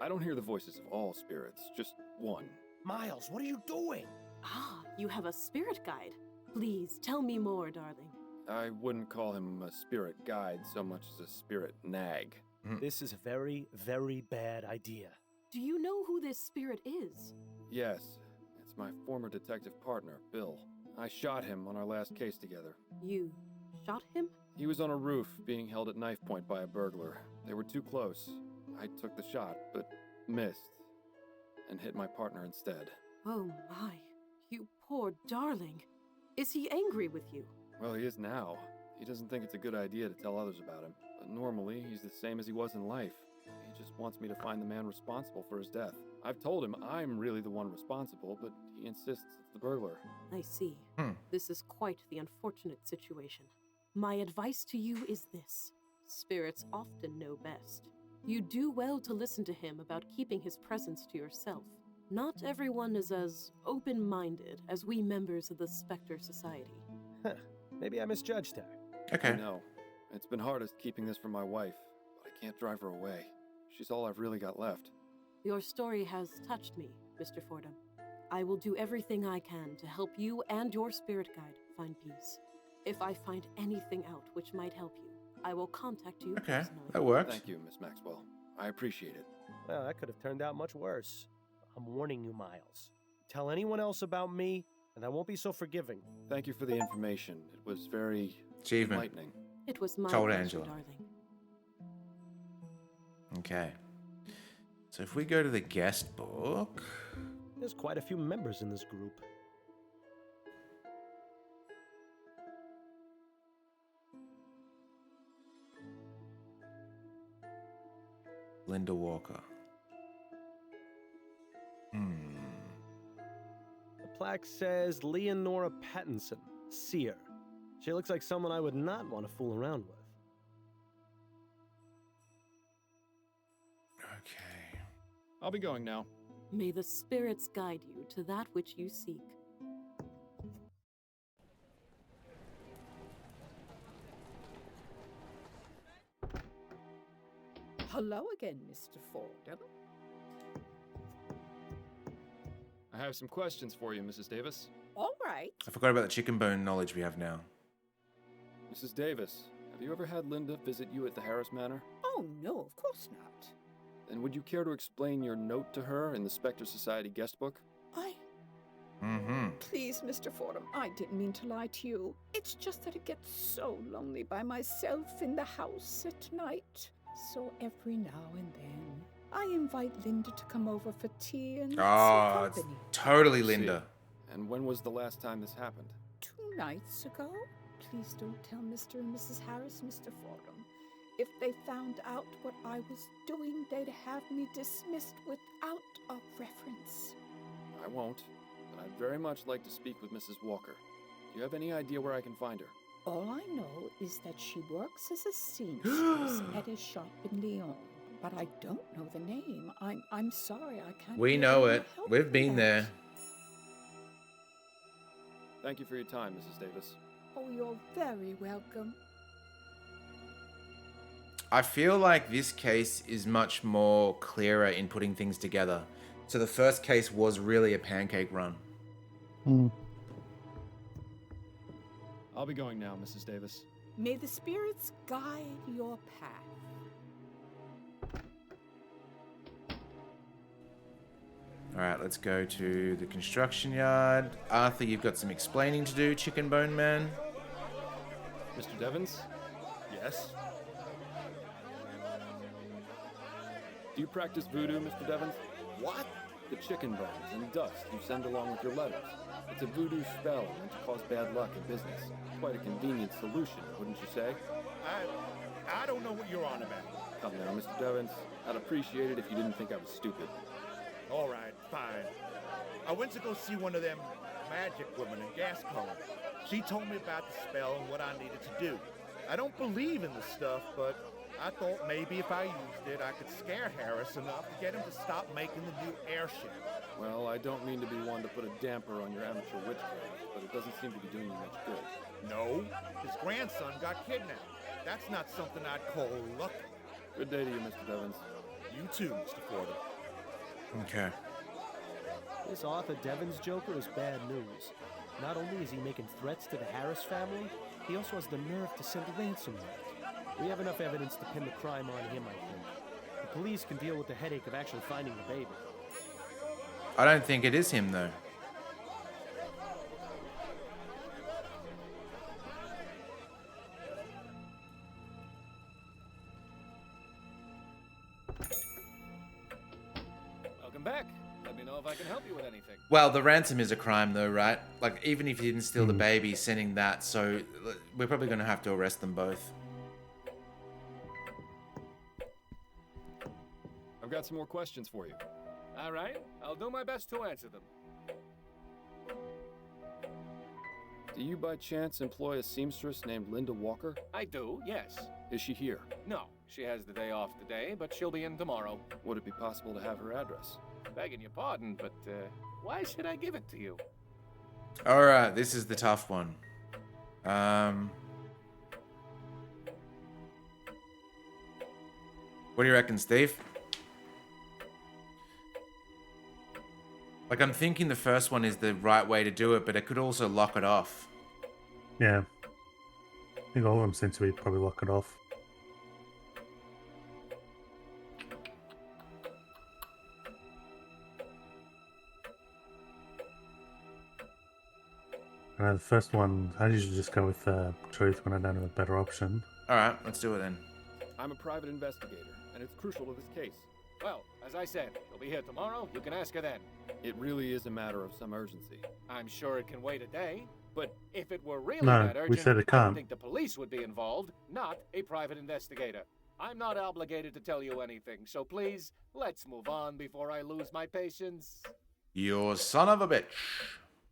I don't hear the voices of all spirits, just one. Miles, what are you doing? Ah, you have a spirit guide. Please, tell me more, darling. I wouldn't call him a spirit guide so much as a spirit nag. This is a very, very bad idea. Do you know who this spirit is? Yes, it's my former detective partner, Bill. I shot him on our last case together. You shot him? He was on a roof being held at knife point by a burglar. They were too close. I took the shot, but missed, and hit my partner instead. Oh my, you poor darling. Is he angry with you? Well, he is now. He doesn't think it's a good idea to tell others about him, But normally, he's the same as he was in life. He just wants me to find the man responsible for his death. I've told him I'm really the one responsible, but he insists it's the burglar. I see. This is quite the unfortunate situation. My advice to you is this. Spirits often know best. You do well to listen to him about keeping his presence to yourself. Not everyone is as open-minded as we members of the Spectre Society. Maybe I misjudged her. Okay. I know. It's been hardest keeping this from my wife, but I can't drive her away. She's all I've really got left. Your story has touched me, Mr. Fordham. I will do everything I can to help you and your spirit guide find peace. If I find anything out which might help you, I will contact you personally. That works. Thank you, Miss Maxwell. I appreciate it. Well, that could have turned out much worse. I'm warning you, Miles. Tell anyone else about me, and I won't be so forgiving. Thank you for the information. It was very enlightening. It was my Told pleasure, Angela. darling. Okay. So if we go to the guest book... There's quite a few members in this group. Linda Walker. The plaque says Leonora Pattinson, seer. She looks like someone I would not want to fool around with. Okay. I'll be going now. May the spirits guide you to that which you seek. Hello again, Mr. Fordham. I have some questions for you, Mrs. Davis. All right. I forgot about the chicken bone knowledge we have now. Mrs. Davis, have you ever had Linda visit you at the Harris Manor? Oh, no, of course not. Then would you care to explain your note to her in the Spectre Society guest book? Please, Mr. Fordham, I didn't mean to lie to you. It's just that it gets so lonely by myself in the house at night. So every now and then, I invite Linda to come over for tea and Oh, some it's company. totally Linda. And when was the last time this happened? 2 nights ago? Please don't tell Mr. and Mrs. Harris, Mr. Fordham. If they found out what I was doing, they'd have me dismissed without a reference. I won't, but I'd very much like to speak with Mrs. Walker. Do you have any idea where I can find her? All I know is that she works as a seamstress at a shop in Lyon, but I don't know the name. I'm sorry, I can't. We be know able to it. help We've you been there. Thank you for your time, Mrs. Davis. Oh, you're very welcome. I feel like this case is much more clearer in putting things together. So the first case was really a pancake run. I'll be going now, Mrs. Davis. May the spirits guide your path. All right, let's go to the construction yard. Arthur, you've got some explaining to do, Chicken Bone Man. Mr. Devons? Yes? Do you practice voodoo, Mr. Devons? What? The chicken bones and dust you send along with your letters. It's a voodoo spell meant to cause bad luck in business. Quite a convenient solution, wouldn't you say? I don't know what you're on about. Come now, Mr. Devons. I'd appreciate it if you didn't think I was stupid. All right, fine. I went to go see one of them magic women in gas color. She told me about the spell and what I needed to do. I don't believe in the stuff, but I thought maybe if I used it, I could scare Harris enough to get him to stop making the new airship. Well, I don't mean to be one to put a damper on your amateur witchcraft, but it doesn't seem to be doing you much good. No, his grandson got kidnapped. That's not something I'd call lucky. Good day to you, Mr. Devons. You too, Mr. Fordham. Okay. This Arthur Devon's Joker is bad news. Not only is he making threats to the Harris family, he also has the nerve to send a ransom note. We have enough evidence to pin the crime on him, I think. The police can deal with the headache of actually finding the baby. I don't think it is him, though. Welcome back. Let me know if I can help you with anything. Well, the ransom is a crime, though, right? Like, even if he didn't steal the baby, sending that, so we're probably going to have to arrest them both. got some more questions for you. All right, I'll do my best to answer them. Do you by chance employ a seamstress named Linda Walker? I do, yes. Is she here? No, she has the day off today, but she'll be in tomorrow. Would it be possible to have her address? Begging your pardon, but why should I give it to you? All right, this is the tough one. What do you reckon, Steve? Like, I'm thinking the first one is the right way to do it, but it could also lock it off. Yeah. I think all of them seem to be probably lock it off. The first one, I usually just go with truth when I don't have a better option. All right, let's do it then. I'm a private investigator, and it's crucial to this case. Well, as I said, she'll be here tomorrow. You can ask her then. It really is a matter of some urgency. I'm sure it can wait a day, but if it were really No, that urgent, we said it I can't. would think the police would be involved, not a private investigator. I'm not obligated to tell you anything, so please, let's move on before I lose my patience. You son of a bitch.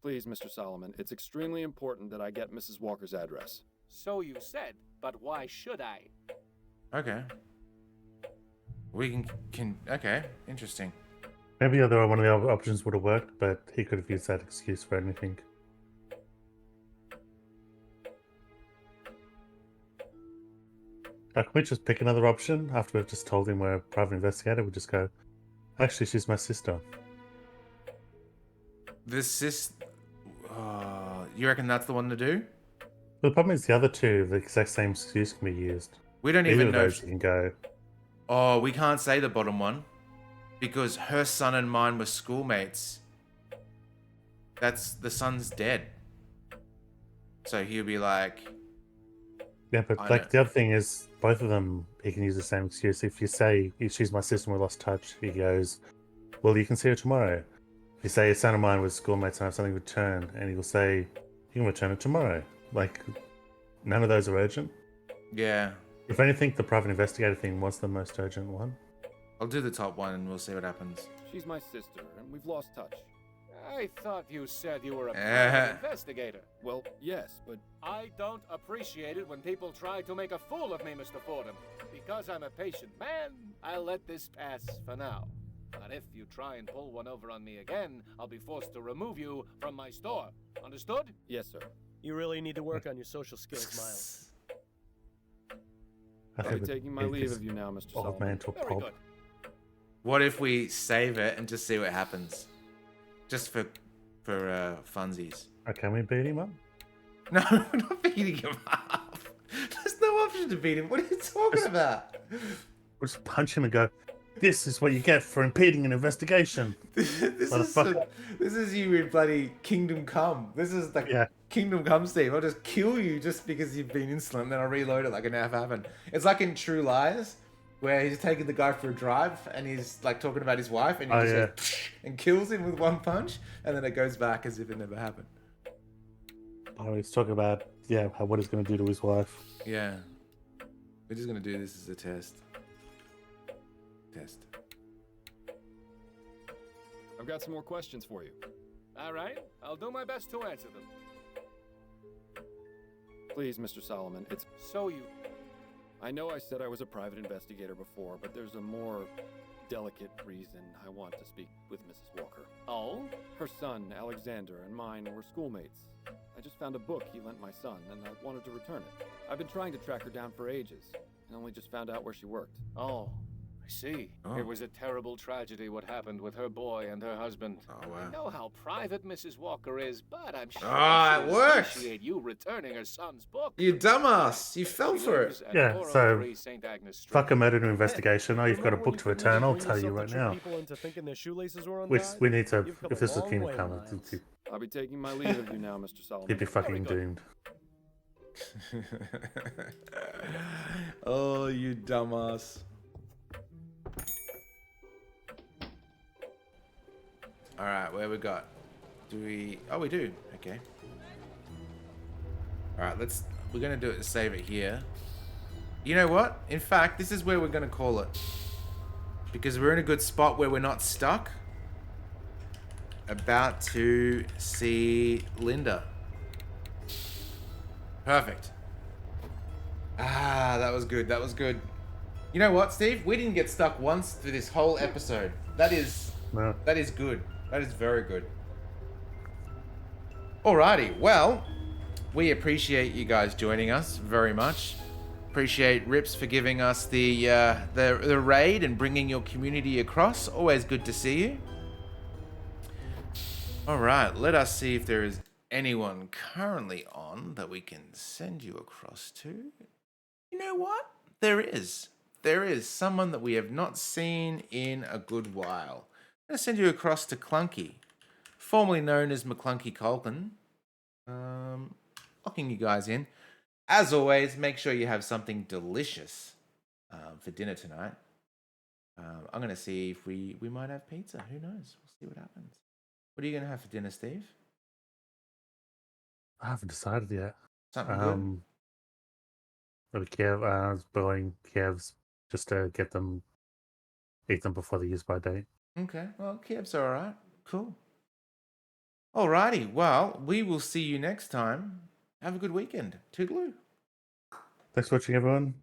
Please, Mr. Solomon, it's extremely important that I get Mrs. Walker's address. So you said, but why should I? Okay. We can okay, interesting. Maybe one of the other options would have worked, but he could have used that excuse for anything. Can we just pick another option after we've just told him we're a private investigator? We just go, actually, she's my sister. You reckon that's the one to do? The problem is the other two, the exact same excuse can be used. We don't Either even of know. those you can go. Oh, we can't say the bottom one because her son and mine were schoolmates. The son's dead. So he'll be like, yeah, but like the other thing is, both of them, he can use the same excuse. If you say she's my sister and we lost touch, he goes, well, you can see her tomorrow. If you say a son of mine was schoolmates and I have something to return, and he will say, you can return it tomorrow. Like, none of those are urgent. yeah, If anything, the private investigator thing was the most urgent one. I'll do the top one and we'll see what happens. She's my sister, and we've lost touch. I thought you said you were a private investigator. Well, yes, but I don't appreciate it when people try to make a fool of me, Mr. Fordham. Because I'm a patient man, I'll let this pass for now. But if you try and pull one over on me again, I'll be forced to remove you from my store. Understood? Yes, sir. You really need to work on your social skills, Miles. I'll be taking my leave of you now, Mr. Old Solomon. man to a Very pub. good. What if we save it and just see what happens? Just for funsies. Can we beat him up? No, we're not beating him up. There's no option to beat him. What are you talking about? We'll just punch him and go, this is what you get for impeding an investigation. This is you in bloody Kingdom Come. This is the Kingdom Come, Steve. I'll just kill you just because you've been insolent, and then I'll reload it like it never happened. It's like in True Lies, where he's taking the guy for a drive, and he's like talking about his wife, and he just goes, and kills him with one punch, and then it goes back as if it never happened. Oh, he's talking about, what he's going to do to his wife. Yeah. We're just going to do this as a test. I've got some more questions for you. All right, I'll do my best to answer them. Please, Mr. Solomon, it's... So you... I know I said I was a private investigator before, but there's a more delicate reason I want to speak with Mrs. Walker. Oh? Her son, Alexander, and mine were schoolmates. I just found a book he lent my son, and I wanted to return it. I've been trying to track her down for ages, and only just found out where she worked. Oh, I see. Oh. It was a terrible tragedy what happened with her boy and her husband. Oh, wow. I know how private Mrs. Walker is, but I'm sure it she'll works. appreciate you returning her son's book. You dumbass. You fell for it. Yeah, so 403 St. Agnes Street. fuck a murder investigation. Oh, you've got a book to return. I'll tell you right now. People into thinking their shoelaces were We untied? need to, You've come if a this was long Kingdom way, Come, Miles. I'll be taking my leave of you now, Mr. Solomon. he'd be fucking doomed. Oh, you dumbass. Alright, where we got? Do we... Oh, we do. Okay. Alright, we're going to do it to save it here. You know what? In fact, this is where we're going to call it. because we're in a good spot where we're not stuck. About to see Linda. Perfect. Ah, that was good. That was good. You know what, Steve? We didn't get stuck once through this whole episode. That is good. That is very good. Alrighty. Well, we appreciate you guys joining us very much. Appreciate Rips for giving us the raid and bringing your community across. Always good to see you. All right, let us see if there is anyone currently on that we can send you across to. You know what? There is. There is someone that we have not seen in a good while. I'm going to send you across to Clunky, formerly known as McClunky Colton. Locking you guys in. As always, make sure you have something delicious for dinner tonight. I'm going to see if we might have pizza. Who knows? We'll see what happens. What are you going to have for dinner, Steve? I haven't decided yet. Something good? Maybe Kiev, I was boiling Kiev's just to eat them before the use by date. Okay, well, Kiev's all right. Cool. Alrighty, well, we will see you next time. Have a good weekend. Toodaloo. Thanks for watching, everyone.